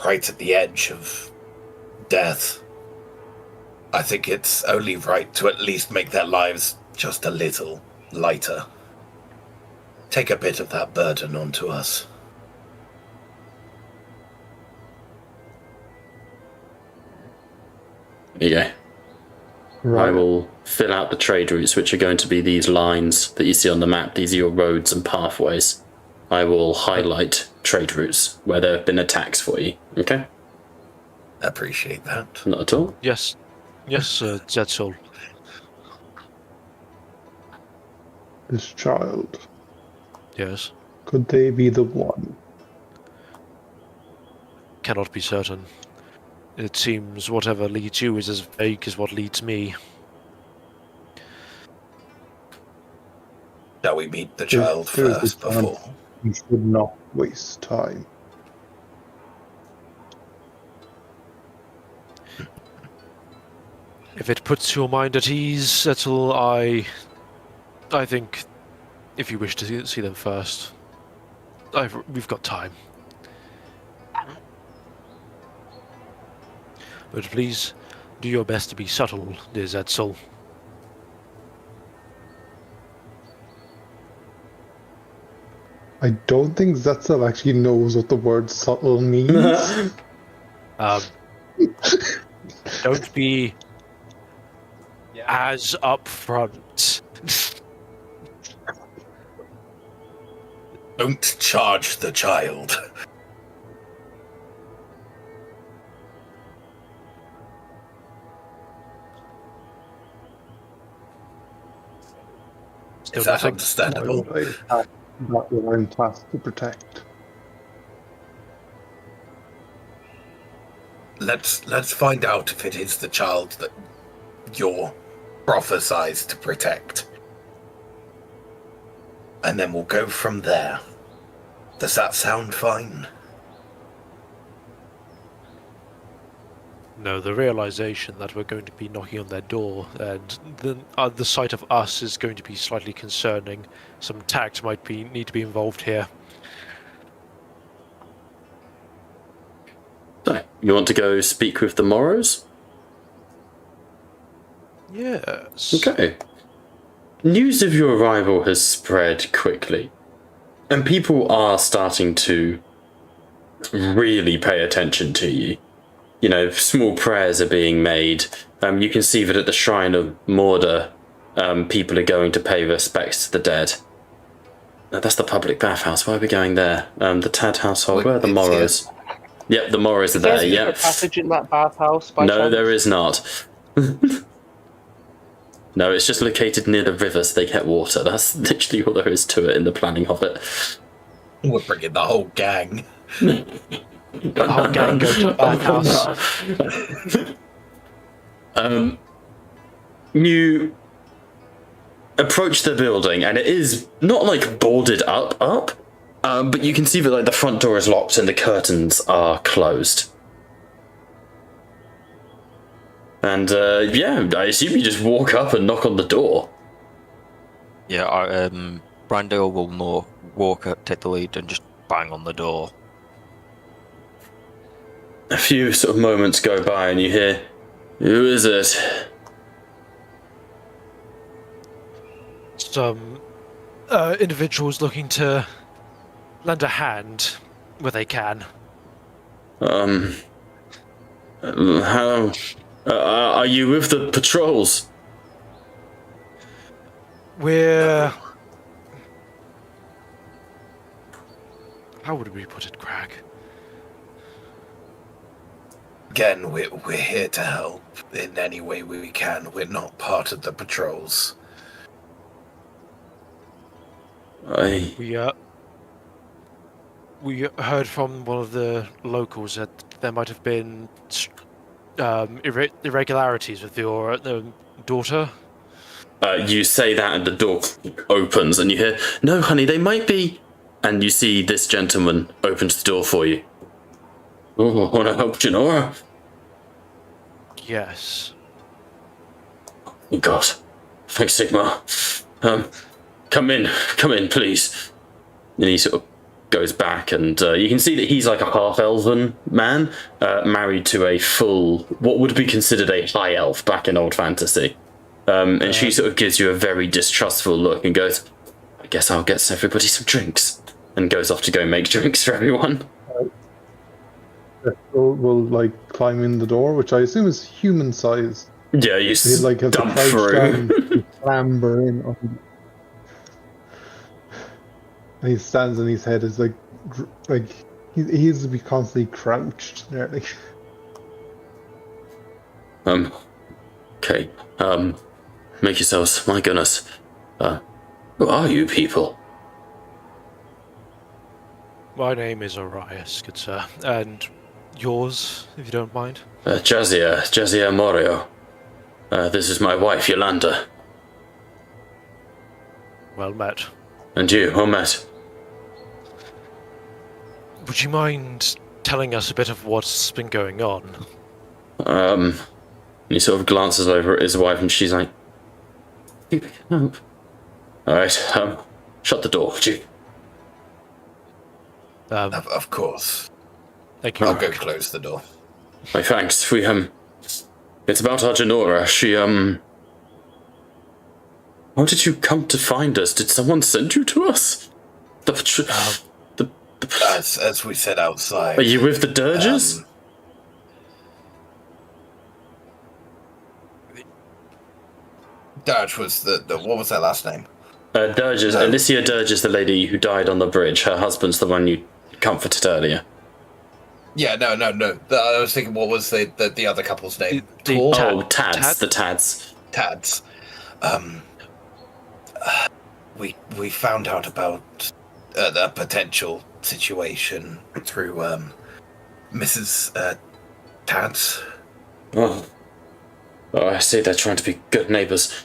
right at the edge of death. I think it's only right to at least make their lives just a little lighter. Take a bit of that burden onto us. There you go. I will fill out the trade routes, which are going to be these lines that you see on the map. These are your roads and pathways. I will highlight trade routes where there have been attacks for you. Okay? Appreciate that. Not at all. Yes, Zetzel. This child, Yes, could they be the one? cannot be certain. It seems whatever leads you is as vague as what leads me. Shall we meet the child first before? You should not waste time. If it puts your mind at ease, Zetzel, I think if you wish to see them first, we've got time. But please, do your best to be subtle, dear Zetzel. I don't think Zetzel actually knows what the word subtle means. Don't be as upfront. Don't charge the child. Still Is that nothing. understandable? That what I'm tasked to protect. Let's find out if it is the child that you're prophesized to protect. And then we'll go from there. Does that sound fine? No, the realization that we're going to be knocking on their door, and the sight of us is going to be slightly concerning. Some tact might need to be involved here. So, you want to go speak with the Morrows? Yes. Okay. News of your arrival has spread quickly, and people are starting to really pay attention to you. You know, small prayers are being made. You can see that at the Shrine of Morda, people are going to pay respects to the dead. That's the public bathhouse. Why are we going there? The Tad household. Where are the Morrows? Yep, the Morrows are there. There's Yep. a passage in that bathhouse by No, chance? there is not. No, it's just located near the river, so they get water. That's literally all there is to it in the planning of it. We're bringing the whole gang. The whole gang go to the bathhouse. You approach the building, and it is not like boarded up, but you can see that like the front door is locked and the curtains are closed. And yeah, I assume you just walk up and knock on the door. Yeah, Brando will more walk up, take the lead, and just bang on the door. A few sort of moments go by, and you hear, "Who is it?" Some individuals looking to lend a hand where they can. How? Are you with the patrols? We're... How would we put it, Crag? Again, we're here to help in any way we can. We're not part of the patrols. We heard from one of the locals that there might have been irregularities with your daughter. You say that, and the door opens, and you hear, "No, honey, they might be." And you see this gentleman opens the door for you. Oh, want to help Janora? Yes. Oh, God. Thanks, Sigmar. Come in, please. And he sort of goes back, and you can see that he's like a half-elven man, married to a full, what would be considered a high elf back in old fantasy. And she sort of gives you a very distrustful look and goes, I guess I'll get everybody some drinks. And goes off to go make drinks for everyone. We'll like climb in the door, which I assume is human size. Yeah, you He'd like have to dump crouch through. down and clamber in. And he stands and his head is like he needs to be constantly crouched nearly. Okay. Make yourselves, my goodness. Who are you people? My name is Arias, good sir. And yours, if you don't mind? Jazia Morio. This is my wife, Yolanda. Well met. And you, well met. Would you mind telling us a bit of what's been going on? He sort of glances over at his wife and she's like, Alright, shut the door, would you? Of course. Thank you. I'll go close the door. Why, thanks. We, it's about our Janora. She, How did you come to find us? Did someone send you to us? As we said outside. Are you with the Dirges? Dirge was the what was their last name? Dirges. No. Alicia Dirges, the lady who died on the bridge. Her husband's the one you comforted earlier. Yeah, no. I was thinking, what was the other couple's name? Tads. The Tads. Tads. We found out about a potential situation through Mrs. Tads. Oh, I see. They're trying to be good neighbours.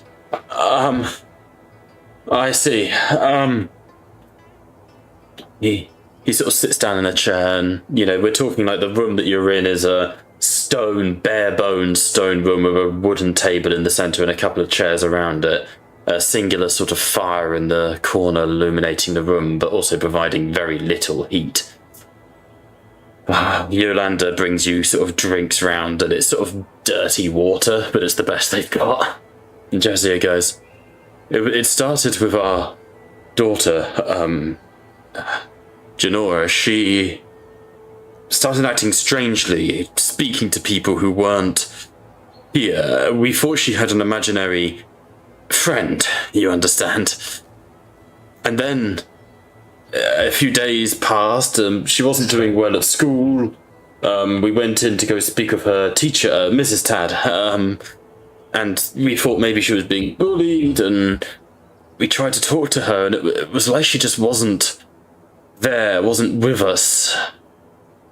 I see. He sort of sits down in a chair, and we're talking like the room that you're in is a bare-bones stone room with a wooden table in the centre and a couple of chairs around it. A singular sort of fire in the corner illuminating the room, but also providing very little heat. Yolanda brings you sort of drinks round, and it's sort of dirty water, but it's the best they've got. And Jazia goes, it started with our daughter, Janora. She started acting strangely, speaking to people who weren't here. We thought she had an imaginary friend, you understand. And then a few days passed. She wasn't doing well at school. We went in to go speak with her teacher, Mrs. Tad, and we thought maybe she was being bullied, and we tried to talk to her, and it was like she just wasn't there, wasn't with us.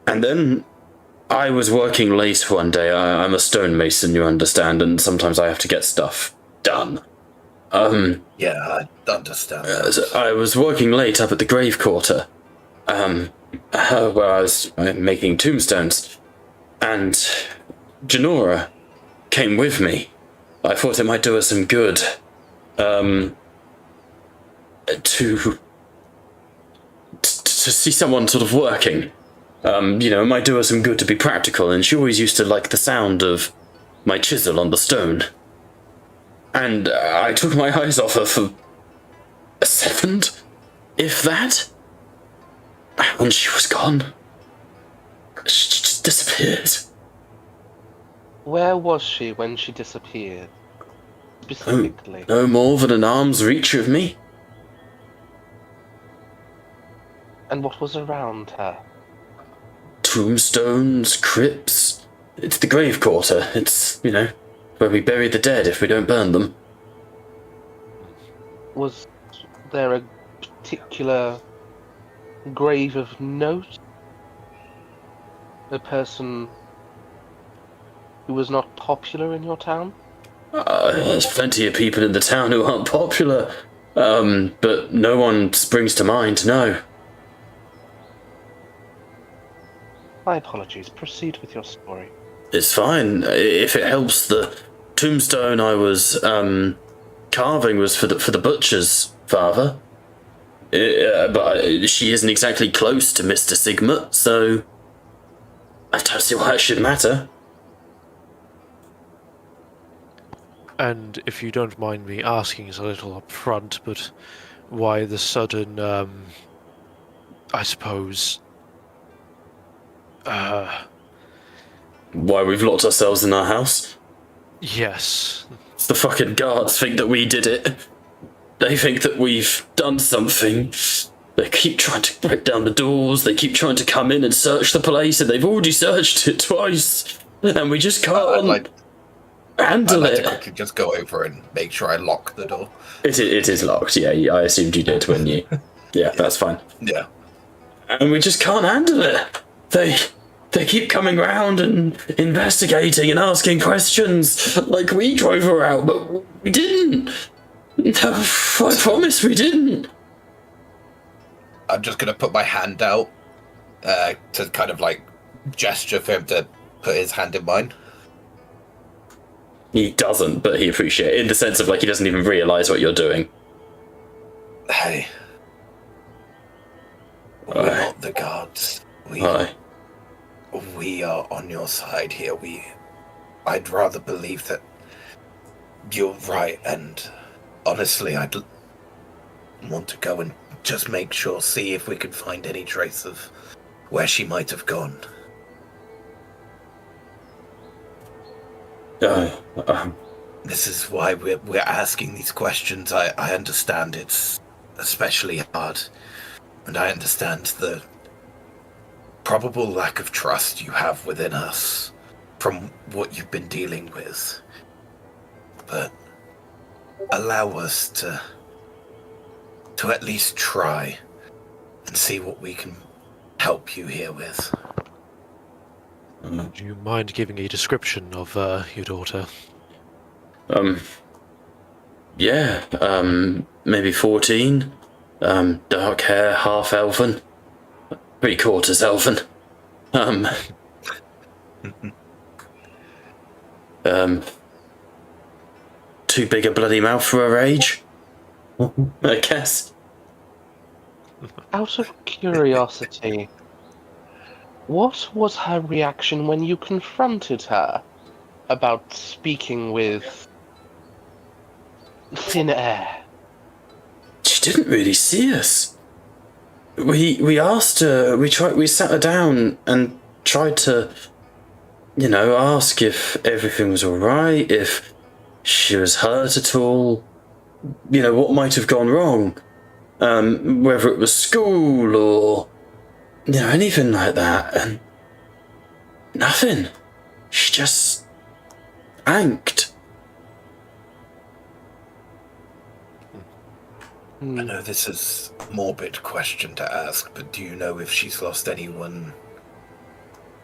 And then I was working late one day. I'm a stonemason, you understand, and sometimes I have to get stuff done. Yeah, I understand. So I was working late up at the grave quarter, where I was making tombstones, and Janora came with me. I thought it might do her some good, to see someone sort of working. It might do her some good to be practical, and she always used to like the sound of my chisel on the stone. And I took my eyes off her for a second, if that, and she was gone. She just disappeared. Where was she when she disappeared? Specifically. No more than an arm's reach of me. And what was around her? Tombstones, crypts. It's the grave quarter. It's, where we bury the dead if we don't burn them. Was there a particular grave of note? A person who was not popular in your town? There's plenty of people in the town who aren't popular, but no one springs to mind, no. My apologies. Proceed with your story. It's fine. If it helps, the tombstone I was carving was for the butcher's father. But she isn't exactly close to Mr. Sigmar, so I don't see why it should matter. And if you don't mind me asking, it's a little upfront, but why the sudden, I suppose, Why we've locked ourselves in our house? yes. It's the fucking guards think that we did it. They think that we've done something. They keep trying to break down the doors, they keep trying to come in and search the place, and they've already searched it twice. And we just can't handle I'd like it. to quickly just go over and make sure I lock the door. It is locked, yeah. I assumed you did when you... Yeah, that's fine. Yeah. And we just can't handle it. They keep coming round and investigating and asking questions. Like, we drove her out, but we didn't. No, I promise we didn't. I'm just going to put my hand out to kind of like gesture for him to put his hand in mine. He doesn't, but he appreciates it, in the sense of, like, he doesn't even realise what you're doing. Hey. We're Aye. not the gods. Aye. We are on your side here. I'd rather believe that you're right, and honestly, I'd want to go and just make sure, see if we could find any trace of where she might have gone. This is why we're asking these questions. I understand it's especially hard, and I understand the probable lack of trust you have within us from what you've been dealing with. But allow us to at least try and see what we can help you here with. Do you mind giving a description of your daughter? Yeah, maybe 14. Dark hair, half elven. 3/4 elven. Too big a bloody mouth for her age, I guess. Out of curiosity, what was her reaction when you confronted her about speaking with thin air? She didn't really see us. We asked her, we sat her down and tried to, ask if everything was alright, if she was hurt at all, what might have gone wrong, whether it was school or, anything like that, and nothing. She just anked. I know this is a morbid question to ask, but do you know if she's lost anyone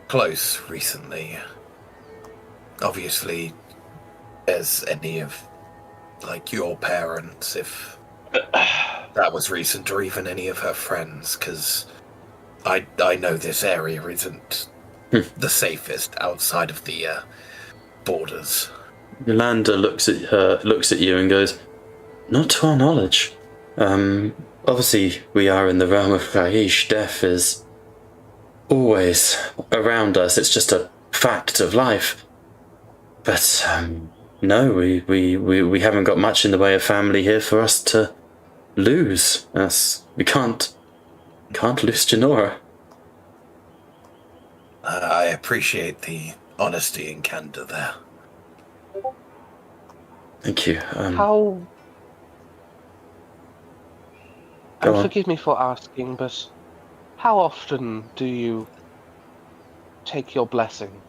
close recently? Obviously, as any of, like, your parents, if that was recent, or even any of her friends, because I know this area isn't the safest outside of the borders. Yolanda looks at you and goes, "Not to our knowledge. Obviously we are in the realm of Raish. Death is always around us. It's just a fact of life. But, no, we haven't got much in the way of family here for us to lose. We can't lose Janora." I appreciate the honesty and candor there. Thank you. How... Go And on. forgive me for asking, but how often do you take your blessing?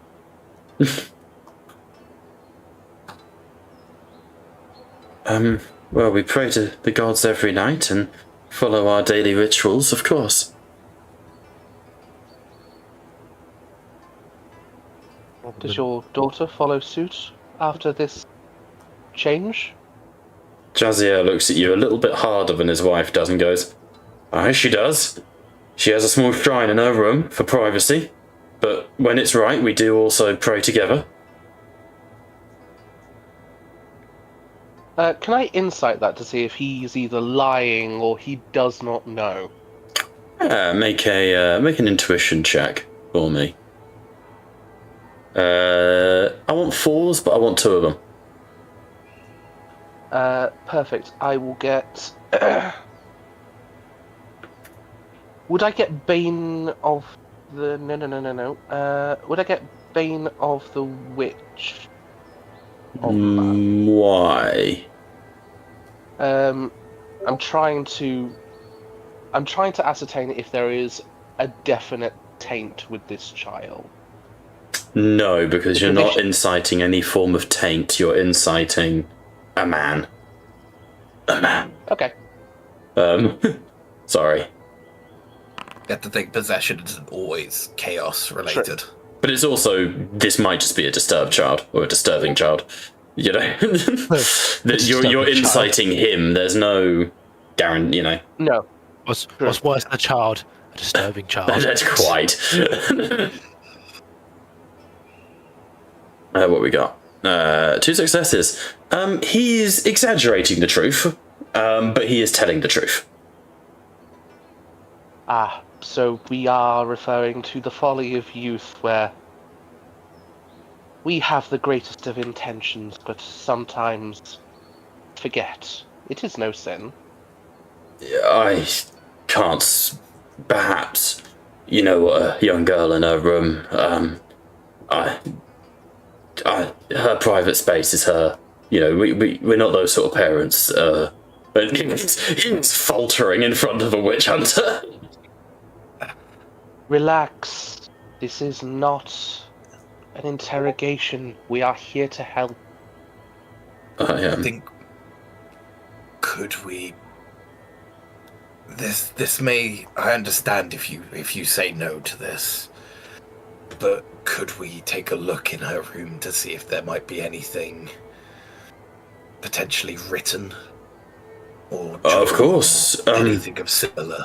Well, we pray to the gods every night and follow our daily rituals, of course. Does your daughter follow suit after this change? Jazier looks at you a little bit harder than his wife does and goes, "Aye, she does. She has a small shrine in her room for privacy, but when it's right, we do also pray together. Can I insight that to see if he's either lying or he does not know? Make an intuition check for me. I want 4s, but I want 2 of them. Perfect. I will get... Would I get Bane of the... No. Would I get Bane of the Witch? Why? I'm trying to ascertain if there is a definite taint with this child. No, because you're not inciting any form of taint. You're inciting a man. A man. Okay. Sorry. You have to think possession isn't always chaos related. Sure. But it's also, this might just be a disturbed child, or a disturbing child. You know? You're inciting him, there's no guarantee, you know. No. What's worse than a child? A disturbing child. That's quite. What we got? 2 successes. He's exaggerating the truth, but he is telling the truth. Ah, so we are referring to the folly of youth where we have the greatest of intentions, but sometimes forget. It is no sin. I can't. Perhaps, you know, a young girl in her room. Her private space is her. You know, we're not those sort of parents. But he's faltering in front of a witch hunter. Relax. This is not an interrogation. We are here to help. I think. Could we? This may. I understand if you say no to this, but could we take a look in her room to see if there might be anything potentially written or of course, anything of similar?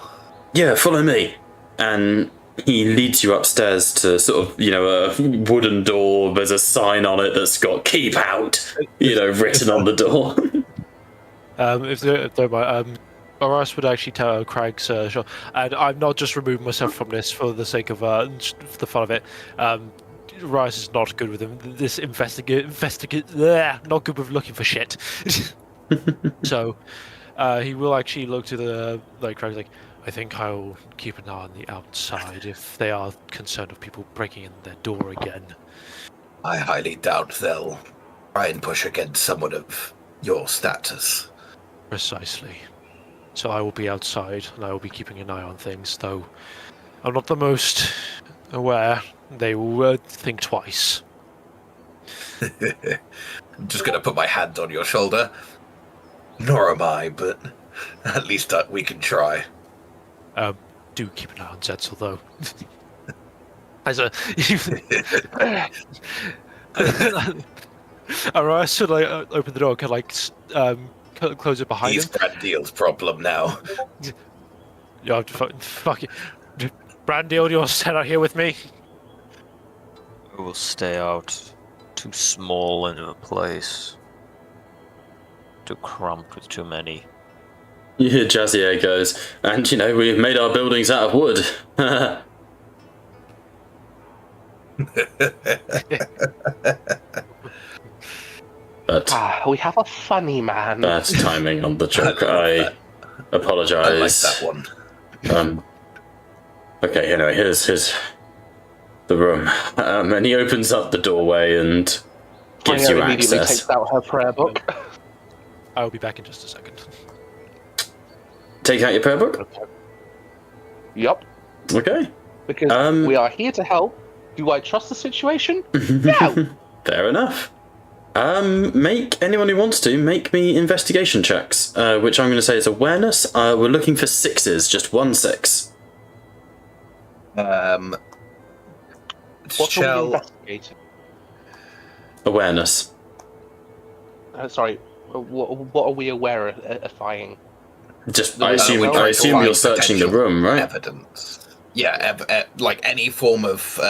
Yeah, follow me. And he leads you upstairs to sort of, you know, a wooden door. There's a sign on it that's got "Keep out," you know, written on the door. If they're Horace would actually tell Craig's sure. And I'm not just removing myself from this for the sake of for the fun of it. Horace is not good with him. This investigate not good with looking for shit. So he will actually look to the Craig's like, I think I'll keep an eye on the outside if they are concerned of people breaking in their door again. I highly doubt they'll try and push against someone of your status. Precisely. So I will be outside and I will be keeping an eye on things, though I'm not the most aware. They will think twice. I'm just going to put my hand on your shoulder. Nor am I, but at least we can try. Do keep an eye on Zetzel, though. As a... Alright, should I open the door? Can I close it behind He's him? Brandeel's problem now. You have to fuck it. Brandeel, you're set out here with me? We will stay out. Too small into a place. Too cramped with too many. You hear Jazier goes, and you know, we've made our buildings out of wood. But We have a funny man. bad timing on the joke. I apologise. I like that one. Okay, anyway, here's the room. And he opens up the doorway and gives you immediately access. takes out her prayer book. I'll be back in just a second. Take out your prayer book? Yup. Okay. Because we are here to help. Do I trust the situation? No! Fair enough. Make anyone who wants to make me investigation checks, which I'm going to say is awareness. We're looking for 6s, just 1 6. What are we investigating? Awareness. Sorry, what are we aware of? Just, I I assume we're trying to you're searching the room, right? Evidence. like any form of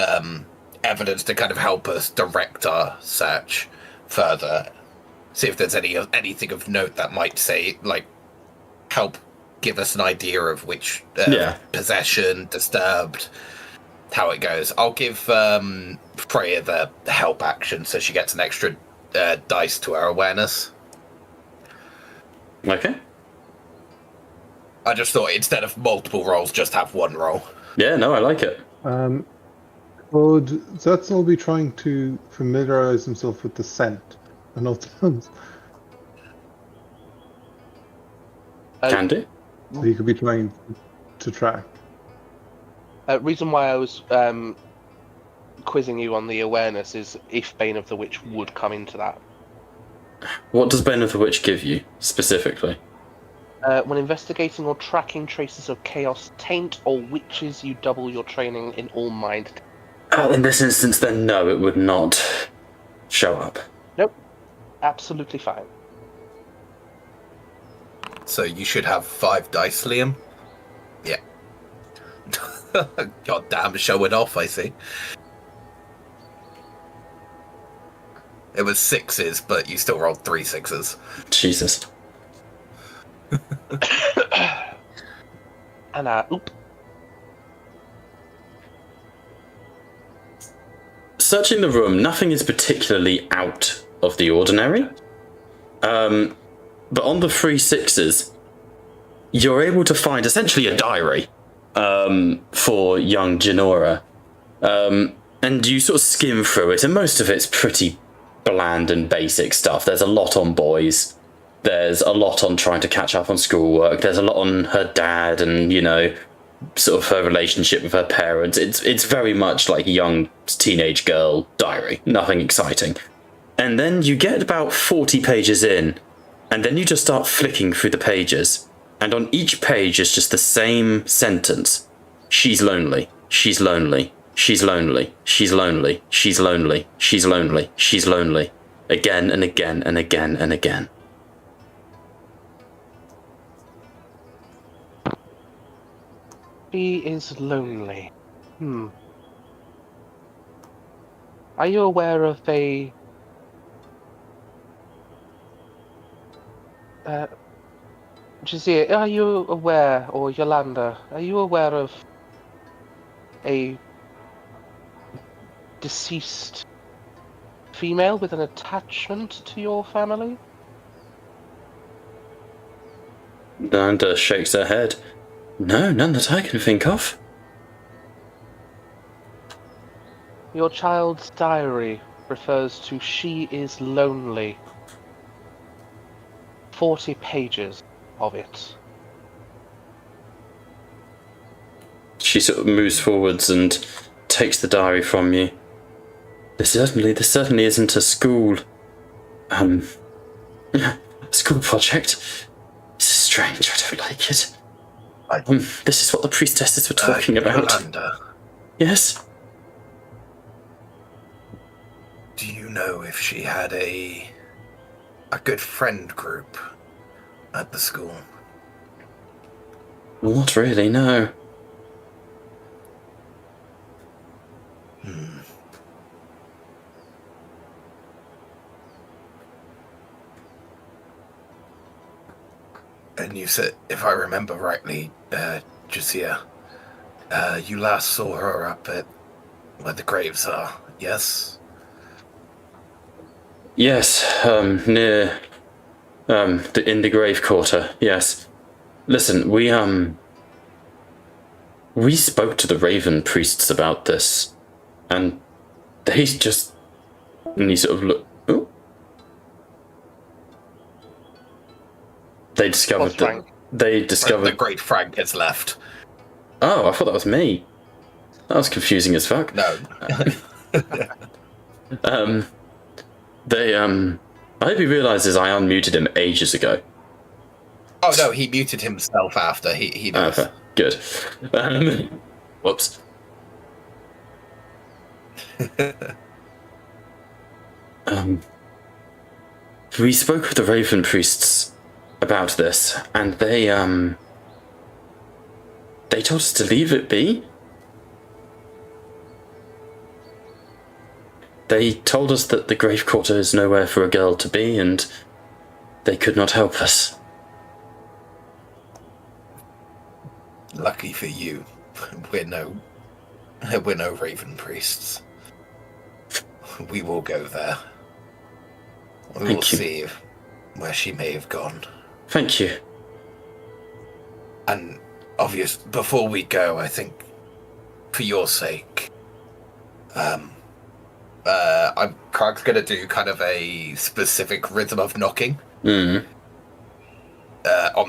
evidence to kind of help us direct our search further. See if there's anything of note that might say, like, help give us an idea of which possession, disturbed, how it goes. I'll give Freya the help action so she gets an extra dice to her awareness. Okay. I just thought instead of multiple rolls, just have one roll. Yeah, no, I like it. Would Zetzel be trying to familiarize himself with the scent? I know it sounds. Can do. So he could be trying to track. Reason why I was quizzing you on the awareness is if Bane of the Witch would come into that. What does Bane of the Witch give you, specifically? When investigating or tracking traces of chaos, taint, or witches, you double your training in all mind. In this instance, then no, it would not show up. Nope. Absolutely fine. So you should have 5 dice, Liam? Yeah. God damn, showing off, I see. It was 6s, but you still rolled 3 6s. Jesus. And oop. Searching the room, nothing is particularly out of the ordinary. But on the 3 6s, you're able to find essentially a diary for young Janora. And you sort of skim through it, and most of it's pretty bland and basic stuff. There's a lot on boys. There's a lot on trying to catch up on schoolwork. There's a lot on her dad and, you know, sort of her relationship with her parents. It's very much like a young teenage girl diary. Nothing exciting. And then you get about 40 pages in, and then you just start flicking through the pages. And on each page is just the same sentence. She's lonely. She's lonely. She's lonely. She's lonely. She's lonely. She's lonely. She's lonely. Again and again and again and again. She is lonely. Are you aware of a... Jazia, are you aware, or Yolanda, are you aware of a deceased female with an attachment to your family? Yolanda shakes her head. No, none that I can think of. Your child's diary refers to she is lonely. 40 pages of it. She sort of moves forwards and takes the diary from you. This certainly isn't a school project. This is strange, I don't like it. This is what the priestesses were talking about. Yolanda, Yes? do you know if she had a good friend group at the school? Not really, no. And you said, if I remember rightly, Jazia, you last saw her up at where the graves are, yes? Yes, near in the grave quarter, yes. Listen, we spoke to the Raven priests about this, and they just... And he sort of looked... Oh. They discovered that... They discovered... The great Frank has left. Oh, I thought that was me. That was confusing as fuck. No. They, I hope he realises I unmuted him ages ago. Oh no, he muted himself after. He knows. Okay, good. Whoops. We spoke with the Raven priests about this, and they told us to leave it be. They told us that the grave quarter is nowhere for a girl to be, and they could not help us. Lucky for you, we're no Raven priests. We will go there. We will see where she may have gone. Thank you. And before we go, I think, for your sake, Krag's gonna do kind of a specific rhythm of knocking on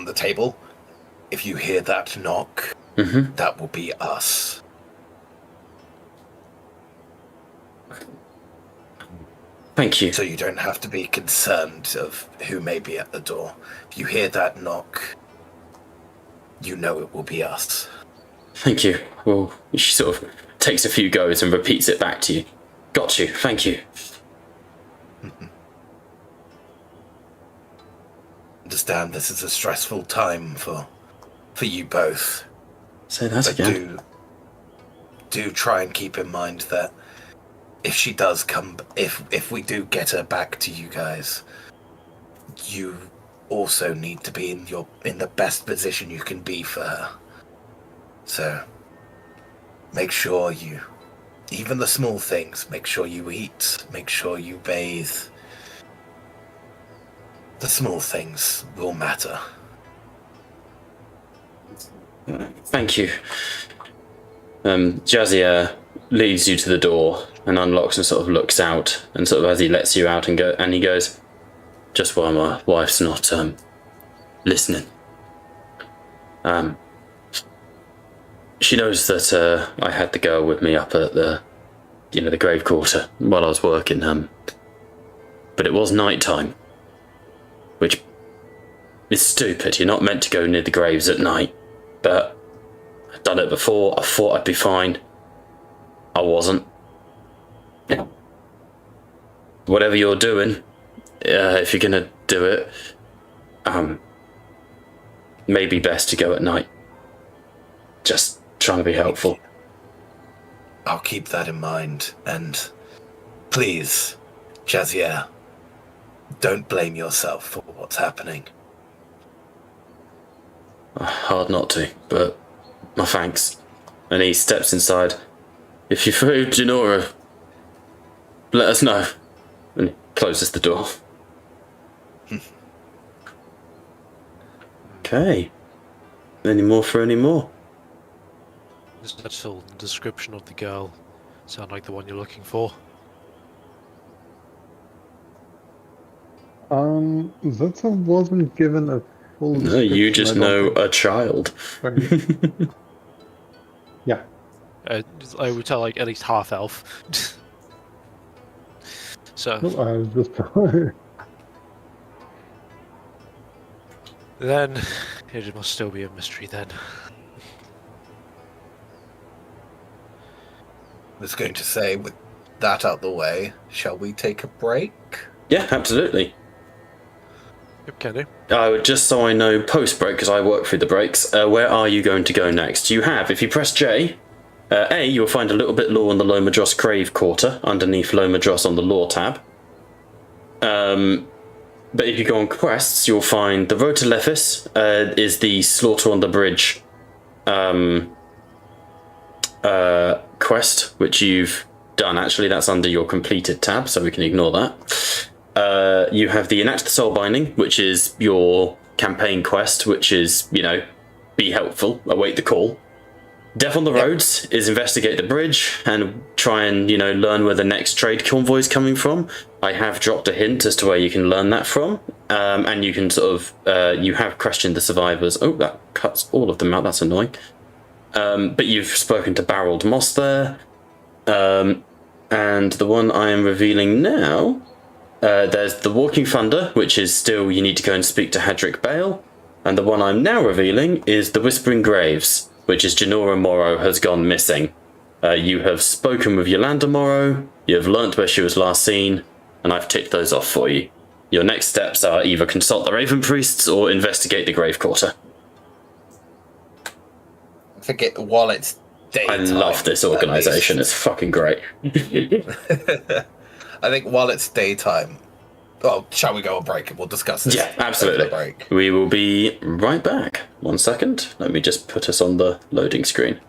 the table. If you hear that knock, that will be us. Thank you. So you don't have to be concerned of who may be at the door. If you hear that knock, you know it will be us. Thank you. Well, she sort of takes a few goes and repeats it back to you. Got you. Thank you. Understand this is a stressful time for you both. Say that again. Do try and keep in mind that if she does come, if we do get her back to you guys, you also need to be in the best position you can be for her. So make sure even the small things, make sure you eat, make sure you bathe. The small things will matter. Thank you. Jazier leads you to the door and unlocks and sort of looks out, and sort of as he lets you out and he goes, just while my wife's not listening. She knows that I had the girl with me up at the grave quarter while I was working, but it was night time, which is stupid. You're not meant to go near the graves at night, but I've done it before. I thought I'd be fine. I wasn't. Yeah. Whatever you're doing, if you're gonna do it, maybe best to go at night. Just trying to be helpful. I'll keep that in mind, and please, Jazier, don't blame yourself for what's happening. Hard not to, but my thanks. And he steps inside. If you're through Janora, let us know. And he closes the door. Okay. Any more for any more? Does that still the description of the girl sound like the one you're looking for? Zetzel wasn't given a full No, you description, just I don't know think. a child. Yeah. I would tell like at least half elf. So No, I was just then it must still be a mystery then. I was going to say, with that out the way, shall we take a break? Yeah, absolutely. Yep, can do. Just so I know, post-break, because I work through the breaks, where are you going to go next? You have, if you press J, A, you'll find a little bit lore on the Loema Dross Grave Quarter, underneath Loema Dross on the Lore tab. But if you go on quests, you'll find the road to Lethis is the Slaughter on the Bridge quest, which you've done, actually. That's under your completed tab, so we can ignore that. You have the Enact the Soul Binding, which is your campaign quest, which is, be helpful, await the call. Death on the Roads is investigate the bridge and try and, learn where the next trade convoy is coming from. I have dropped a hint as to where you can learn that from. And you can you have questioned the survivors. Oh, that cuts all of them out, that's annoying. But you've spoken to Barreled Moss there. And the one I am revealing now, there's the Walking Thunder, which is still you need to go and speak to Hadric Bale. And the one I'm now revealing is the Whispering Graves, which is Janora Morrow has gone missing. You have spoken with Yolanda Morrow, you have learnt where she was last seen, and I've ticked those off for you. Your next steps are either consult the Raven Priests or investigate the Grave Quarter. I think while it's daytime, I love this organisation, it's fucking great. I think while it's daytime, well, shall we go on break and we'll discuss this? Yeah, absolutely. over the break. We will be right back. 1 second. Let me just put us on the loading screen.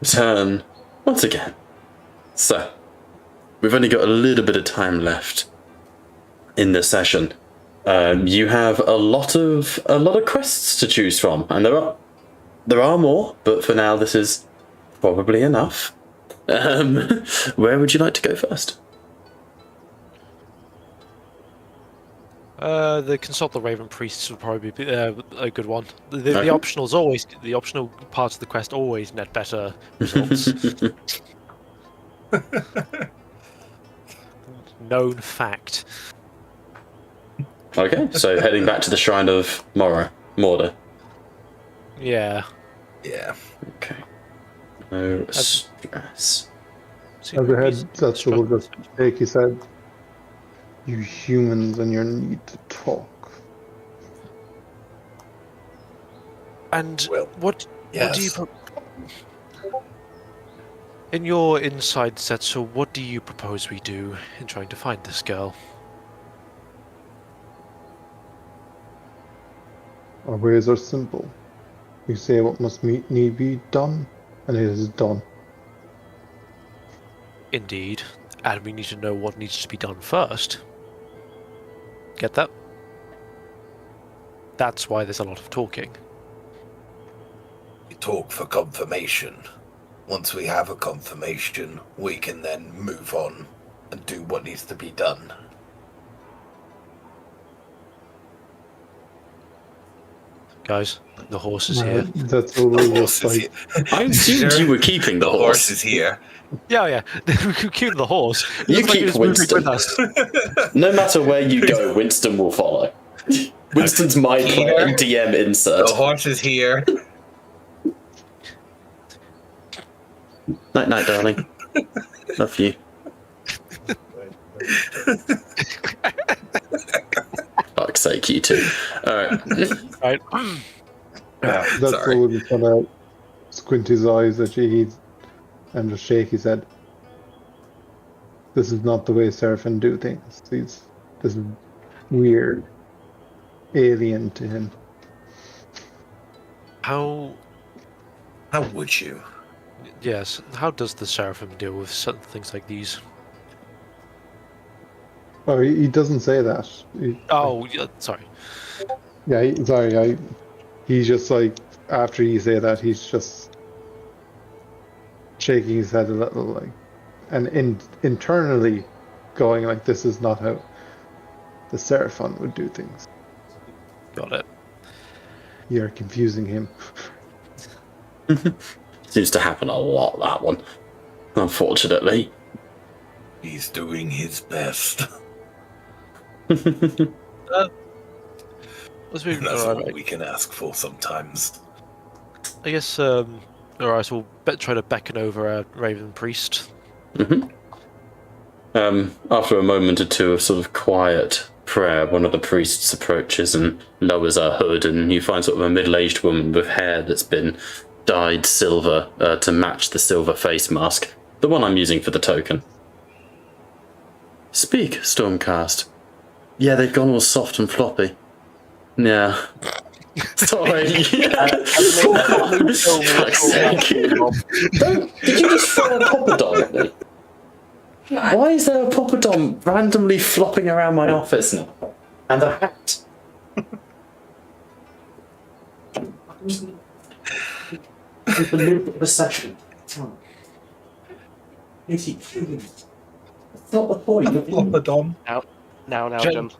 return once again. So, we've only got a little bit of time left in this session. You have a lot of quests to choose from, and there are more, but for now this is probably enough. Where would you like to go first? The consult the Raven Priests would probably be a good one. The optional parts of the quest always net better results. Known fact. Okay, so heading back to the Shrine of Morda. Yeah. Yeah. Okay. No stress. As ahead, that's what we'll just take. He said, "You humans and your need to talk." And Well, what do you yes. in your inside set? So, what do you propose we do in trying to find this girl? Our ways are simple. We say what must need be done, and it is done. Indeed, and we need to know what needs to be done first. Get that? That's why there's a lot of talking. We talk for confirmation. Once we have a confirmation, we can then move on and do what needs to be done. Guys, the horse is here. That's what The we horse just is like. here. I assumed you were keeping the The horse is here. Yeah. We could keep the horse. It You looks like keep it's moving Winston. with us. No matter where you go, Winston will follow. Winston's my Here. DM insert. The horse is here. Night night, darling. Love you. Fuck's sake, you two. Alright. Right. That's Sorry. what we just kind of squint his eyes at you and just shake his head. This is not the way Seraphim do things. This is weird, alien to him. How would you? Yes, how does the Seraphim deal with certain things like these? Oh, he doesn't say that. Oh, yeah, sorry. Yeah, he's just like, after you say that, he's just shaking his head a little, like, and internally going like, this is not how the Seraphim would do things. Got it. You're confusing him. Seems to happen a lot, that one. Unfortunately. He's doing his best. Let's move. That's Alright, what we can ask for sometimes. I guess. Alright, so we'll try to beckon over a Raven Priest. After a moment or two of sort of quiet prayer, one of the priests approaches and lowers her hood, and you find sort of a middle-aged woman with hair that's been dyed silver to match the silver face mask, the one I'm using for the token. Speak, Stormcast. Yeah, they've gone all soft and floppy. Yeah. Sorry. Fuck's sake. Did you just throw a poppadom at me? Why is there a poppadom randomly flopping around my office now? And a hat? With the loop of the session. That's not the point. Floppadom. Now, Jen,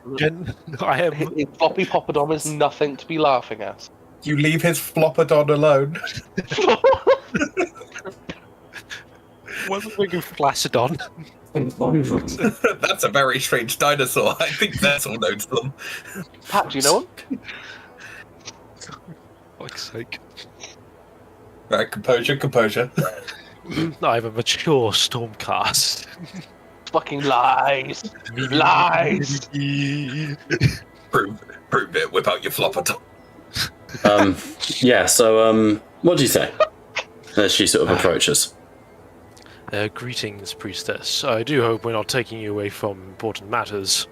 I am. Floppy Poppadom is nothing to be laughing at. You leave his floppadon alone. What's the thing of Flaccidon? That's a very strange dinosaur. I think Vessel knows them. Pat, do you know him? Fuck's sake. Right, composure. I'm a mature Stormcast. Fucking lies. Lies. Prove it. Whip out your floppadon. Yeah, so, what do you say? As she sort of approaches. Greetings, Priestess. I do hope we're not taking you away from important matters.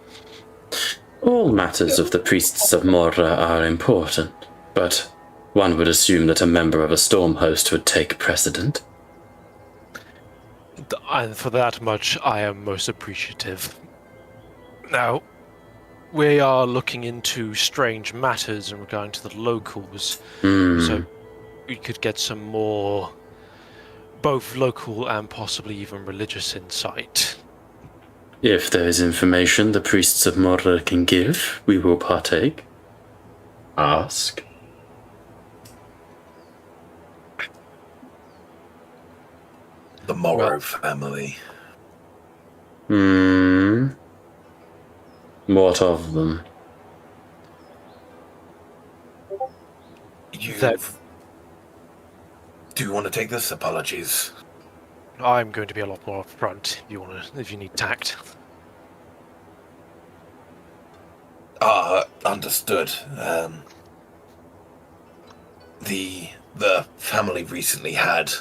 All matters of the priests of Morra are important, but one would assume that a member of a storm host would take precedent. And for that much, I am most appreciative. Now, we are looking into strange matters in regard to the locals, so we could get some more, both local and possibly even religious insight. If there is information the priests of Morra can give, we will partake. Ask. The Morrow family. What of them? Do you want to take this? Apologies. I'm going to be a lot more upfront if you need tact. Understood. The family recently had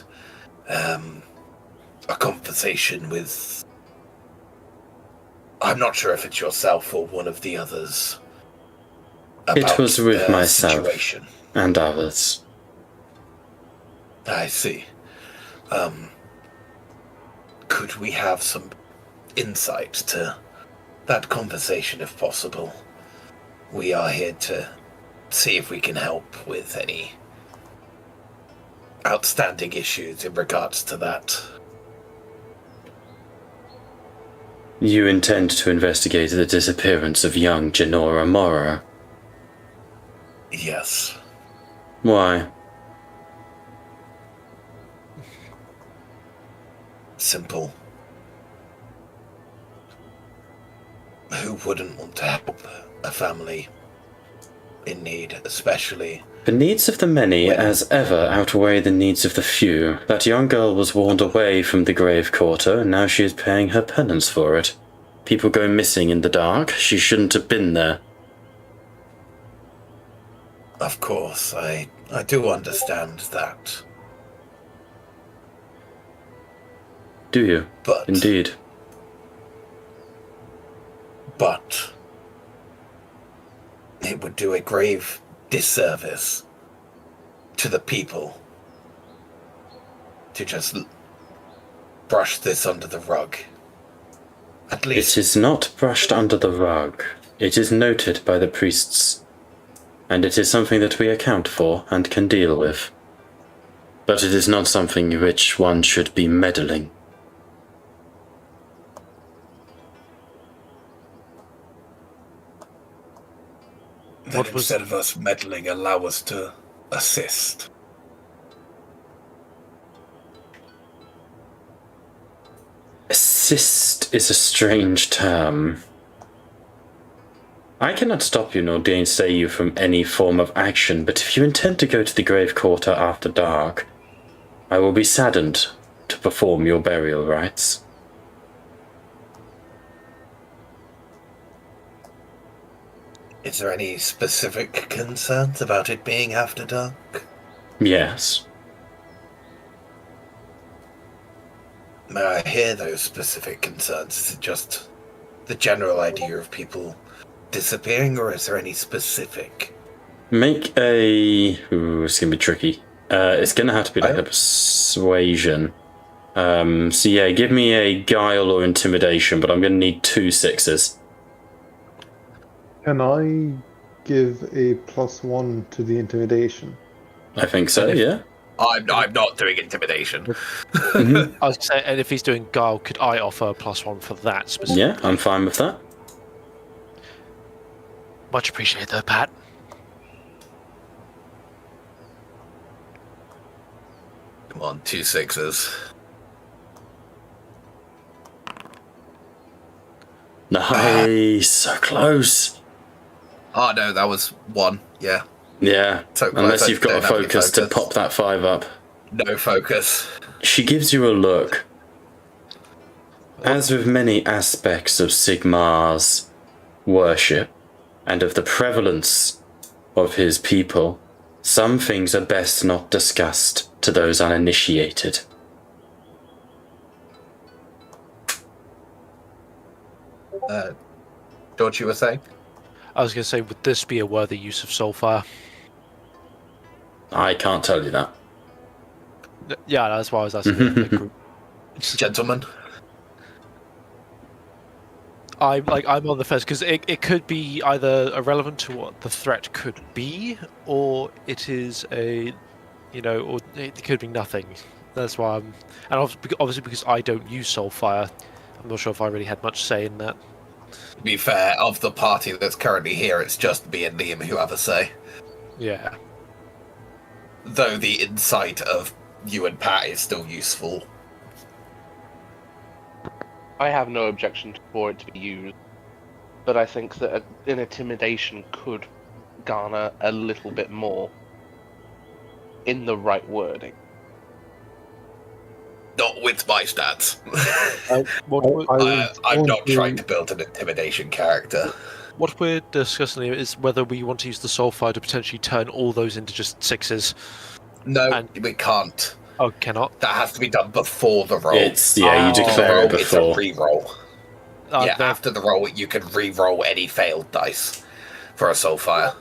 a conversation with, I'm not sure if it's yourself or one of the others. It was with myself situation. and others. I see. Could we have some insight to that conversation if possible? We are here to see if we can help with any outstanding issues in regards to that. You intend to investigate the disappearance of young Genora Morrow? Yes. Why? Simple. Who wouldn't want to help a family in need, especially? The needs of the many, as ever, outweigh the needs of the few. That young girl was warned away from the grave quarter, and now she is paying her penance for it. People go missing in the dark. She shouldn't have been there. Of course, I do understand that. Do you? But Indeed. But it would do a grave disservice to the people to just brush this under the rug. At least It is not brushed under the rug. It is noted by the priests. And it is something that we account for and can deal with. But it is not something which one should be meddling. then instead of us meddling, allow us to assist. Assist is a strange term. I cannot stop you nor gainsay you from any form of action, but if you intend to go to the grave quarter after dark, I will be saddened to perform your burial rites. Is there any specific concerns about it being after dark? Yes. May I hear those specific concerns? Is it just the general idea of people disappearing, or is there any specific? Make a... Ooh, it's going to be tricky. It's going to have to be like a persuasion. So yeah, give me a guile or intimidation, but I'm going to need 2 6s. Can I give a +1 to the intimidation? I think so, yeah. I'm not doing intimidation. I was going to say, and if he's doing guile, could I offer a +1 for that specifically? Yeah, I'm fine with that. Much appreciated, though, Pat. Come on, 2 6s. Nice, so close. Oh no, that was 1. Yeah. Yeah, So unless close, you've got a don't have any focus to focus. pop that 5 up. No focus. She gives you a look. As with many aspects of Sigmar's worship, and of the prevalence of his people, some things are best not discussed to those uninitiated. George, you were saying? I was going to say, would this be a worthy use of Soulfire? I can't tell you that. Yeah, that's why I was asking. The group. Gentlemen, I'm on the fence because it could be either irrelevant to what the threat could be, or it is or it could be nothing. That's why and obviously because I don't use Soulfire, I'm not sure if I really had much say in that. to be fair, of the party that's currently here, it's just me and Liam who have a say. Yeah. Though the insight of you and Pat is still useful. I have no objection for it to be used, but I think that an intimidation could garner a little bit more in the right wording. Not with my stats. I'm not trying to build an intimidation character. What we're discussing here is whether we want to use the Soulfire to potentially turn all those into just 6s. No, we can't. Oh, cannot? That has to be done before the roll. You declare it It's a before. re-roll. After the roll, you can re-roll any failed dice for a Soulfire.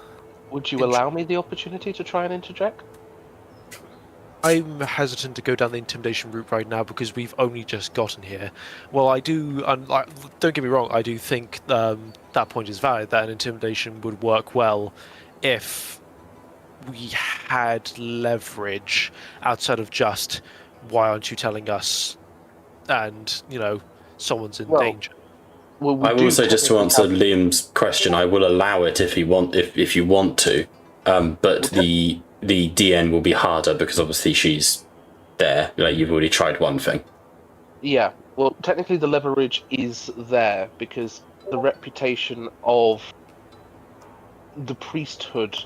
Would you allow me the opportunity to try and interject? I'm hesitant to go down the intimidation route right now because we've only just gotten here. Well, I do, don't get me wrong, I do think that point is valid, that an intimidation would work well if we had leverage outside of just, why aren't you telling us, and, someone's in danger. Well, I will say, just to answer Liam's question, I will allow it if you want to, but the DN will be harder because obviously she's there. You've already tried one thing. Yeah, well, technically the leverage is there because the reputation of the priesthood,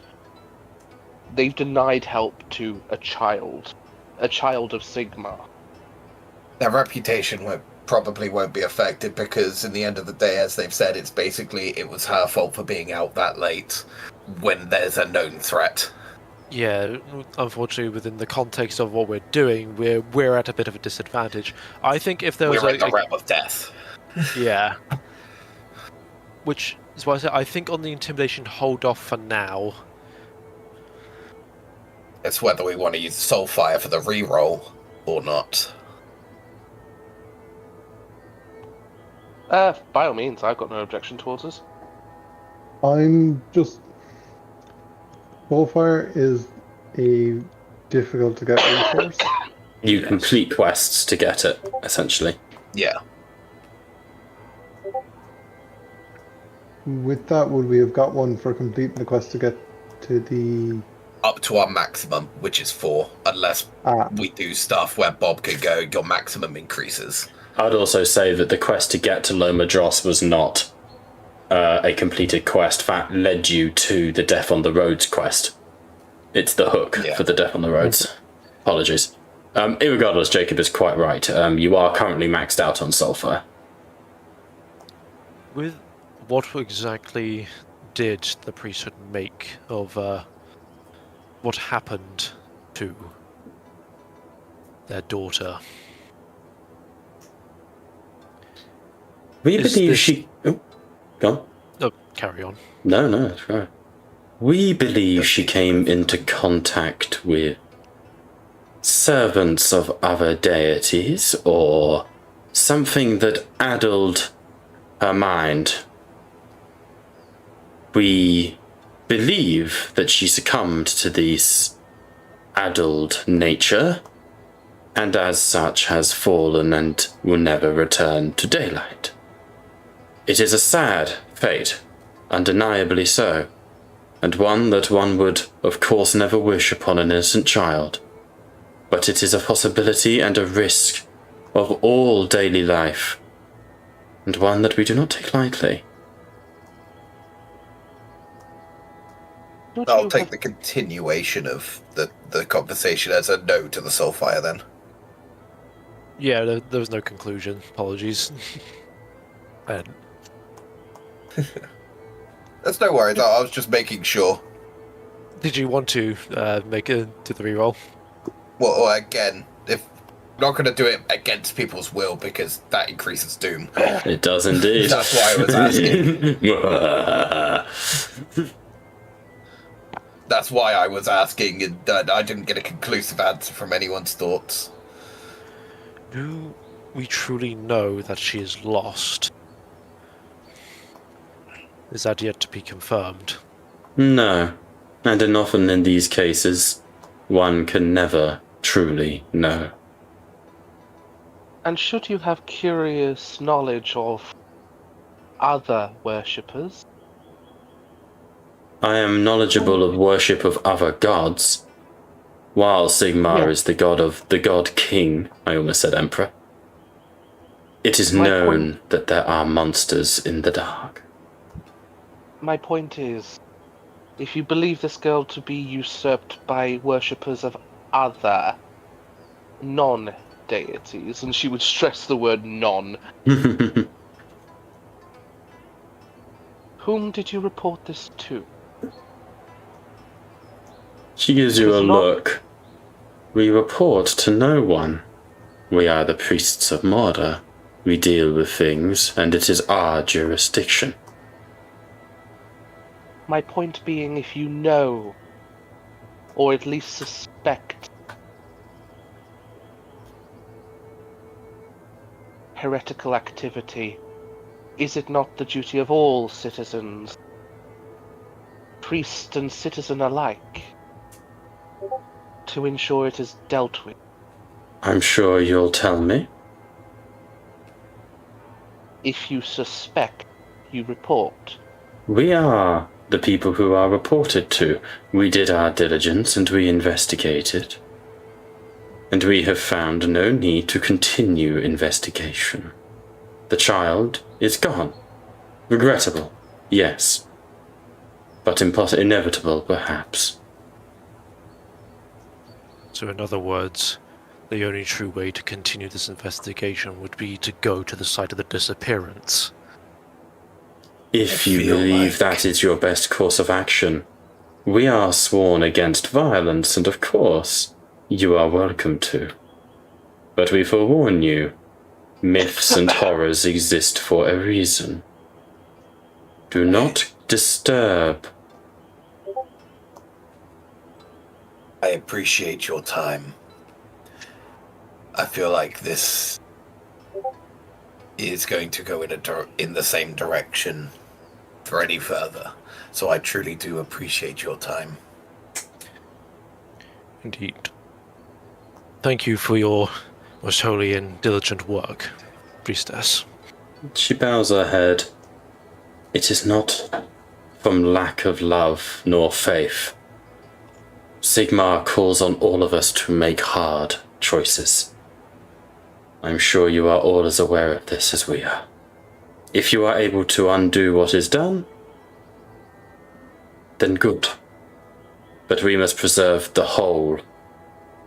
they've denied help to a child of Sigmar. Their reputation probably won't be affected because in the end of the day, as they've said, it was her fault for being out that late when there's a known threat. Yeah, unfortunately, within the context of what we're doing, we're at a bit of a disadvantage. I think if there was we're in the realm of death. Yeah. Which is why I said I think on the intimidation, hold off for now. It's whether we want to use Soulfire for the reroll or not. By all means, I've got no objection towards this. I'm just... Soulfire is a difficult to get resource. You complete quests to get it, essentially. Yeah. With that, would we have got one for completing the quest to get to the... Up to our maximum, which is 4, unless we do stuff where Bob could go, your maximum increases. I'd also say that the quest to get to Loema Dross was not a completed quest that led you to the Death on the Roads quest. It's the hook for the Death on the Roads. Apologies. Irregardless, Jacob is quite right. You are currently maxed out on Soulfire. With what exactly did the priesthood make of what happened to their daughter? We believe she... Oh, go on. Oh, carry on. No, that's right. We believe she came into contact with servants of other deities, or something that addled her mind. We believe that she succumbed to this addled nature, and as such has fallen and will never return to daylight. It is a sad fate, undeniably so, and one that one would, of course, never wish upon an innocent child. But it is a possibility and a risk of all daily life, and one that we do not take lightly. I'll take the continuation of the conversation as a no to the Soulfire then. Yeah, there was no conclusion. Apologies. There's no worries, I was just making sure. Did you want to make it to the reroll? Well, again, if I'm not going to do it against people's will because that increases doom. It does indeed. That's why I was asking. That's why I was asking, and I didn't get a conclusive answer from anyone's thoughts. we truly know that she is lost? Is that yet to be confirmed? No. And often in these cases, one can never truly know. And should you have curious knowledge of other worshippers? I am knowledgeable of worship of other gods. While Sigmar is the god king, I almost said emperor, it is known that there are monsters in the dark. My point is, if you believe this girl to be usurped by worshippers of other non-deities, and she would stress the word non, whom did you report this to? She gives you a look. We report to no one. We are the priests of Mordor. We deal with things, and it is our jurisdiction. My point being, if you know, or at least suspect, heretical activity, is it not the duty of all citizens, priest and citizen alike, to ensure it is dealt with? I'm sure you'll tell me. If you suspect, you report. We are the people who are reported to. We did our diligence and we investigated. And we have found no need to continue investigation. The child is gone. Regrettable, yes. But inevitable, perhaps. So in other words, the only true way to continue this investigation would be to go to the site of the disappearance. If you believe that is your best course of action, we are sworn against violence, and of course, you are welcome to. But we forewarn you, myths and horrors exist for a reason. Do not disturb. I appreciate your time. I feel like this is going to go in the same direction for any further. So I truly do appreciate your time. Indeed. Thank you for your most holy and diligent work, priestess. She bows her head. It is not from lack of love nor faith. Sigmar calls on all of us to make hard choices. I'm sure you are all as aware of this as we are. If you are able to undo what is done, then good. But we must preserve the whole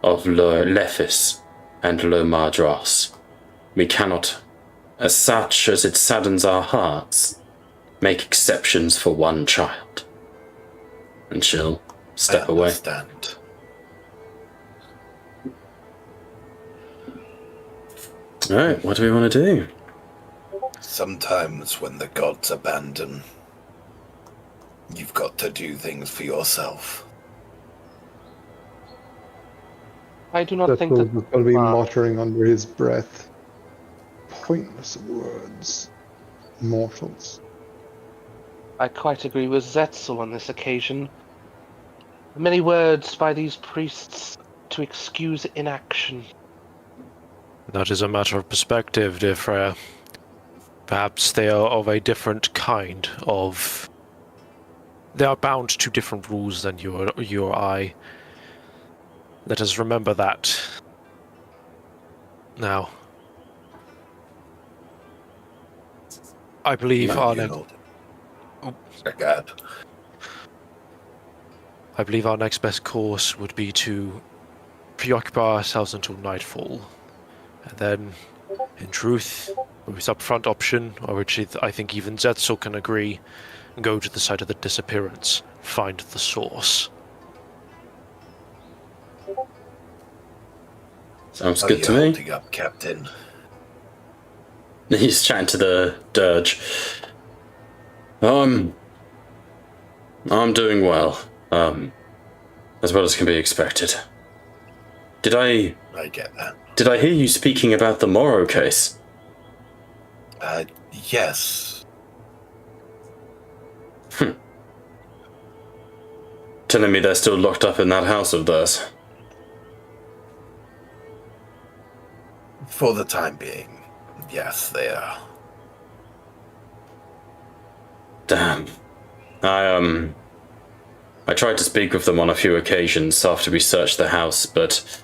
of Lethis and Loema Dross. We cannot, as such as it saddens our hearts, make exceptions for one child. And she'll step away. Alright, what do we want to do? Sometimes when the gods abandon, you've got to do things for yourself. I do not think that... He's going to be muttering under his breath. Pointless words. Mortals. I quite agree with Zetzel on this occasion. Many words by these priests to excuse inaction. That is a matter of perspective, dear Freya. Perhaps they are of a different kind of... They are bound to different rules than you or I. Let us remember that. Now, I believe our next best course would be to preoccupy ourselves until nightfall. And then, in truth, with this upfront option, or which I think even Zetzel can agree, go to the site of the disappearance, find the source. Sounds good to me. Holding up, Captain? He's chatting to the dirge. I'm doing well. As well as can be expected. Did I get that. Did I hear you speaking about the Morrow case? Yes. Telling me they're still locked up in that house of theirs. For the time being, yes, they are. Damn. I tried to speak with them on a few occasions after we searched the house, but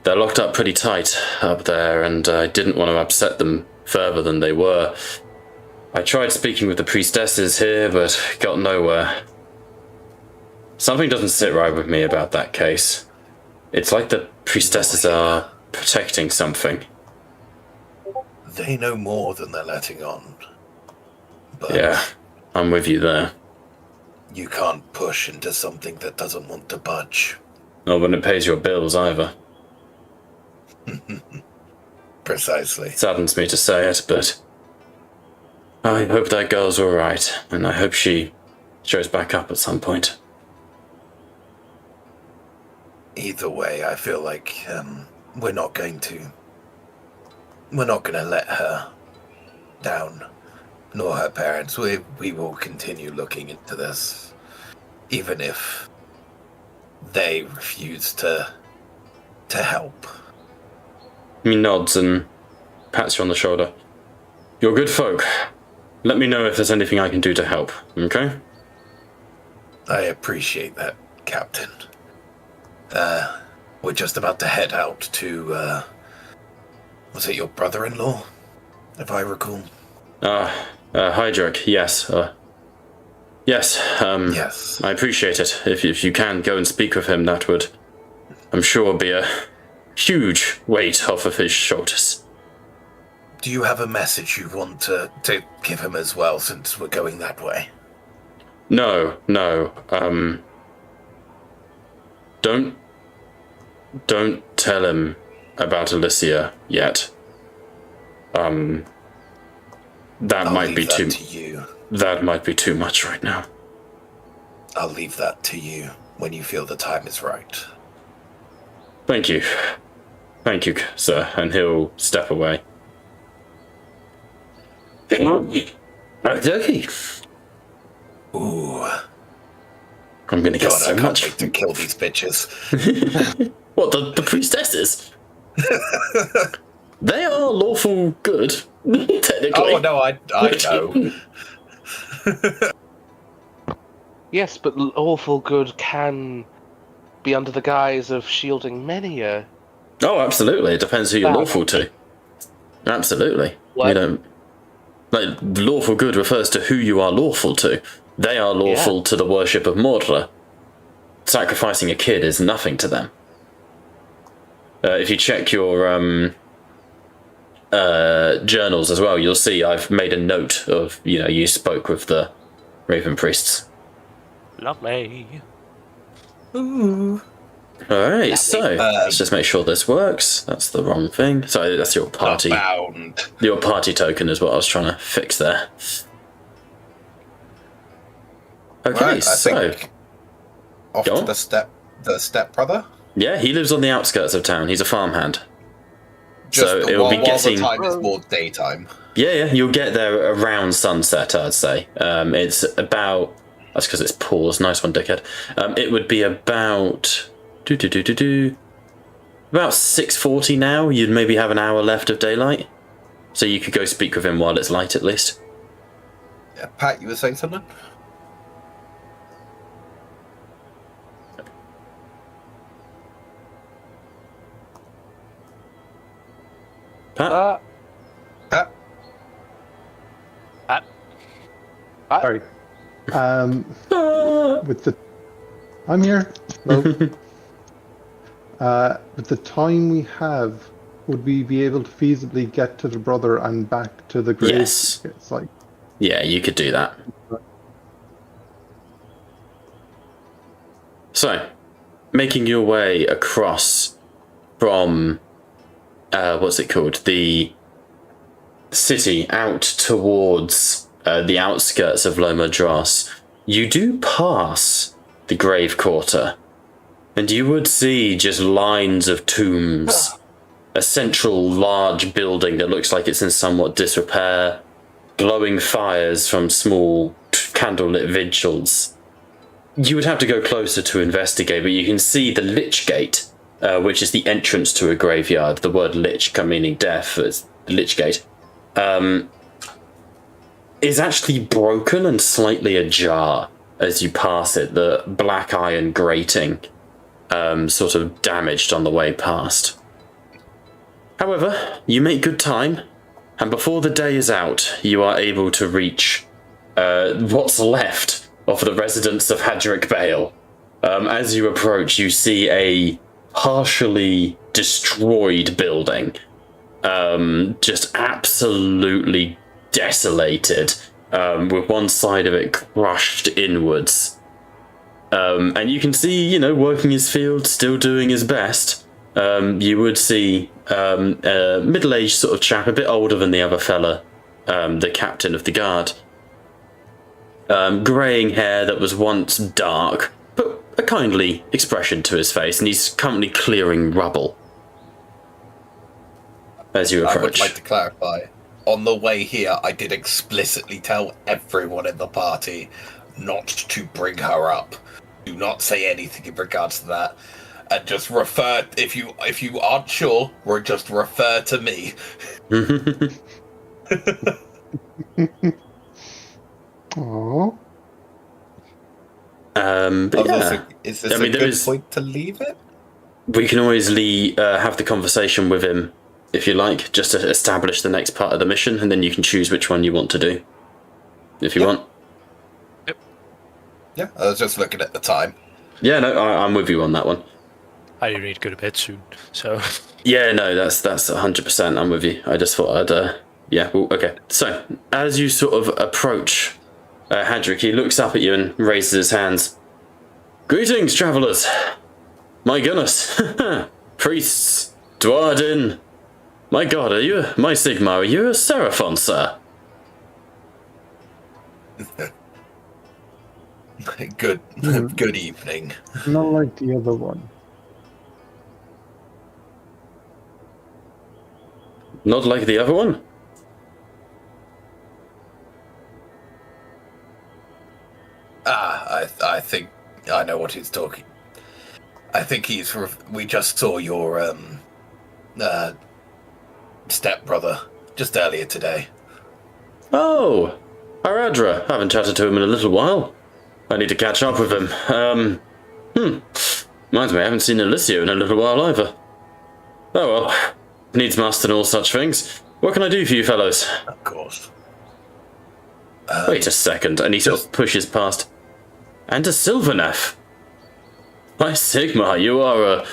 they're locked up pretty tight up there, and I didn't want to upset them further than they were. I tried speaking with the priestesses here, but got nowhere. Something doesn't sit right with me about that case. It's like the priestesses are protecting something. They know more than they're letting on. But yeah, I'm with you there. You can't push into something that doesn't want to budge. Not when it pays your bills either. Precisely. It saddens me to say it, but I hope that girl's alright, and I hope she shows back up at some point. Either way, I feel like we're not going to let her down, nor her parents. We will continue looking into this, even if they refuse to help. He nods and pats you on the shoulder. You're good folk. Let me know if there's anything I can do to help, okay? I appreciate that, Captain. We're just about to head out to, was it your brother-in-law, if I recall? Hydric, yes. Yes, yes. I appreciate it. If you can go and speak with him, that would, I'm sure, be a huge weight off of his shoulders. Do you have a message you want to give him as well, since we're going that way? No. Don't tell him about Alicia yet. That might be too much right now. I'll leave that to you when you feel the time is right. Thank you, sir. And he'll step away. Okay. Ooh. I'm gonna get so I can't much wait to kill these bitches. What, the priestesses? They are lawful good, technically. Oh no, I know. Yes, but lawful good can be under the guise of shielding many a... Oh, absolutely. It depends who you're lawful to. Absolutely. What? You don't... Like, lawful good refers to who you are lawful to. They are lawful to the worship of Mordra. Sacrificing a kid is nothing to them. If you check your journals as well, you'll see I've made a note of, you spoke with the Raven Priests. Lovely. Ooh. Alright, so let's just make sure this works. That's the wrong thing. Sorry, that's your party. Bound. Your party token is what I was trying to fix there. Okay, right, so off to the step brother. Yeah, he lives on the outskirts of town. He's a farmhand. So it will be getting. The time is more daytime. Yeah, you'll get there around sunset, I'd say. It's about. That's because it's paused. Nice one, dickhead. It would be about. About 6:40 now. You'd maybe have an hour left of daylight, so you could go speak with him while it's light, at least. Yeah, Pat, you were saying something? Pat? Pat? Sorry. I'm here. Hello. With the time we have, would we be able to feasibly get to the brother and back to the grave? Yes. It's like... Yeah, you could do that. So, making your way across from, what's it called? The city out towards the outskirts of Loema Dross, you do pass the grave quarter. and you would see just lines of tombs. A central large building that looks like it's in somewhat disrepair. Glowing fires from small candlelit vigils. You would have to go closer to investigate, but you can see the Lich Gate, which is the entrance to a graveyard. The word Lich meaning death, is the Lich Gate. Is actually broken and slightly ajar as you pass it. The black iron grating sort of damaged on the way past. However, you make good time, and before the day is out, you are able to reach what's left of the residents of Hadric Bale. As you approach, you see a partially destroyed building, just absolutely desolated, with one side of it crushed inwards. And you can see, working his field, still doing his best. You would see a middle-aged sort of chap, a bit older than the other fella, the captain of the guard. Greying hair that was once dark, but a kindly expression to his face, and he's currently clearing rubble. As you approach. I would like to clarify, on the way here, I did explicitly tell everyone in the party not to bring her up. Do not say anything in regards to that. And just refer, if you aren't sure, or just refer to me. Aww. But yeah. Is this a good point to leave it? We can always have the conversation with him, if you like, just to establish the next part of the mission, and then you can choose which one you want to do, if you want. Yep. Yeah, I was just looking at the time. Yeah, no, I'm with you on that one. I do need to go to bed soon, so... Yeah, no, that's 100%, I'm with you. I just thought I'd, yeah, well, okay. So, as you sort of approach Hadric, he looks up at you and raises his hands. Greetings, travellers! My goodness! Priests! Dwarden! My god, my Sigmar, are you a Seraphon, sir? Good evening. Not like the other one. Not like the other one? I think I know what he's talking. I think we just saw your stepbrother just earlier today. Oh, Aradra. Haven't chatted to him in a little while. I need to catch up with him. Reminds me, I haven't seen Alicia in a little while either. Oh well, needs must and all such things. What can I do for you fellows? Of course. Wait a second, and he sort of pushes past. And a Sylvaneth. My Sigmar, you are a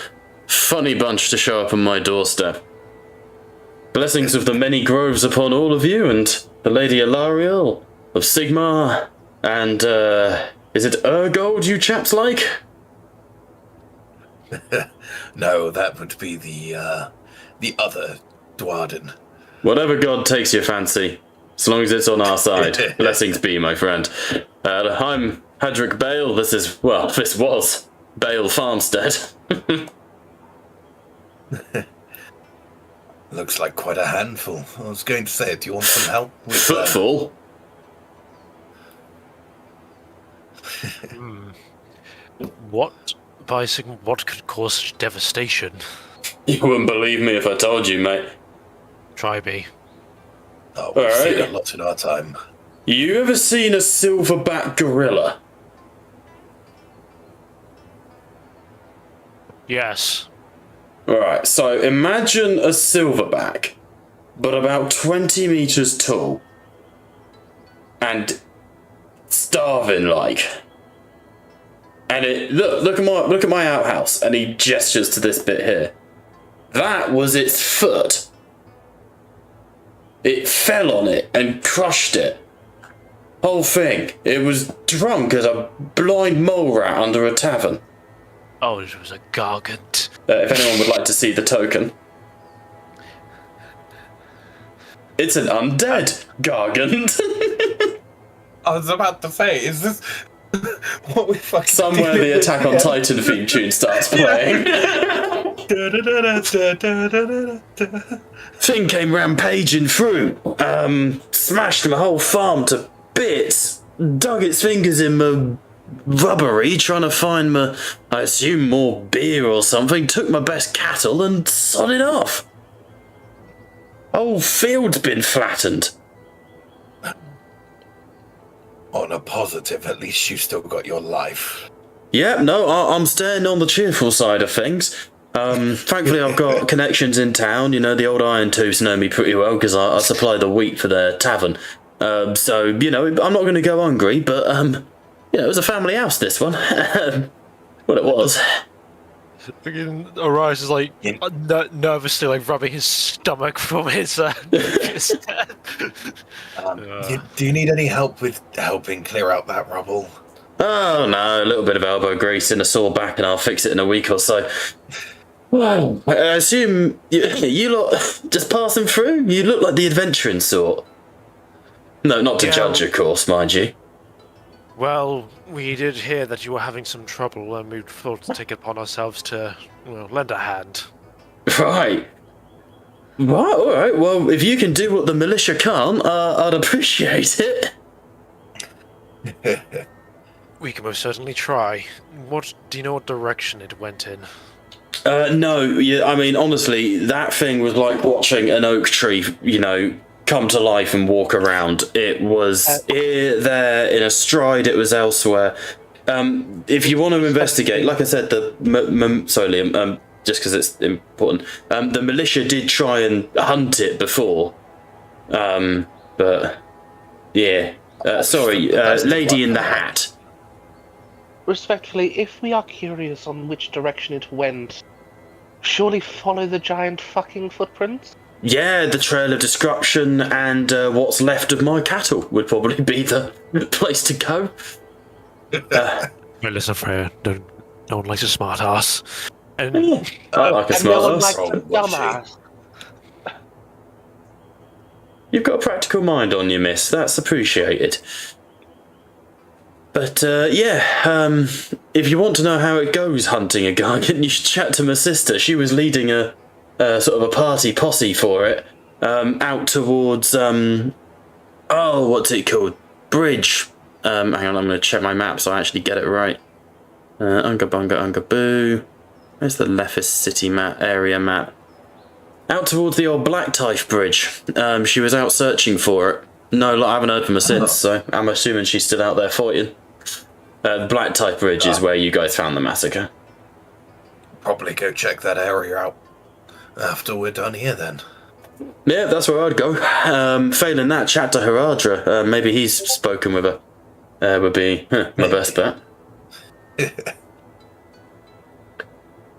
funny bunch to show up on my doorstep. Blessings of the many groves upon all of you, and the Lady Ilariel of Sigmar, and, is it Urgold you chaps like? No, that would be the other Dwarden. Whatever god takes your fancy, as long as it's on our side. Blessings be, my friend. I'm Hadric Bale. This was Bale Farmstead. Looks like quite a handful. I was going to say, do you want some help with Footful? What could cause such devastation? You wouldn't believe me if I told you, mate. Try me. Oh, we've seen it lots in our time. You ever seen a silverback gorilla? Yes. Alright, so imagine a silverback, but about 20 meters tall. And starving like. And look at my outhouse, and he gestures to this bit here. That was its foot. It fell on it and crushed it. Whole thing. It was drunk as a blind mole rat under a tavern. Oh, it was a gargant. If anyone would like to see the token. It's an undead gargant. I was about to say, is this... What we fucking Somewhere the Attack on Titan theme tune starts playing. Thing came rampaging through, smashed my whole farm to bits, dug its fingers in my rubbery, trying to find my, I assume, more beer or something, took my best cattle and sodded off. Whole field's been flattened. On a positive, at least you still got your life. Yeah, no, I'm staying on the cheerful side of things. Thankfully, I've got connections in town. You know, the old Iron Tooths know me pretty well because I supply the wheat for their tavern. So, you know, I'm not going to go hungry, but, you know, it was a family house, this one. Well, it was. Arise is like nervously like rubbing his stomach from his. Do you need any help with helping clear out that rubble? Oh, no, a little bit of elbow grease and a sore back and I'll fix it in a week or so. Well, I assume you lot just passing through? You look like the adventuring sort. No, not to judge, of course, mind you. Well, we did hear that you were having some trouble, and we thought to take it upon ourselves to, well, lend a hand. Right. Right, alright, well, if you can do what the militia can't, I'd appreciate it. We can most certainly try. Do you know what direction it went in? No, yeah, I mean, honestly, that thing was like watching an oak tree, you know, come to life and walk around. It was here, there, in a stride, it was elsewhere. If you want to investigate, like I said, sorry, Liam, just because it's important, the militia did try and hunt it before. But, yeah. Sorry, Lady in the Hat. Respectfully, if we are curious on which direction it went, surely follow the giant fucking footprints? Yeah, the Trail of Destruction and what's left of my cattle would probably be the place to go. Well, listen, Freya, no one likes a smart ass. And I like a and smart no one ass. likes a dumbass. You've got a practical mind on you, miss. That's appreciated. But, yeah, if you want to know how it goes hunting a gargant, you should chat to my sister. She was leading a sort of a party posse for it, out towards, what's it called? Bridge. Hang on, I'm going to check my map so I actually get it right. Unga Bunga Unga Boo. Where's the Lethis city area map? Out towards the old Black Type Bridge. She was out searching for it. No, I haven't heard from her since, so I'm assuming she's still out there fighting. Black Type Bridge is where you guys found the massacre. Probably go check that area out after we're done here, then. Yeah, that's where I'd go. Failing that, chat to Haradra. Maybe he's spoken with her. Would be my best bet.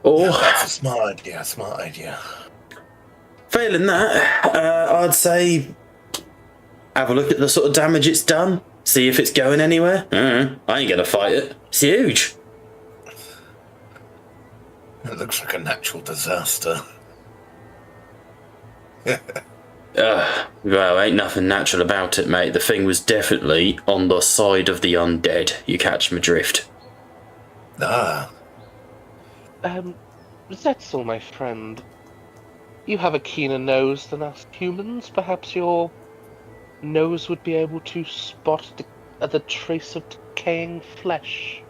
Or That's a smart idea. failing that, I'd say have a look at the sort of damage it's done. See if it's going anywhere. I ain't gonna fight it. It's huge. It looks like a natural disaster. Well, ain't nothing natural about it, mate. The thing was definitely on the side of the undead. You catch my drift. Zetzel, my friend. You have a keener nose than us humans. Perhaps your nose would be able to spot the trace of decaying flesh.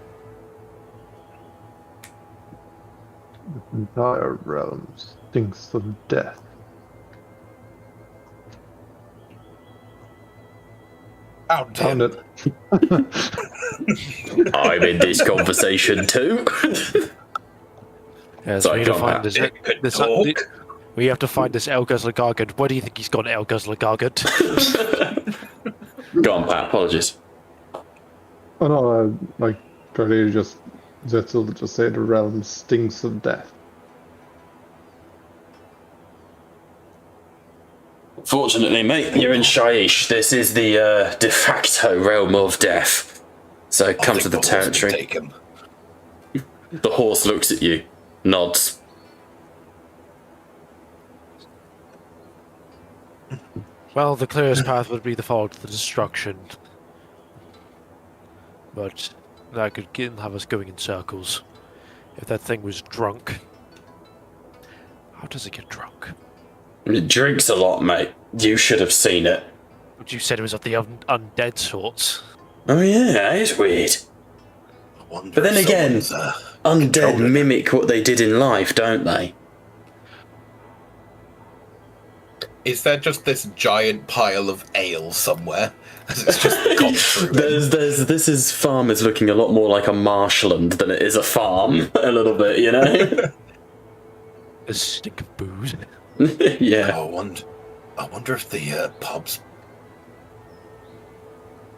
The entire realm stinks of death. How Found damn it. I'm in this conversation too. yeah, so Sorry, we need to go on, find Pat. this. talk. We have to find this El Guzzler Gargant. Where do you think he's gone, El Guzzler Gargant? Go on, Pat. Apologies. Oh no, like, Charlie just, Zetzel just said the realm stinks of death. Fortunately, mate, you're in Shaiish. This is the de facto realm of death. So come to the territory. Take him. The horse looks at you, nods. Well, the clearest path would be the fall to the destruction. But That could have us going in circles. If that thing was drunk. How does it get drunk? It drinks a lot, mate. You should have seen it. But you said it was of the undead sorts. Oh yeah, it's weird. But then again, undead mimic what they did in life, don't they? Is there just this giant pile of ale somewhere? It's just gone through. This is farm is looking a lot more like a marshland than it is a farm. A little bit, you know. A stink of booze. Yeah. I wonder if the pubs.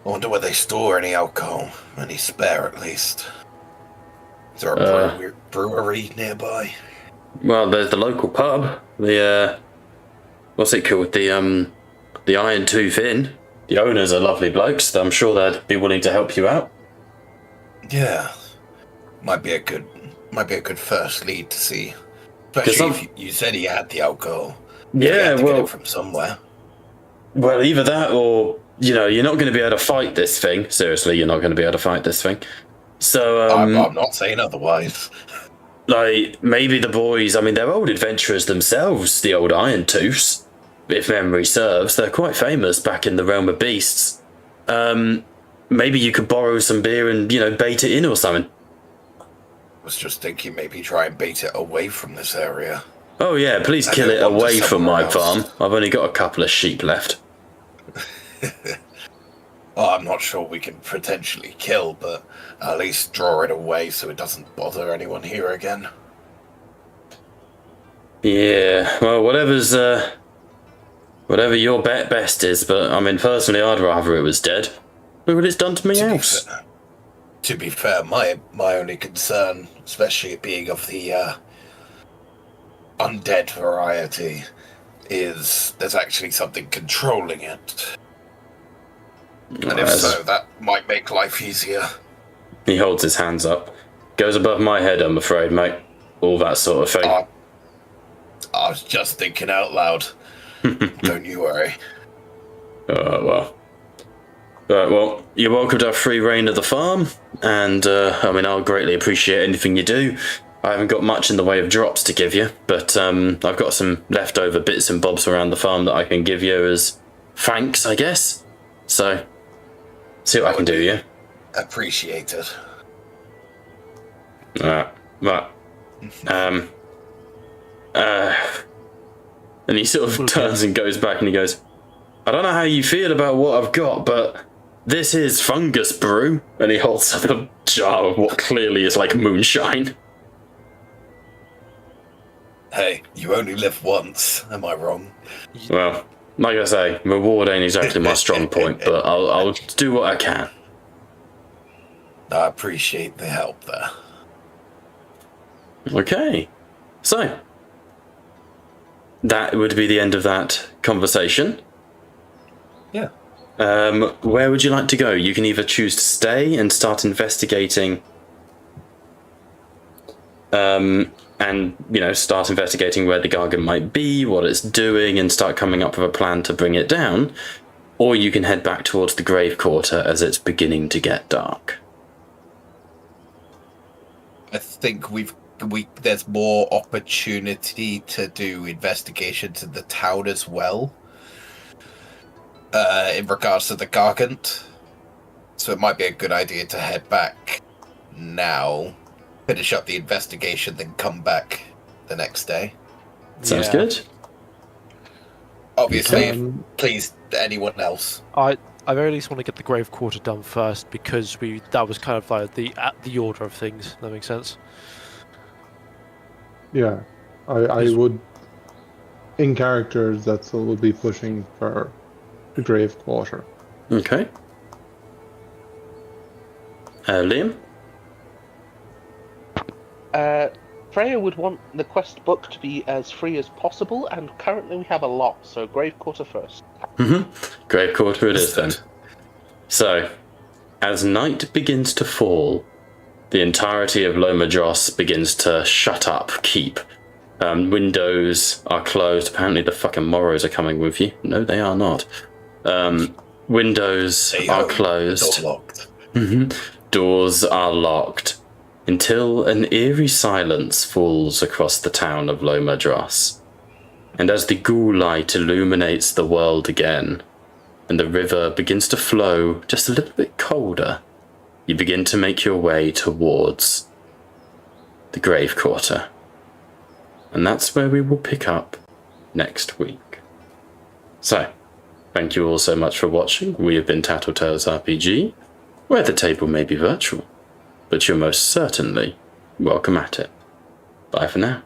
I wonder where they store any alcohol, any spare at least. Is there a brewery nearby? Well, there's the local pub. The what's it called? The Iron Tooth Inn. The owners are lovely blokes. I'm sure they'd be willing to help you out. Yeah, might be a good first lead to see. Especially if you said he had the alcohol. Yeah, well, get it from somewhere. Well, either that or you're not going to be able to fight this thing. Seriously, you're not going to be able to fight this thing. So I'm not saying otherwise. Like maybe the boys. I mean, they're old adventurers themselves. The old Iron Tooths. If memory serves, they're quite famous back in the realm of beasts. Maybe you could borrow some beer and, bait it in or something. I was just thinking maybe try and bait it away from this area. Oh yeah, please kill it away from my farm. I've only got a couple of sheep left. Well, I'm not sure we can potentially kill, but at least draw it away so it doesn't bother anyone here again. Yeah, well, whatever your best is, but I mean, personally, I'd rather it was dead. Look what it's done to me house. To be fair, my only concern, especially it being of the undead variety, is there's actually something controlling it. And if so, that might make life easier. He holds his hands up. Goes above my head, I'm afraid, mate. All that sort of thing. I was just thinking out loud. Don't you worry. Well. Right, well, you're welcome to have free reign of the farm, and, I'll greatly appreciate anything you do. I haven't got much in the way of drops to give you, but, I've got some leftover bits and bobs around the farm that I can give you as thanks, I guess. So, see what I can do, yeah? Appreciate it. Right. And he sort of turns and goes back and he goes, I don't know how you feel about what I've got, but this is fungus brew. And he holds up a jar of what clearly is like moonshine. Hey, you only live once, am I wrong? Well, like I say, reward ain't exactly my strong point, but I'll do what I can. I appreciate the help there. Okay. So, that would be the end of that conversation. Yeah. Where would you like to go? You can either choose to stay and start investigating, start investigating where the Gargan might be, what it's doing, and start coming up with a plan to bring it down, or you can head back towards the Grave Quarter as it's beginning to get dark. I think there's more opportunity to do investigations in the town as well. In regards to the Gargant. So it might be a good idea to head back now, finish up the investigation, then come back the next day. Sounds good. Obviously, please, anyone else. I very least want to get the Grave Quarter done first because that was kind of like the order of things. That makes sense. Yeah, I would, in character, Zetzel would be pushing for the Grave Quarter. Okay. Liam? Freya would want the quest book to be as free as possible, and currently we have a lot, so Grave Quarter first. Grave Quarter it is then. So, as night begins to fall, the entirety of Loema Dross begins to shut up, keep. Windows are closed. Apparently the fucking Morrows are coming with you. No, they are not. Windows are closed. Locked. Doors are locked until an eerie silence falls across the town of Loema Dross. And as the ghoul light illuminates the world again, and the river begins to flow just a little bit colder, you begin to make your way towards the Grave Quarter. And that's where we will pick up next week. So, thank you all so much for watching. We have been Tattletales RPG, where the table may be virtual, but you're most certainly welcome at it. Bye for now.